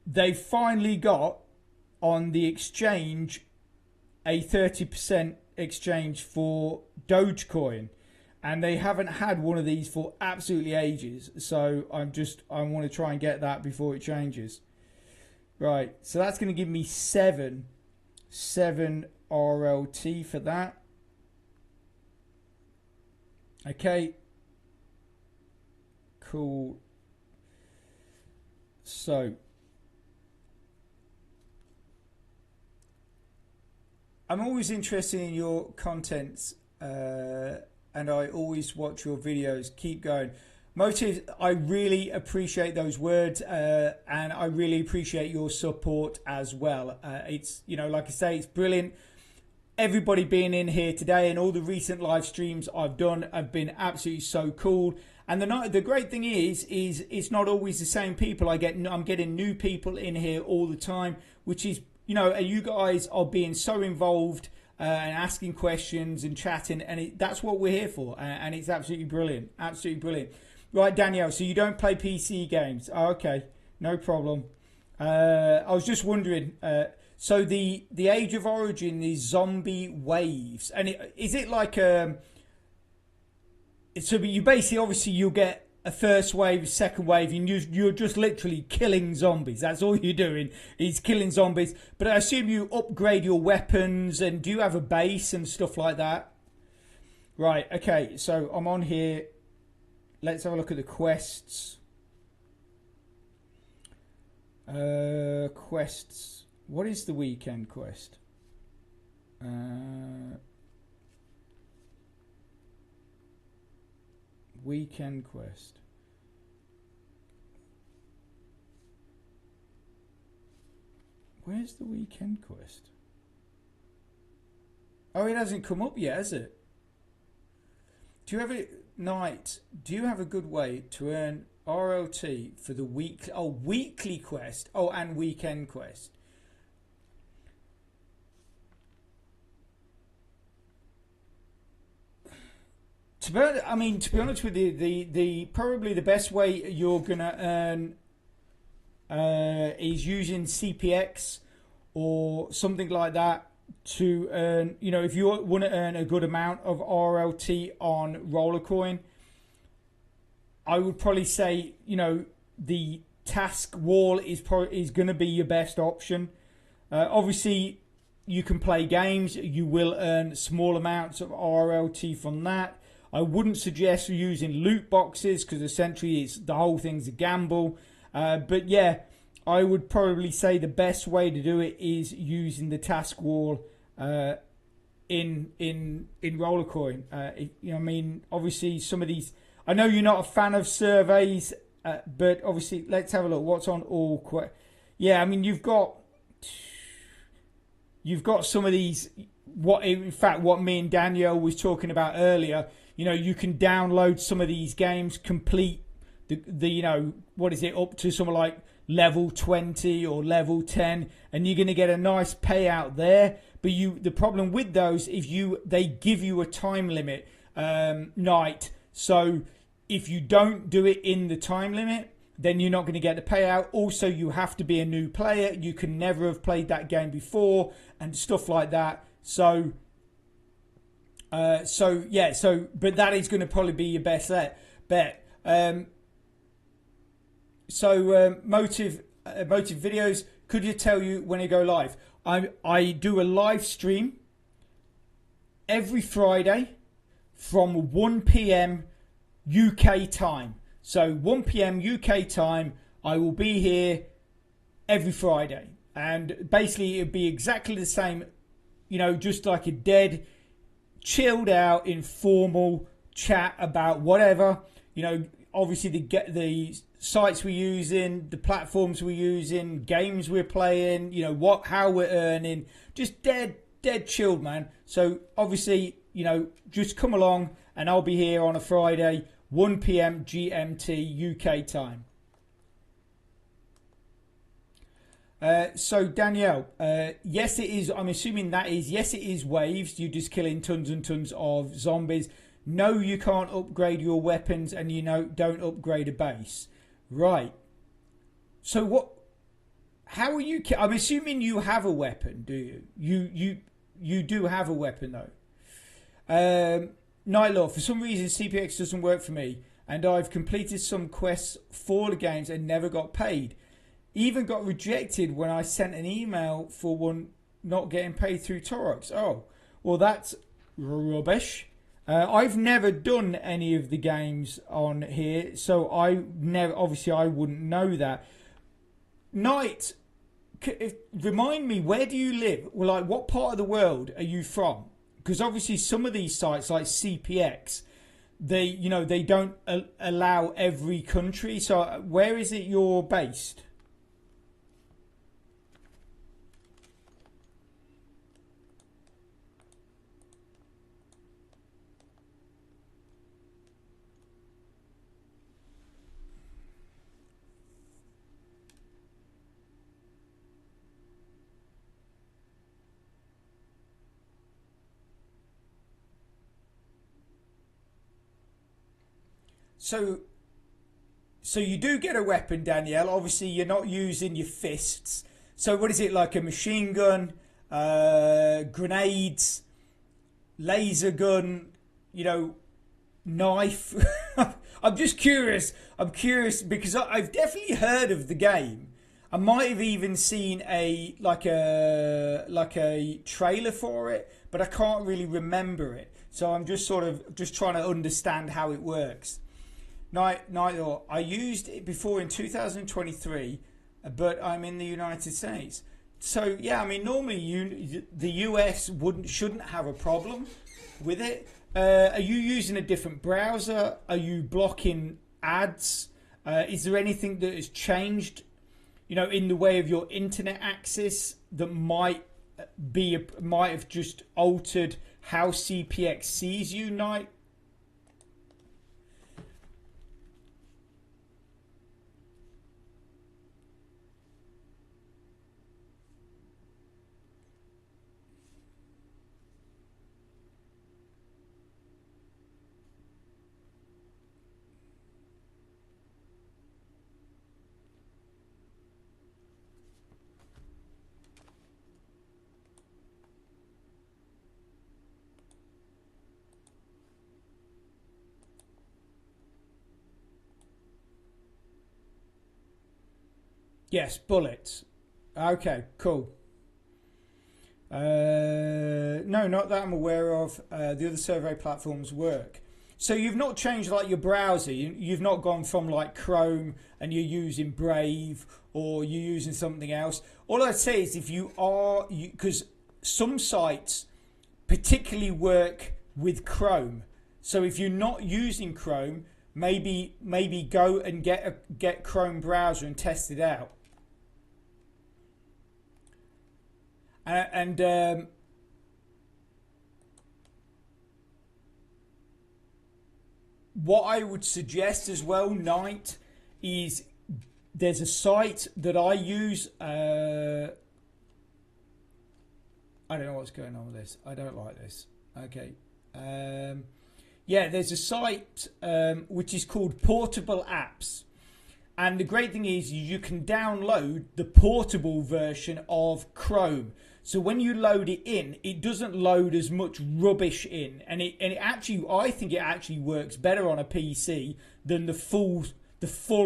they finally got on the exchange a 30% exchange for Dogecoin. And they haven't had one of these for absolutely ages. So I want to try and get that before it changes. Right. So that's going to give me 7 RLT for that. Okay. Cool. So I'm always interested in your contents, and I always watch your videos. Keep going. Motive, I really appreciate those words, and I really appreciate your support as well. It's, like I say, it's brilliant. Everybody being in here today and all the recent live streams I've done have been absolutely so cool. And the great thing is it's not always the same people. I'm getting new people in here all the time, which is, you guys are being so involved and asking questions and chatting, and that's what we're here for, and it's absolutely brilliant. Absolutely brilliant. Right, Danielle, so you don't play PC games. Oh, okay, no problem. I was just wondering, so the Age of Origin is zombie waves, and is it like so you basically, obviously you'll get a first wave, a second wave, and you're just literally killing zombies. That's all you're doing is killing zombies. But I assume you upgrade your weapons, and do you have a base and stuff like that? Right, okay, so I'm on here. Let's have a look at the quests. Quests. What is the weekend quest? Weekend quest. Where's the weekend quest? Oh, it hasn't come up yet, has it? Do you have a Night? Do you have a good way to earn RLT for the weekly quest? Oh, and weekend quest. to be honest with you, the probably the best way you're gonna earn is using CPX or something like that to earn. You know, if you want to earn a good amount of RLT on Rollercoin, I would probably say, you know, the task wall is going to be your best option. Obviously, you can play games. You will earn small amounts of RLT from that. I wouldn't suggest using loot boxes because essentially the whole thing's a gamble. But yeah, I would probably say the best way to do it is using the task wall in Rollercoin. You know, I mean, obviously some of these. I know you're not a fan of surveys, but obviously let's have a look. What's on all? Yeah, I mean you've got some of these. What me and Danielle was talking about earlier. You know, you can download some of these games, complete the you know, what is it, up to something like level 20 or level 10, and you're going to get a nice payout there. But the problem with those is they give you a time limit night. So if you don't do it in the time limit, then you're not going to get the payout. Also, you have to be a new player. You can never have played that game before and stuff like that. So but that is going to probably be your best bet. Motive videos. Could you tell you when you go live? I do a live stream every Friday from 1 p.m. UK time. So 1 p.m. UK time, I will be here every Friday, and basically it'll be exactly the same. You know, just like a dead, chilled out, informal chat about whatever. You know, obviously the sites we're using, the platforms we're using, games we're playing. You know how we're earning. Just dead chilled, man. So obviously, you know, just come along, and I'll be here on a Friday, 1 p.m. GMT UK time. So Danielle, yes it is. I'm assuming that is, yes it is waves. You're just killing tons and tons of zombies. No, you can't upgrade your weapons, and you know, don't upgrade a base. Right. So what? How are you? I'm assuming you have a weapon, do you? You do have a weapon though. Nightlaw, for some reason CPX doesn't work for me, and I've completed some quests for the games and never got paid. Even got rejected when I sent an email for one not getting paid through Torox. Oh, well that's rubbish. I've never done any of the games on here, so I wouldn't know that. Knight, remind me, where do you live? Well, like, what part of the world are you from? Because obviously some of these sites like CPX, they don't allow every country. So where is it you're based? So you do get a weapon, Danielle. Obviously, you're not using your fists. So what is it, like a machine gun, grenades, laser gun, you know, knife? I'm just curious. I'm curious because I've definitely heard of the game. I might have even seen a trailer for it, but I can't really remember it. So I'm just trying to understand how it works. Neither. I used it before in 2023, but I'm in the United States. So yeah, I mean, normally the US shouldn't have a problem with it. Are you using a different browser? Are you blocking ads? Is there anything that has changed, you know, in the way of your internet access that might have just altered how CPX sees you, Night? Yes, bullets. Okay, cool. No, not that I'm aware of. The other survey platforms work. So you've not changed like your browser. You've not gone from like Chrome and you're using Brave or you're using something else. All I'd say is if you are, because some sites particularly work with Chrome. So if you're not using Chrome, maybe go and get Chrome browser and test it out. And what I would suggest as well, Night, is there's a site that I use. I don't know what's going on with this. I don't like this. Okay. Yeah, there's a site which is called Portable Apps. And the great thing is you can download the portable version of Chrome. So when you load it in, it doesn't load as much rubbish in, and it actually, I think it actually works better on a PC than the full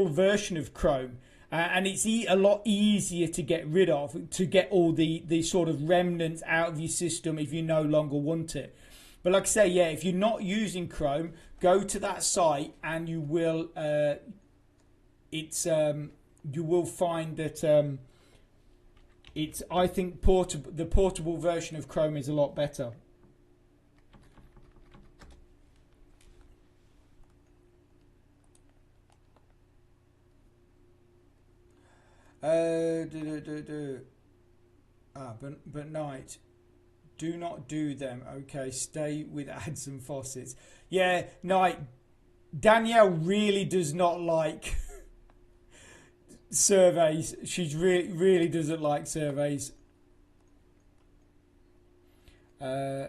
version of Chrome, and it's a lot easier to get rid of, to get all the sort of remnants out of your system if you no longer want it. But like I say, yeah, if you're not using Chrome, go to that site and you will you will find that. I think the portable version of Chrome is a lot better. But Night, do not do them. Okay, stay with ads and faucets. Yeah, Night. Danielle really does not like surveys. She really doesn't like surveys. You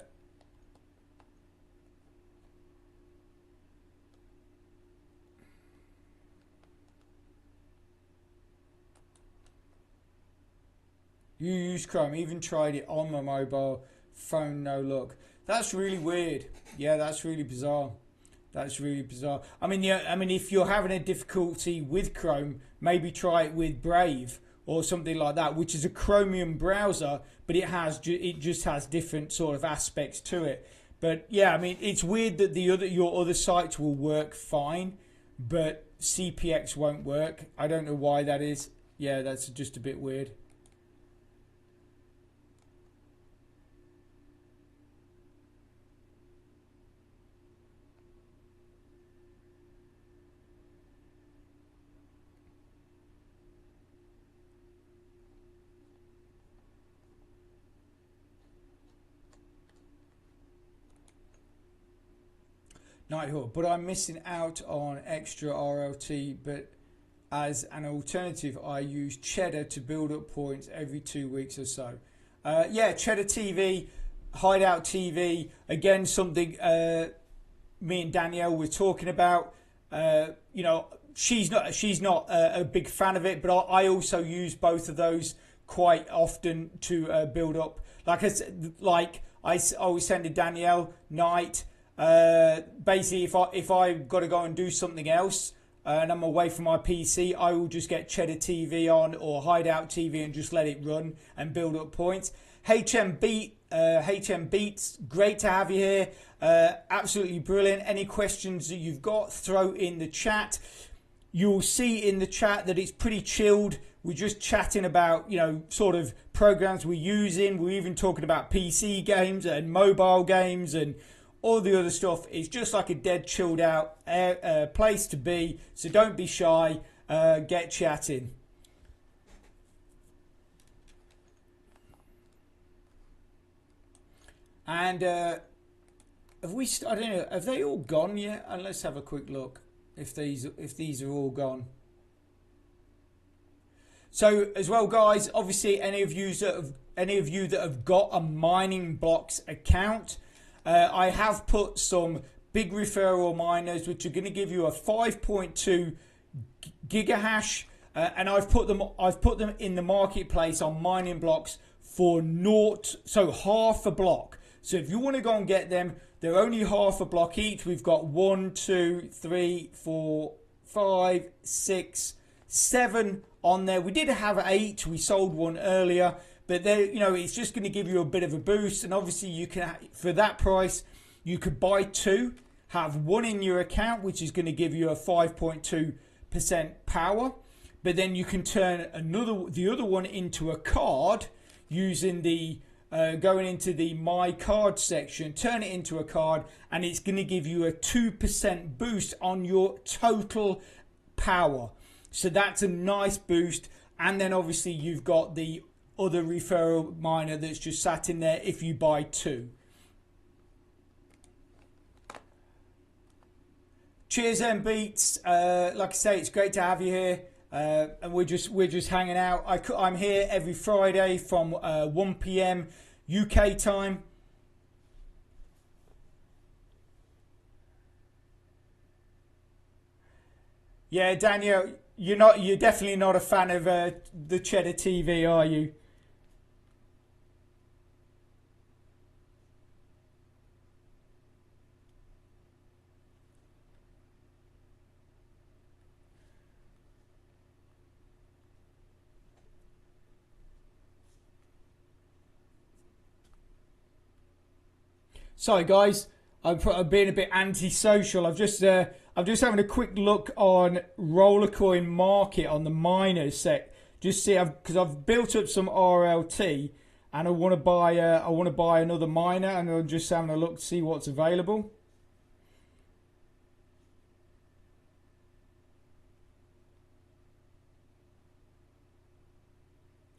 use Chrome, even tried it on my mobile phone, no luck. That's really weird. Yeah, that's really bizarre. That's really bizarre. I mean, yeah, I mean, if you're having a difficulty with Chrome, maybe try it with Brave or something like that, which is a Chromium browser, but it just has different sort of aspects to it. But yeah, I mean, it's weird that your other sites will work fine, but CPX won't work. I don't know why that is. Yeah, that's just a bit weird. Nighthawk, but I'm missing out on extra RLT. But as an alternative, I use Cheddar to build up points every 2 weeks or so. Yeah, Cheddar TV, Hideout TV, again something me and Danielle were talking about. You know, she's not a big fan of it, but I also use both of those quite often to build up. Like I always send to Danielle Night. Basically, if I've got to go and do something else and I'm away from my PC, I will just get Cheddar TV on or Hideout TV and just let it run and build up points. HM Beats, great to have you here. Absolutely brilliant. Any questions that you've got, throw in the chat. You'll see in the chat that it's pretty chilled. We're just chatting about, you know, sort of programs we're using. We're even talking about PC games and mobile games and all the other stuff. Is just like a dead chilled out place to be, so don't be shy, get chatting. And have we I don't know, have they all gone yet? And let's have a quick look if these are all gone. So as well, guys, obviously any of you that have got a Mining Blocks account, I have put some big referral miners which are going to give you a 5.2 gigahash, and I've put them in the marketplace on Mining Blocks for naught, so half a block. So if you want to go and get them, they're only half a block each. We've got 1, 2, 3, 4, 5, 6, 7 on there. We did have 8. We sold one earlier, but there, you know, it's just going to give you a bit of a boost. And obviously, you can, for that price, you could buy 2, have 1 in your account, which is going to give you a 5.2% power. But then you can turn the other one into a card using the going into the My Card section, turn it into a card, and it's going to give you a 2% boost on your total power. So that's a nice boost. And then obviously you've got the other referral miner that's just sat in there if you buy 2. Cheers, M Beats. Like I say, it's great to have you here. And we're just hanging out. I'm here every Friday from 1 p.m. UK time. Yeah, Daniel, you're definitely not a fan of the Cheddar TV, are you? Sorry, guys, I'm being a bit antisocial. I'm just having a quick look on Rollercoin Market on the miners sec. Just see, because I've built up some RLT, and I want to buy another miner, and I'm just having a look to see what's available.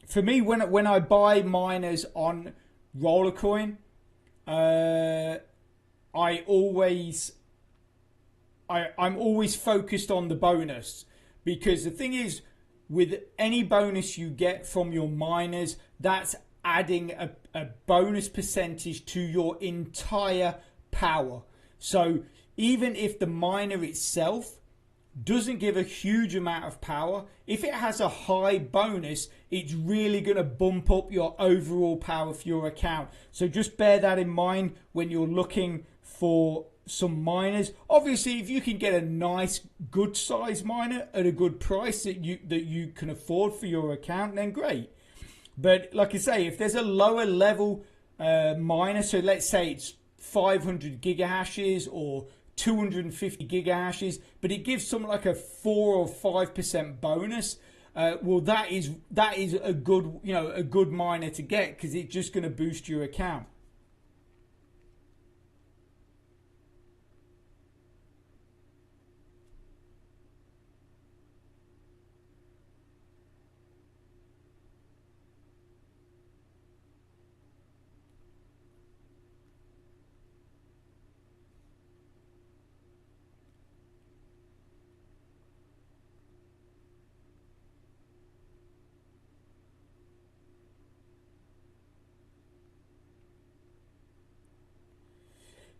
For me, when I buy miners on Rollercoin, uh, I always I'm always focused on the bonus, because the thing is, with any bonus you get from your miners, that's adding a bonus percentage to your entire power. So even if the miner itself doesn't give a huge amount of power, if it has a high bonus, it's really going to bump up your overall power for your account. So just bear that in mind when you're looking for some miners. Obviously, if you can get a nice good size miner at a good price that you can afford for your account, then great. But like I say, if there's a lower level miner, so let's say it's 500 gigahashes or 250 gigahashes, but it gives something like a 4 or 5% bonus. Well, that is a good, a good miner to get, because it's just going to boost your account.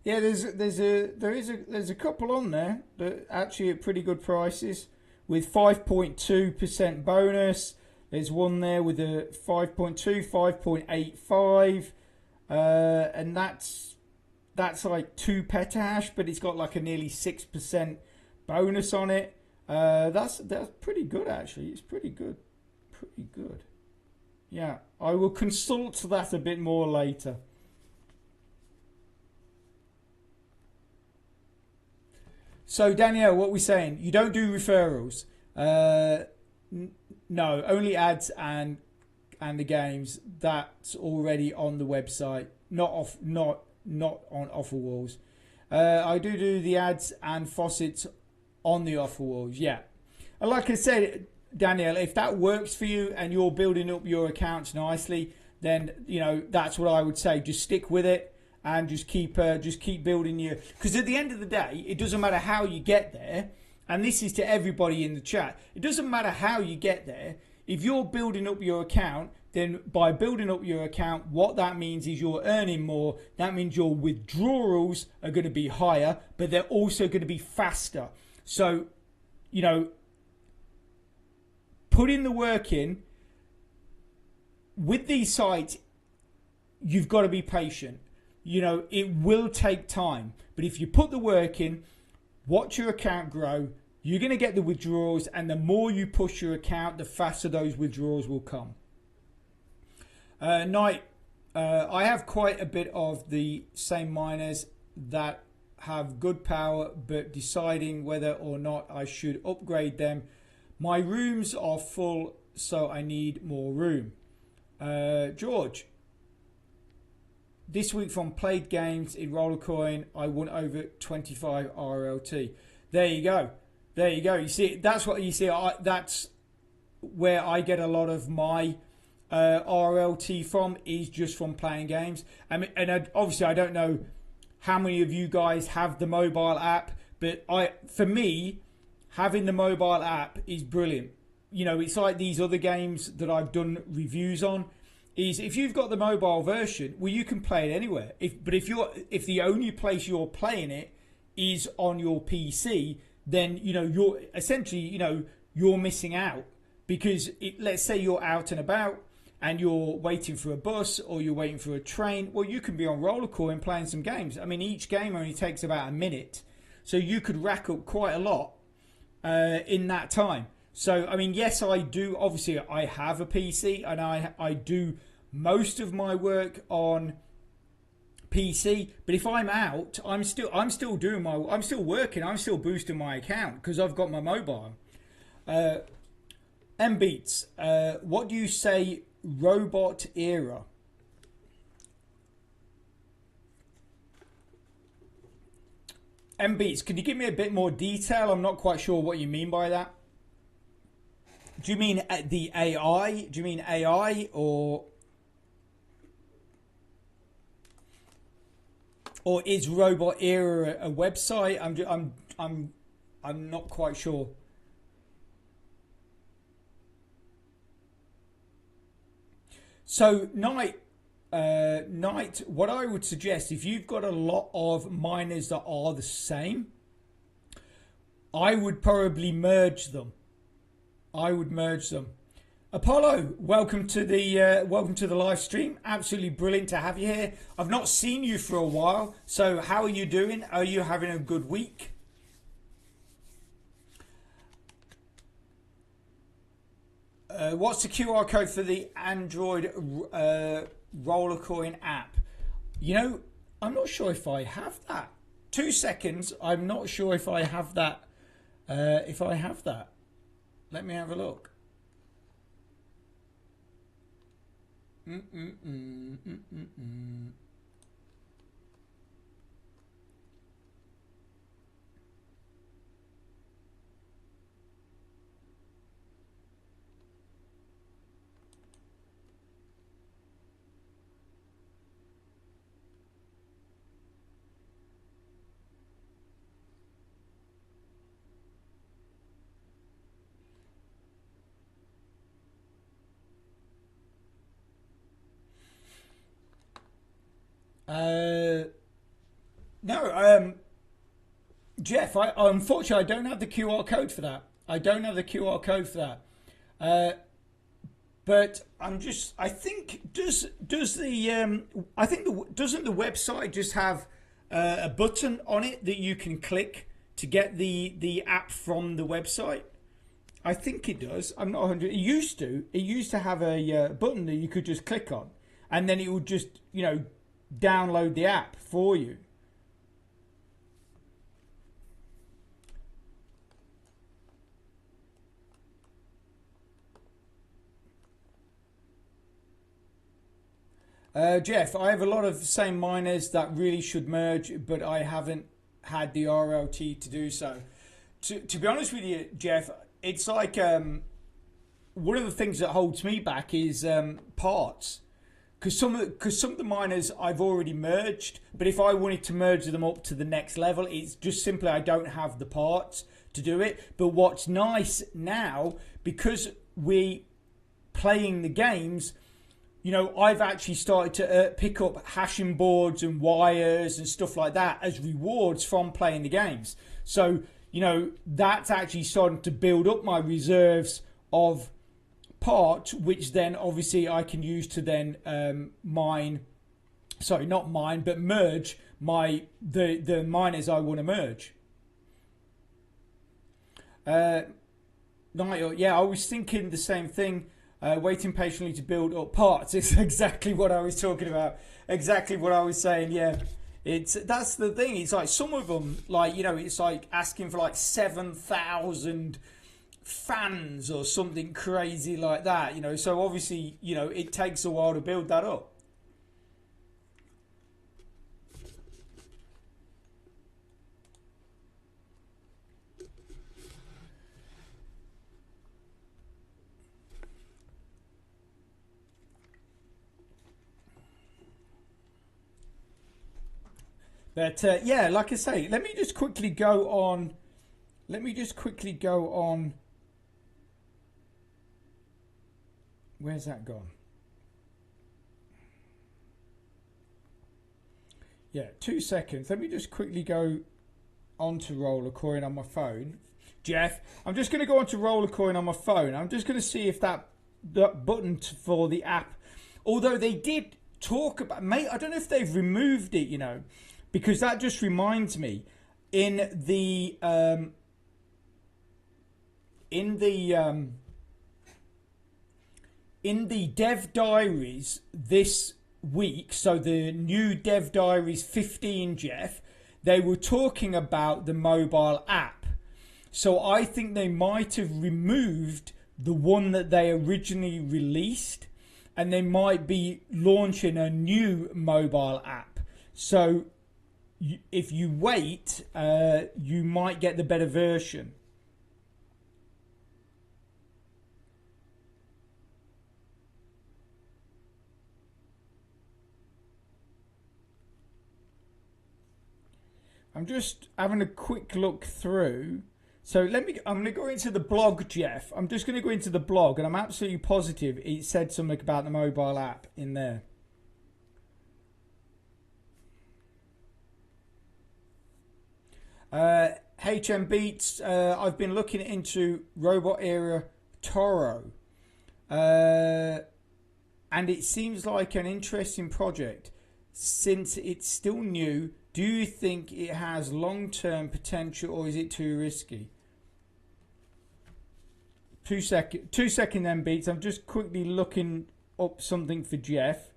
Yeah, there's a couple on there that actually at pretty good prices with 5.2% bonus. There's one there with a 5.2, 5.85, and that's like 2 petahash, but it's got like a nearly 6% bonus on it. That's pretty good actually. It's pretty good, pretty good. Yeah, I will consult that a bit more later. So Danielle, what we're saying, you don't do referrals. No, only ads and the games. That's already on the website, not on offer walls. I do the ads and faucets on the offer walls. Yeah, and like I said, Danielle, if that works for you and you're building up your accounts nicely, then that's what I would say. Just stick with it. And just keep building your, because at the end of the day, it doesn't matter how you get there, and this is to everybody in the chat. It doesn't matter how you get there. If you're building up your account, then by building up your account, what that means is you're earning more. That means your withdrawals are going to be higher, but they're also going to be faster. So, put in the work in. With these sites, you've got to be patient. It will take time, but if you put the work in, watch your account grow, you're going to get the withdrawals, and the more you push your account, the faster those withdrawals will come. Knight, I have quite a bit of the same miners that have good power, but deciding whether or not I should upgrade them. My rooms are full, so I need more room. George, this week from played games in Rollercoin, I won over 25 RLT. There you go. There you go. You see, that's what you see. That's where I get a lot of my RLT from, is just from playing games. I mean, and obviously I don't know how many of you guys have the mobile app, but for me, having the mobile app is brilliant. You know, it's like these other games that I've done reviews on. Is if you've got the mobile version, well, you can play it anywhere. If the only place you're playing it is on your PC, then you're essentially you're missing out, because let's say you're out and about and you're waiting for a bus or you're waiting for a train. Well, you can be on Rollercoin playing some games. I mean, each game only takes about a minute, so you could rack up quite a lot in that time. So, I mean, yes, I do. Obviously, I have a PC, and I do most of my work on PC. But if I'm out, I'm still doing I'm still working. I'm still boosting my account because I've got my mobile. M-Beats, what do you say? Robot era. M-Beats, can you give me a bit more detail? I'm not quite sure what you mean by that. Do you mean the AI? Do you mean AI or is Robot Era a website? I'm not quite sure. So Knight, what I would suggest, if you've got a lot of miners that are the same, I would probably merge them. Apollo, welcome to the live stream. Absolutely brilliant to have you here. I've not seen you for a while, so how are you doing? Are you having a good week? What's the QR code for the Android Rollercoin app? I'm not sure if I have that. 2 seconds. I'm not sure if I have that. Let me have a look. No, Jeff, unfortunately I don't have the QR code for that. But I think doesn't the website just have a button on it that you can click to get the app from the website? I think it does. I'm not 100. It used to have a button that you could just click on, and then it would just download the app for you. Jeff, I have a lot of the same miners that really should merge, but I haven't had the RLT to do so. To be honest with you, Jeff, it's like one of the things that holds me back is parts. Because some of the miners I've already merged, but if I wanted to merge them up to the next level, it's just simply I don't have the parts to do it. But what's nice now, because we playing the games, I've actually started to pick up hashing boards and wires and stuff like that as rewards from playing the games. So, that's actually starting to build up my reserves of parts, which then obviously I can use to then merge the miners I want to merge. Night, yeah, I was thinking the same thing. Waiting patiently to build up parts. It's exactly what I was talking about. Exactly what I was saying. Yeah, that's the thing. It's like some of them, like, you know, it's like asking for like 7,000 fans or something crazy like that. You know, so obviously, you know, it takes a while to build that up. But yeah, like I say, let me just quickly go on. Let me just quickly go on. Where's that gone? Yeah, 2 seconds. Let me just quickly go onto Roller Coin on my phone. Jeff, I'm just going to go onto Roller Coin on my phone. I'm just going to see if that button for the app, although they did talk about, mate, I don't know if they've removed it, you know, because that just reminds me in the dev diaries this week, so the new dev diaries 15, Jeff, they were talking about the mobile app. So I think they might have removed the one that they originally released, and they might be launching a new mobile app. So if you wait, you might get the better version. I'm just having a quick look through. So I'm going to go into the blog, Jeff. I'm just going to go into the blog, and I'm absolutely positive it said something about the mobile app in there. HM Beats, I've been looking into Robot Era Toro, and it seems like an interesting project. Since it's still new, do you think it has long-term potential, or is it too risky? 2 second then, Beats. I'm just quickly looking up something for Jeff.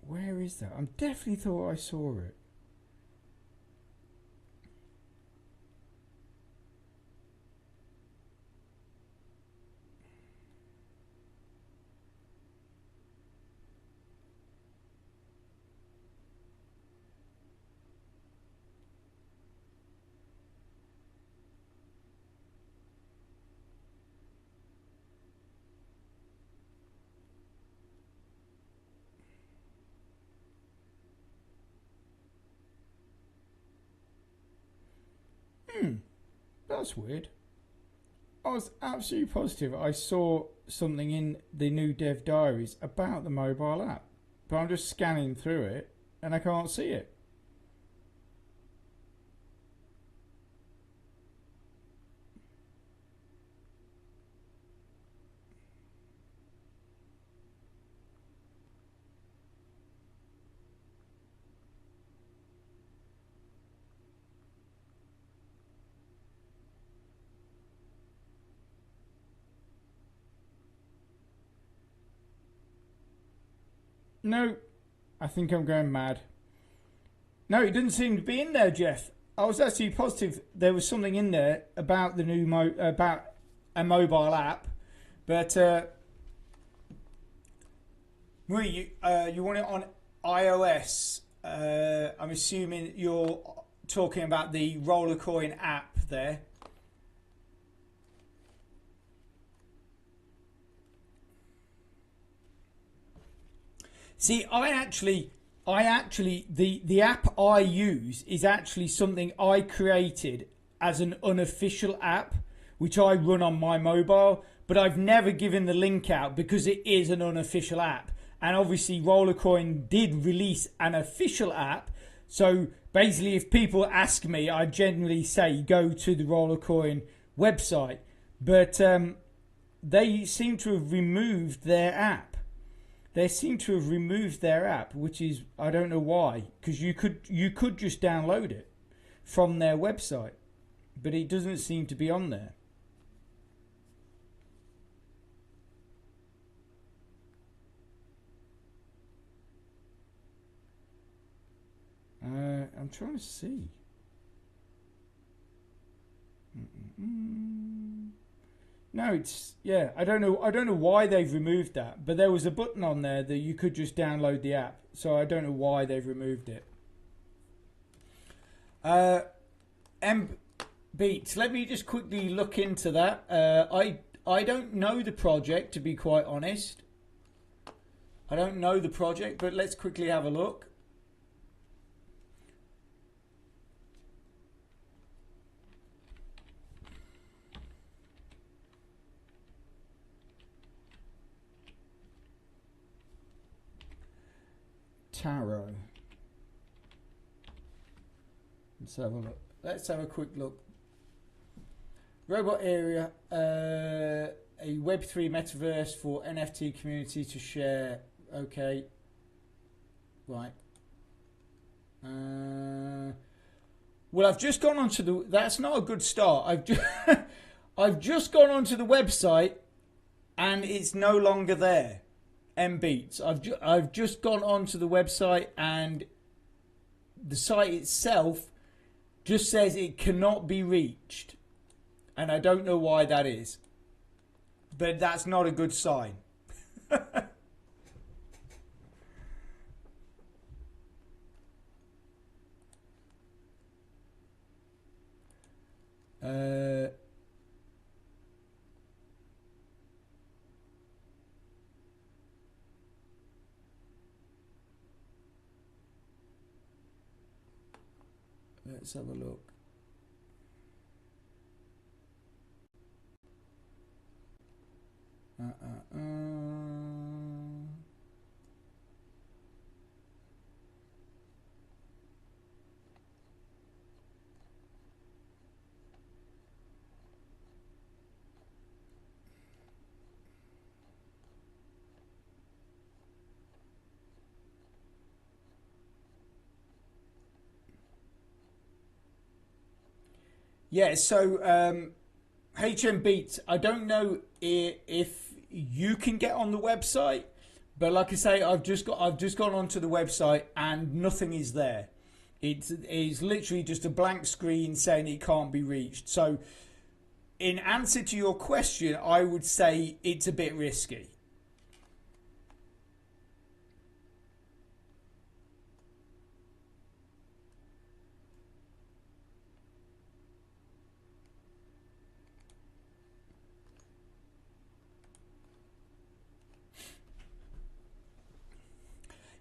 Where is that? I definitely thought I saw it. That's weird. I was absolutely positive I saw something in the new dev diaries about the mobile app, but I'm just scanning through it and I can't see it. No, I think I'm going mad. No, it didn't seem to be in there, Jeff. I was actually positive there was something in there about the new about a mobile app, but Marie, you want it on iOS? I'm assuming you're talking about the Roller Coin app there. See, the app I use is actually something I created as an unofficial app, which I run on my mobile, but I've never given the link out because it is an unofficial app. And obviously Rollercoin did release an official app, So basically, if people ask me, I generally say go to the Rollercoin website. But they seem to have removed their app. They seem to have removed their app, which is, I don't know why, because you could just download it from their website, but it doesn't seem to be on there. I'm trying to see. No, it's, yeah, I don't know why they've removed that, but there was a button on there that you could just download the app, so I don't know why they've removed it. Beats, let me just quickly look into that. I don't know the project, to be quite honest. I don't know the project, but let's quickly have a look. Tarot. Let's have a look. Let's have a quick look. Robot area, a Web3 metaverse for NFT community to share. Okay. Right. Well, I've just gone onto the. That's not a good start. I've just gone onto the website, and it's no longer there. Beats. I've just gone onto the website, and the site itself just says it cannot be reached, and I don't know why that is, but that's not a good sign. Let's have a look. Yeah, so HM Beats, I don't know if you can get on the website, but like I say, I've just gone onto the website and nothing is there. It is literally just a blank screen saying it can't be reached. So in answer to your question, I would say it's a bit risky.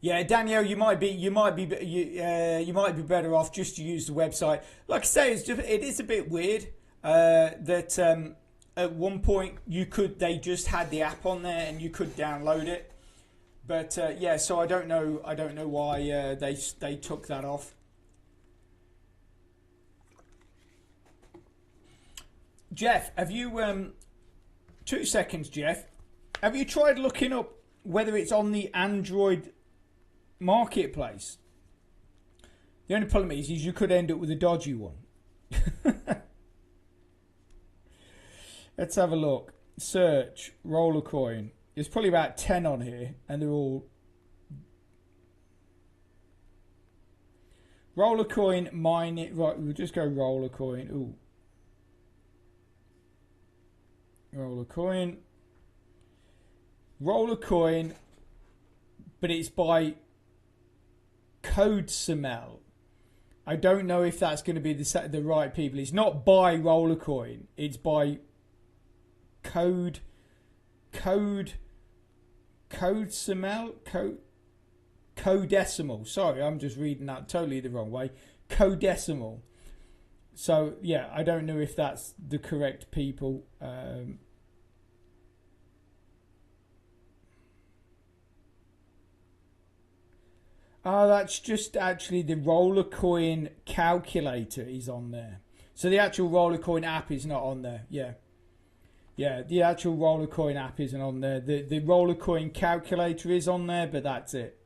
Yeah, Danielle, you might be better off just to use the website. Like I say, it is a bit weird that at one point they just had the app on there and you could download it, but yeah. So I don't know why they took that off. Jeff, have you 2 seconds, Jeff? Have you tried looking up whether it's on the Android marketplace? The only problem is you could end up with a dodgy one. Let's have a look. Search Rollercoin. There's probably about 10 on here, and they're all Rollercoin mining. Right, we'll just go Rollercoin. Ooh, Rollercoin, but it's by Code Smell. I don't know if that's going to be the right people. It's not by Rollercoin. It's by Code Smell. Codecimal. Sorry, I'm just reading that totally the wrong way. Codecimal. So yeah, I don't know if that's the correct people. Oh, that's just actually the roller coin calculator is on there. So the actual roller coin app is not on there. Yeah. Yeah, the actual roller coin app isn't on there. The roller coin calculator is on there, but that's it.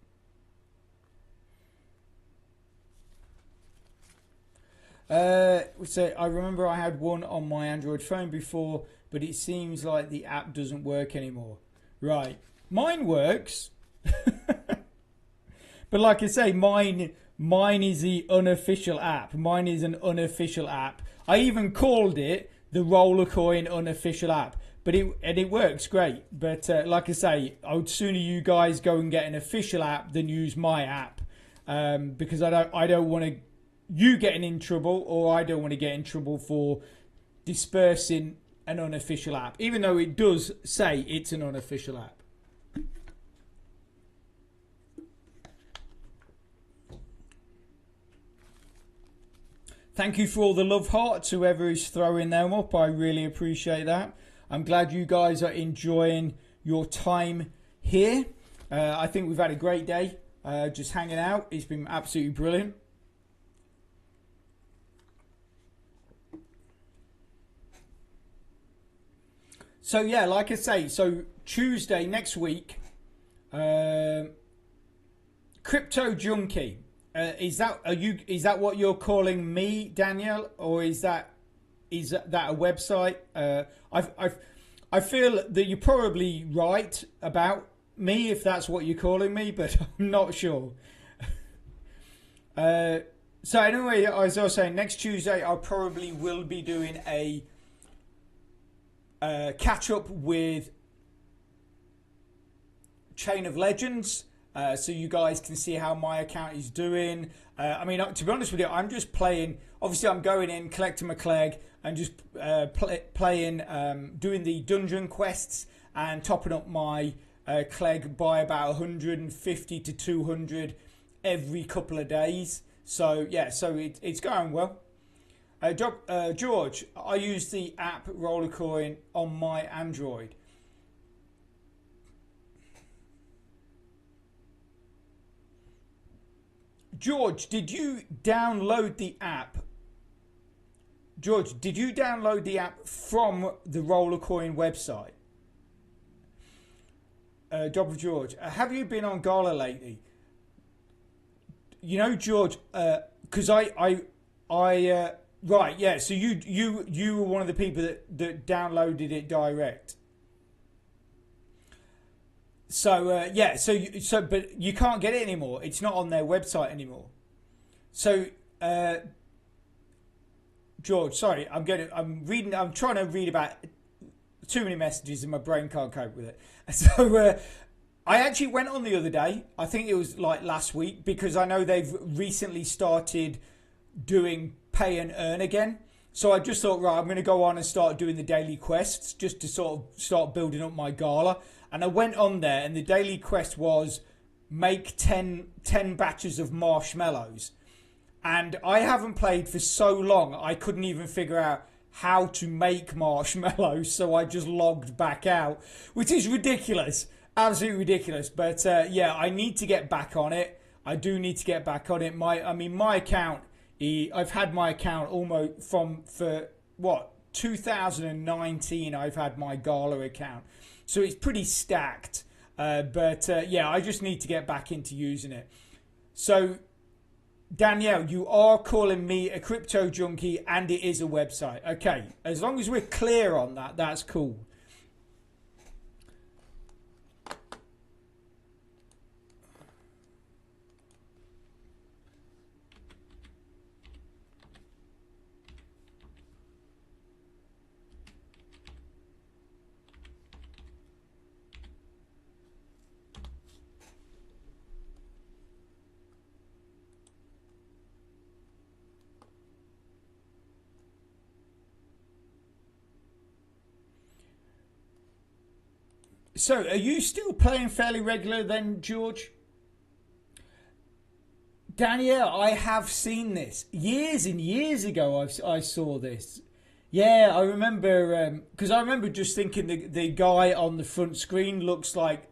So I remember I had one on my Android phone before, but it seems like the app doesn't work anymore. Right. Mine works. But like I say, mine is the unofficial app. Mine is an unofficial app. I even called it the Rollercoin unofficial app, but it works great. But like I say, I would sooner you guys go and get an official app than use my app, because I don't want you getting in trouble, or I don't want to get in trouble for dispersing an unofficial app, even though it does say it's an unofficial app. Thank you for all the love hearts, whoever is throwing them up. I really appreciate that. I'm glad you guys are enjoying your time here. I think we've had a great day just hanging out. It's been absolutely brilliant. So yeah, like I say, so Tuesday next week, Crypto Junkie. Is that what you're calling me, Danielle, or is that a website? I feel that you're probably right about me if that's what you're calling me, but I'm not sure. So anyway, as I was saying, next Tuesday I probably will be doing a catch up with Chain of Legends. So you guys can see how my account is doing. I mean, to be honest with you, I'm just playing. Obviously, I'm going in, collecting my clegg, and just playing, doing the dungeon quests and topping up my clegg by about 150 to 200 every couple of days. So yeah, so it's going well. George, I use the app Rollercoin on my Android. George, did you download the app? George, did you download the app from the Rollercoin website? Dr. George, have you been on Gala lately? You know, George, because right, yeah. So you were one of the people that downloaded it direct. So yeah, but you can't get it anymore. It's not on their website anymore. So George, sorry, I'm trying to read about too many messages and my brain can't cope with it. So I actually went on the other day. I think it was like last week, because I know they've recently started doing pay and earn again. So I just thought, right, I'm going to go on and start doing the daily quests just to sort of start building up my gala. And I went on there, and the daily quest was make 10 batches of marshmallows. And I haven't played for so long, I couldn't even figure out how to make marshmallows. So I just logged back out, which is ridiculous. Absolutely ridiculous. But yeah, I need to get back on it. I do need to get back on it. My account, I've had my account almost for 2019. I've had my Gala account, so it's pretty stacked. But yeah, I just need to get back into using it. So Danielle, you are calling me a crypto junkie, and it is a website. Okay, as long as we're clear on that, that's cool. So, are you still playing fairly regular then, George? Danielle, I have seen this years and years ago. I saw this. Yeah, I remember because I remember just thinking the guy on the front screen looks like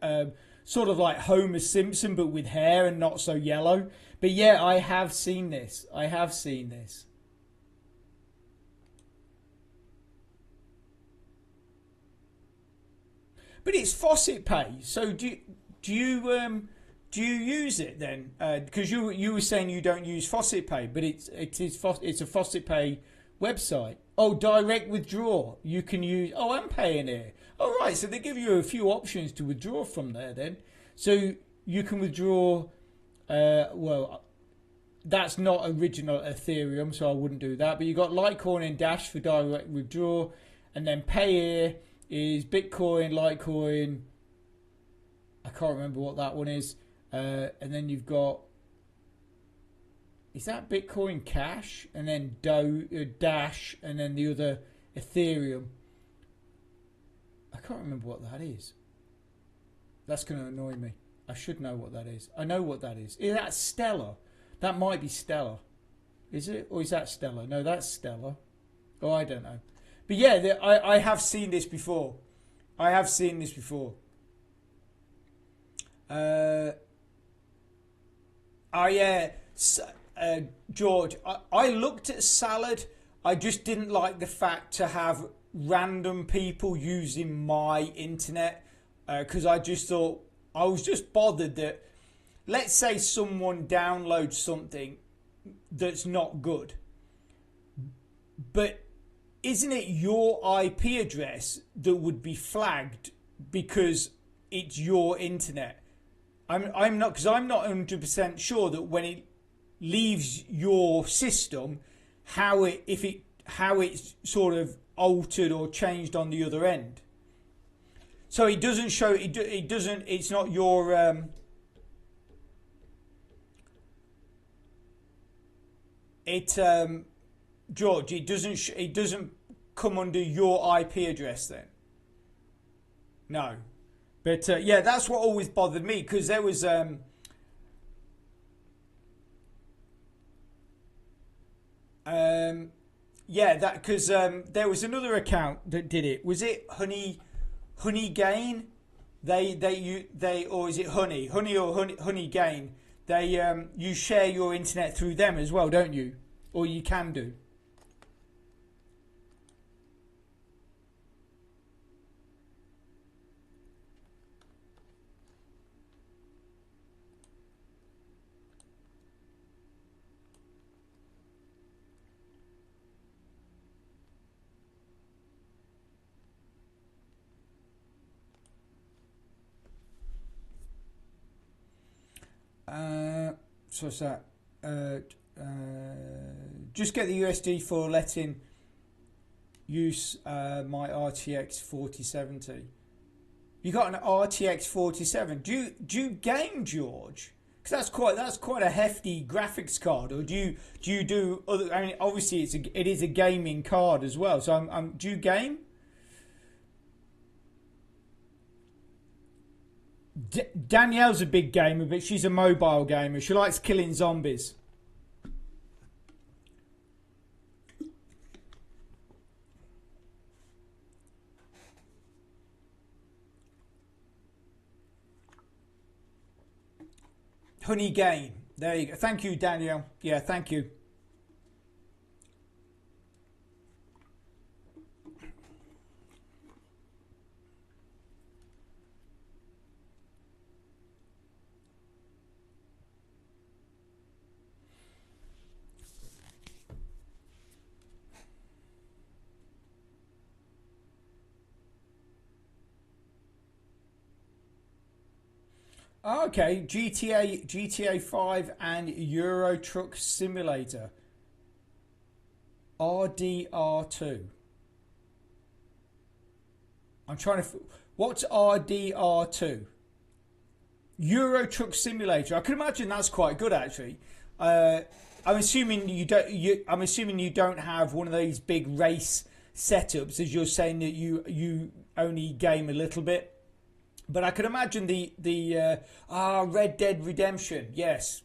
sort of like Homer Simpson, but with hair and not so yellow. But yeah, I have seen this. I have seen this. But it's Faucet Pay. So do you use it then? Because you were saying you don't use Faucet Pay, but it's a Faucet Pay website. Oh, direct withdraw. You can use. Oh, I'm paying here. All right. So they give you a few options to withdraw from there then. So you can withdraw. Well, that's not original Ethereum, so I wouldn't do that. But you got Litecoin and Dash for direct withdraw, and then Pay here is Bitcoin, Litecoin. I can't remember what that one is. And then you've got, is that Bitcoin Cash? And then Dash, and then the other Ethereum. I can't remember what that is. That's going to annoy me. I should know what that is. I know what that is. Is that Stellar? That might be Stellar. Is it? Or is that Stellar? No, that's Stellar. Oh, I don't know. But yeah, I have seen this before. I have seen this before. George, I looked at Salad. I just didn't like the fact to have random people using my internet, because I just thought, I was just bothered that, let's say someone downloads something that's not good, but isn't it your IP address that would be flagged because it's your internet? I'm not, because I'm not 100% sure that when it leaves your system, how it's sort of altered or changed on the other end. So it doesn't show. It doesn't. It's not your. George, it doesn't come under your IP address then. No, but yeah, that's what always bothered me, because there was yeah, that, because there was another account that did it. Was it Honey Gain? They or is it Honey Gain? They you share your internet through them as well, don't you? Or you can do. So what's that? Just get the USD for letting use my RTX 4070. You got an RTX 4070. Do you game, George? Because that's quite a hefty graphics card. Or do you do other? I mean, obviously it is a gaming card as well. So do you game? Danielle's a big gamer, but she's a mobile gamer. She likes killing zombies. Honey Gain. There you go. Thank you, Danielle. Yeah, thank you. Okay, GTA 5 and Euro Truck Simulator. RDR2. I'm trying to. What's RDR2? Euro Truck Simulator. I can imagine that's quite good actually. I'm assuming you don't. I'm assuming you don't have one of these big race setups, as you're saying that you only game a little bit. But I could imagine the Red Dead Redemption. Yes.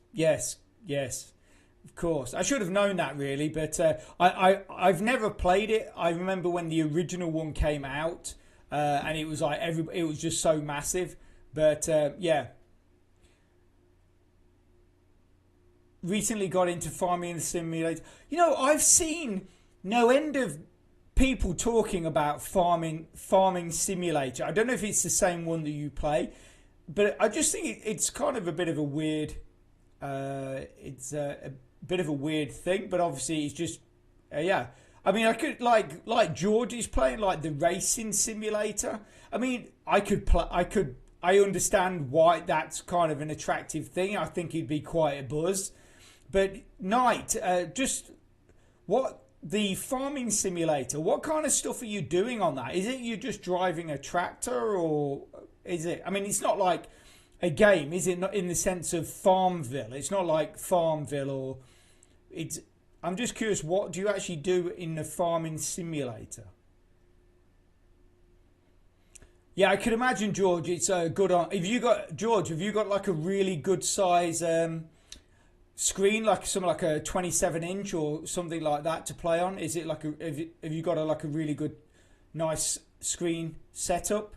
Of course, I should have known that really, but I've never played it. I remember when the original one came out, and it was like it was just so massive. But yeah, recently got into farming simulator. You know, I've seen no end of people talking about farming simulator. I don't know if it's the same one that you play, but I just think it's kind of a bit of a weird. It's a bit of a weird thing, but obviously it's just yeah. I mean, I could like George is playing like the racing simulator. I mean, I could play. I understand why that's kind of an attractive thing. I think it'd be quite a buzz. But Knight, just what the farming simulator? What kind of stuff are you doing on that? Is it you just driving a tractor, or is it? I mean, it's not like a game, is it? Not in the sense of Farmville. It's not like Farmville, or it's. I'm just curious. What do you actually do in the farming simulator? Yeah, I could imagine, George. It's a good on. Have you got George? Have you got like a really good size screen, like something like a 27-inch or something like that to play on? Is it like a? Have you got a like a really good, nice screen setup?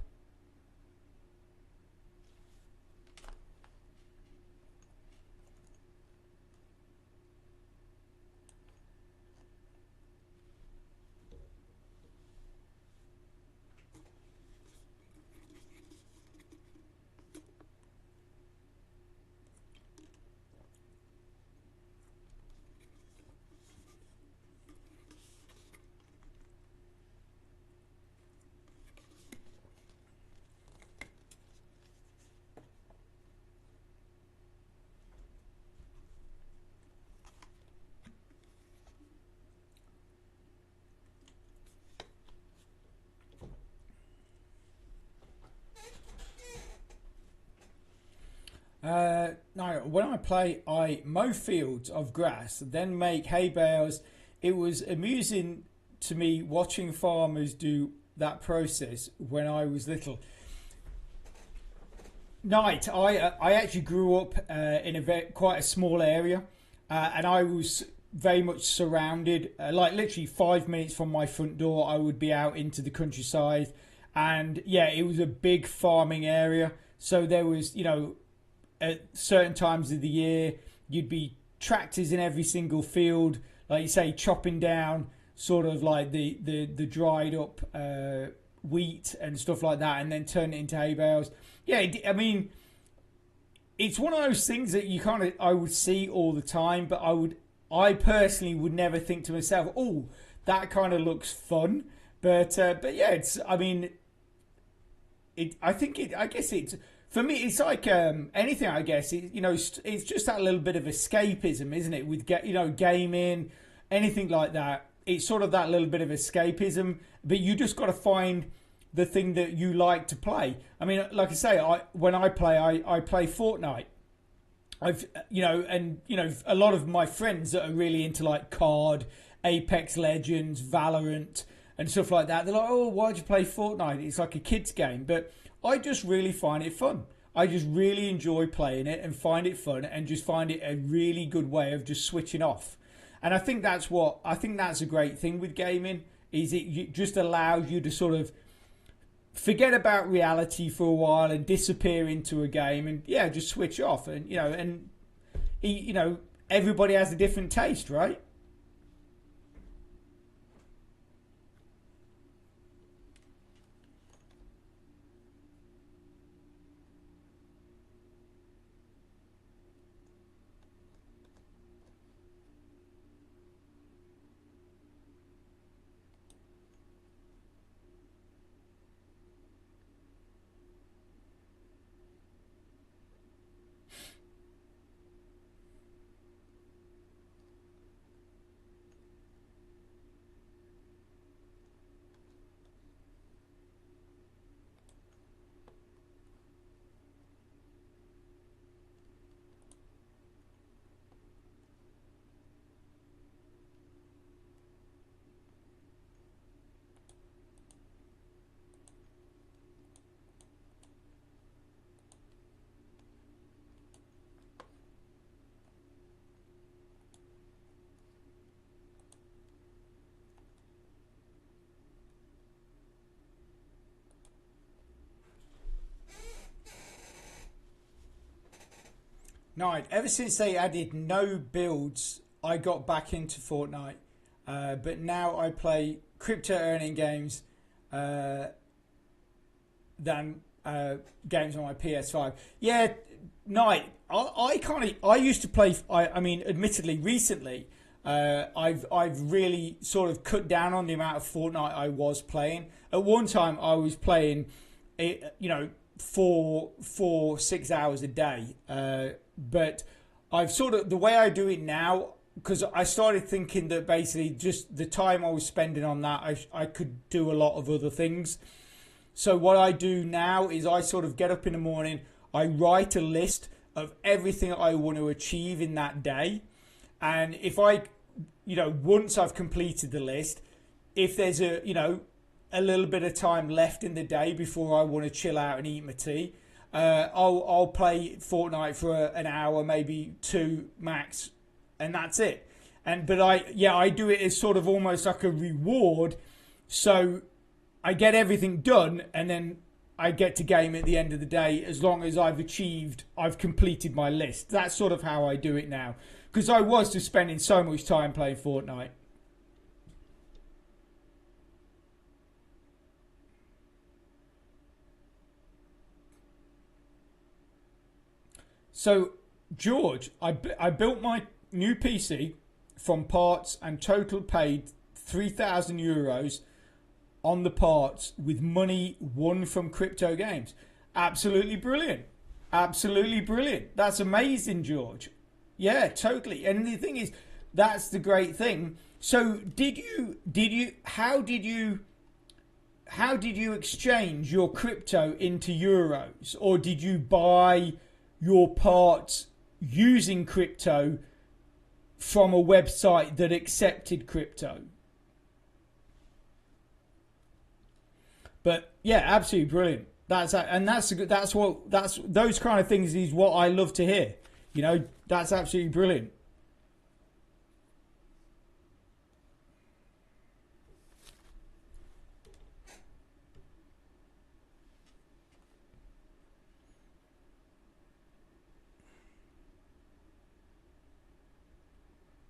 No, when I play, I mow fields of grass, then make hay bales. It was amusing to me watching farmers do that process when I was little. Night, I actually grew up in quite a small area, and I was very much surrounded. Like literally 5 minutes from my front door, I would be out into the countryside, and yeah, it was a big farming area. So there was, at certain times of the year, you'd be tractors in every single field, like you say, chopping down sort of like the dried up wheat and stuff like that, and then turn it into hay bales. Yeah, I mean, it's one of those things that you kind of I would see all the time, but I personally would never think to myself, oh, that kind of looks fun. But yeah, it's I mean, I think it. I guess it's for me. It's like anything. I guess it's just that little bit of escapism, isn't it? With gaming, anything like that. It's sort of that little bit of escapism, but you just got to find the thing that you like to play. I mean, like I say, when I play, I play Fortnite. I've a lot of my friends that are really into like COD, Apex Legends, Valorant, and stuff like that. They're like, "Oh, why'd you play Fortnite? It's like a kids game." But I just really find it fun. I just really enjoy playing it and find it fun and just find it a really good way of just switching off. And I think that's a great thing with gaming is it just allows you to sort of forget about reality for a while and disappear into a game and yeah, just switch off and everybody has a different taste, right? Night. Ever since they added no builds, I got back into Fortnite. But now I play crypto earning games than games on my PS5. Yeah, Night. I used to play. I mean, admittedly, recently, I've really sort of cut down on the amount of Fortnite I was playing. At one time, I was playing, you know, 6 hours a day. But I've sort of, the way I do it now, because I started thinking that basically just the time I was spending on that, I could do a lot of other things. So what I do now is I sort of get up in the morning, I write a list of everything I want to achieve in that day. And if I, you know, once I've completed the list, if there's a, you know, a little bit of time left in the day before I want to chill out and eat my tea, I'll play Fortnite for an hour, maybe two max, and that's it. But I do it as sort of almost like a reward. So I get everything done, and then I get to game at the end of the day as long as I've completed my list. That's sort of how I do it now, because I was just spending so much time playing Fortnite. So, George, I built my new PC from parts and total paid €3,000 on the parts with money won from crypto games. Absolutely brilliant. Absolutely brilliant. That's amazing, George. Yeah, totally. And the thing is, that's the great thing. So how did you exchange your crypto into euros, or did you buy your parts using crypto from a website that accepted crypto? But yeah, absolutely brilliant. That's those kind of things is what I love to hear. You know, that's absolutely brilliant.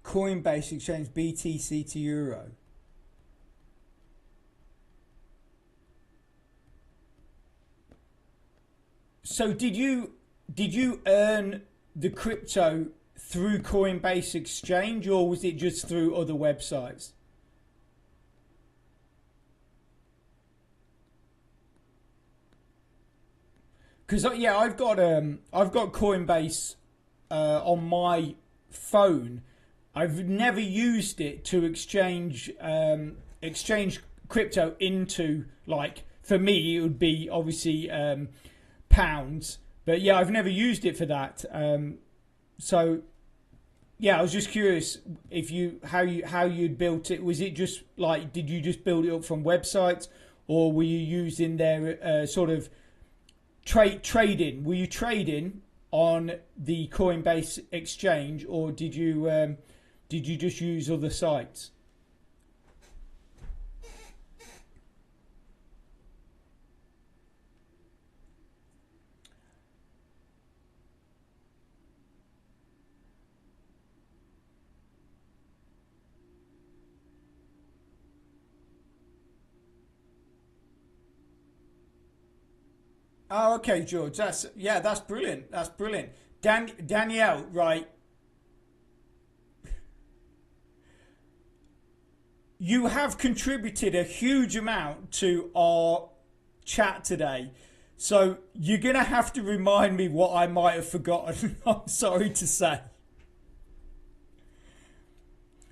Coinbase exchange BTC to euro. So did you earn the crypto through Coinbase exchange, or was it just through other websites? Because yeah, I've got Coinbase on my phone. I've never used it to exchange crypto into, like, for me it would be obviously pounds, but yeah, I've never used it for that. So yeah, I was just curious if how you'd built it. Was it just like, did you just build it up from websites, or were you using their sort of trading? Were you trading on the Coinbase exchange, or did you just use other sites? Oh, okay, George. That's brilliant. That's brilliant. Danielle, right? You have contributed a huge amount to our chat today. So you're going to have to remind me what I might have forgotten. I'm sorry to say.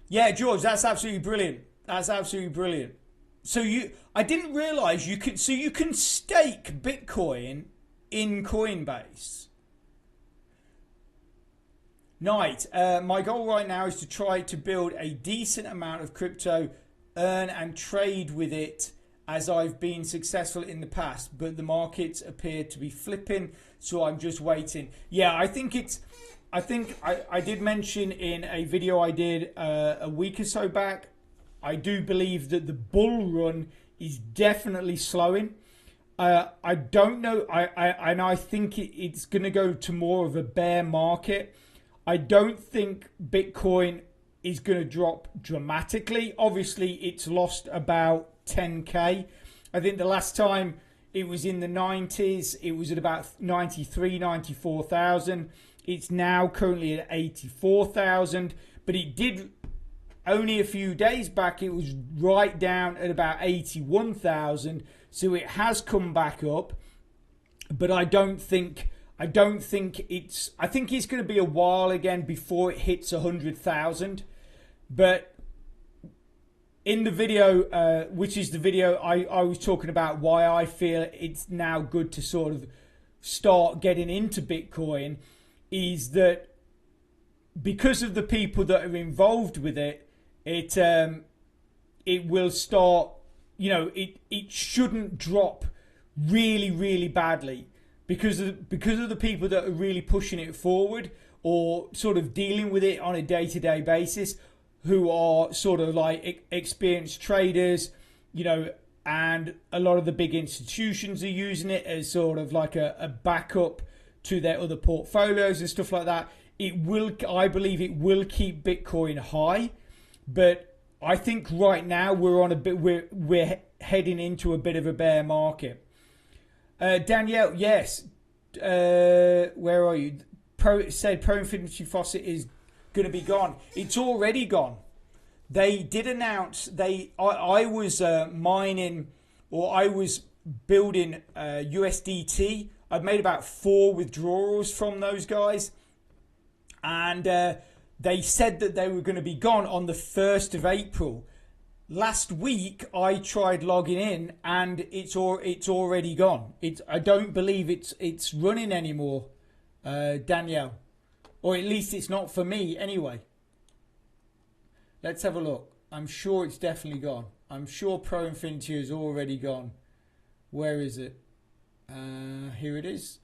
Yeah, George, that's absolutely brilliant. That's absolutely brilliant. I didn't realize you can stake Bitcoin in Coinbase. Night. My goal right now is to try to build a decent amount of crypto, earn and trade with it, as I've been successful in the past, but the markets appear to be flipping, so I'm just waiting. Yeah, I did mention in a video I did a week or so back, I do believe that the bull run is definitely slowing. I don't know. I think it's going to go to more of a bear market. I don't think Bitcoin is going to drop dramatically. Obviously, it's lost about 10k. I think the last time it was in the 90s, it was at about 93, 94,000. It's now currently at 84,000. But it did, only a few days back, it was right down at about 81,000. So it has come back up. But I think it's going to be a while again before it hits 100,000. But in the video, which is the video I was talking about why I feel it's now good to sort of start getting into Bitcoin, is that because of the people that are involved with it, it will start, it shouldn't drop really, really badly. Because of the people that are really pushing it forward or sort of dealing with it on a day-to-day basis, who are sort of like experienced traders, and a lot of the big institutions are using it as sort of like a backup to their other portfolios and stuff like that. I believe it will keep Bitcoin high, but I think right now we're heading into a bit of a bear market. Danielle, yes. Where are you? Pro Infinity Faucet is going to be gone. It's already gone. They did announce I was mining, or I was building USDT. I've made about 4 withdrawals from those guys, and they said that they were going to be gone on the 1st of April. Last week I tried logging in and it's already gone. I don't believe it's running anymore, Danielle, or at least it's not for me anyway. Let's have a look. I'm sure it's definitely gone. I'm sure Pro Infinity is already gone. Where is it? Here it is.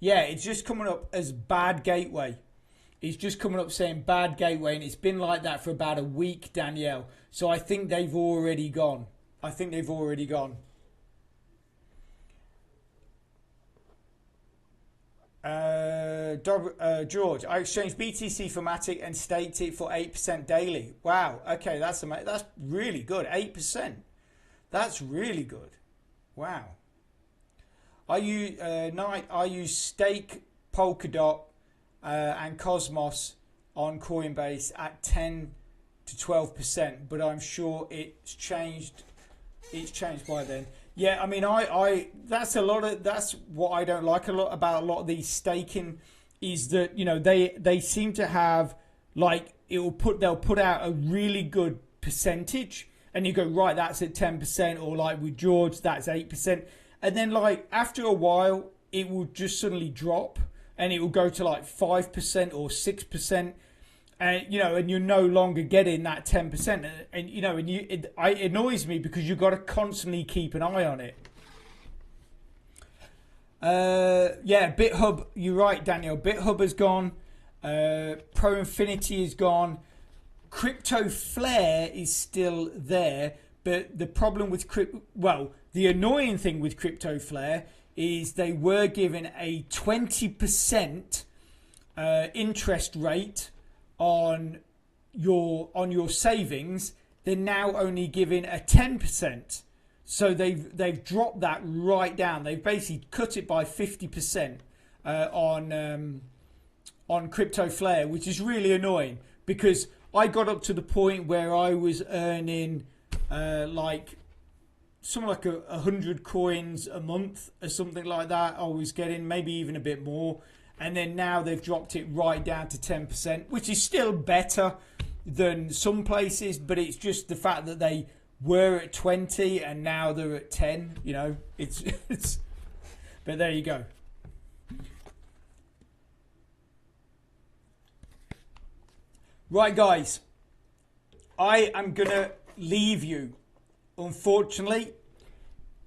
Yeah, it's just coming up as bad gateway. It's just coming up saying bad gateway, and it's been like that for about a week, Danielle. So I think they've already gone. George, I exchanged BTC for Matic and staked it for 8% daily. Wow. Okay, that's really good. 8%. That's really good. Wow. I use Stake, Polkadot, and Cosmos on Coinbase at 10 to 12%, but I'm sure it's changed. It's changed by then. Yeah, I mean, that's what I don't like a lot about a lot of these staking, is that they seem to have, like, they'll put out a really good percentage, and you go, right, that's at 10%, or like with George, that's 8%, and then like after a while it will just suddenly drop. And it will go to like 5% or 6%, and and you're no longer getting that 10%. And it annoys me because you've got to constantly keep an eye on it. Yeah, BitHub. You're right, Daniel. BitHub has gone. Pro Infinity is gone. Crypto Flare is still there, but the problem with the annoying thing with Crypto Flare is they were given a 20% interest rate on your savings. They're now only giving a 10%. So they've dropped that right down. They've basically cut it by 50% on Crypto Flare, which is really annoying, because I got up to the point where I was earning something like 100 coins a month or something like that. I was getting maybe even a bit more, and then now they've dropped it right down to 10%, which is still better than some places, but it's just the fact that they were at 20 and now they're at 10. It's but there you go. Right, guys, I am gonna leave you, unfortunately,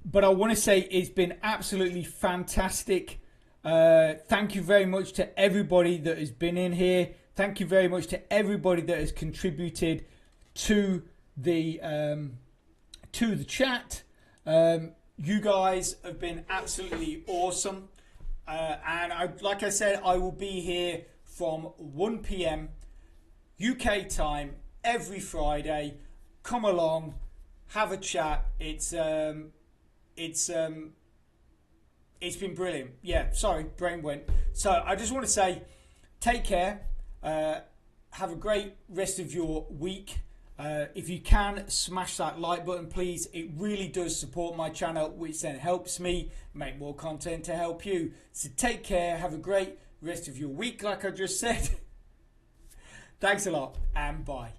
but I want to say it's been absolutely fantastic. Thank you very much to everybody that has been in here. Thank you very much to everybody that has contributed to the chat. You guys have been absolutely awesome. Like I said, I will be here from 1 p.m. UK time every Friday. Come along, have a chat. It's been brilliant. Yeah, sorry, brain went. So I just want to say, take care. Have a great rest of your week. If you can, smash that like button, please. It really does support my channel, which then helps me make more content to help you. So take care. Have a great rest of your week, like I just said. Thanks a lot, and bye.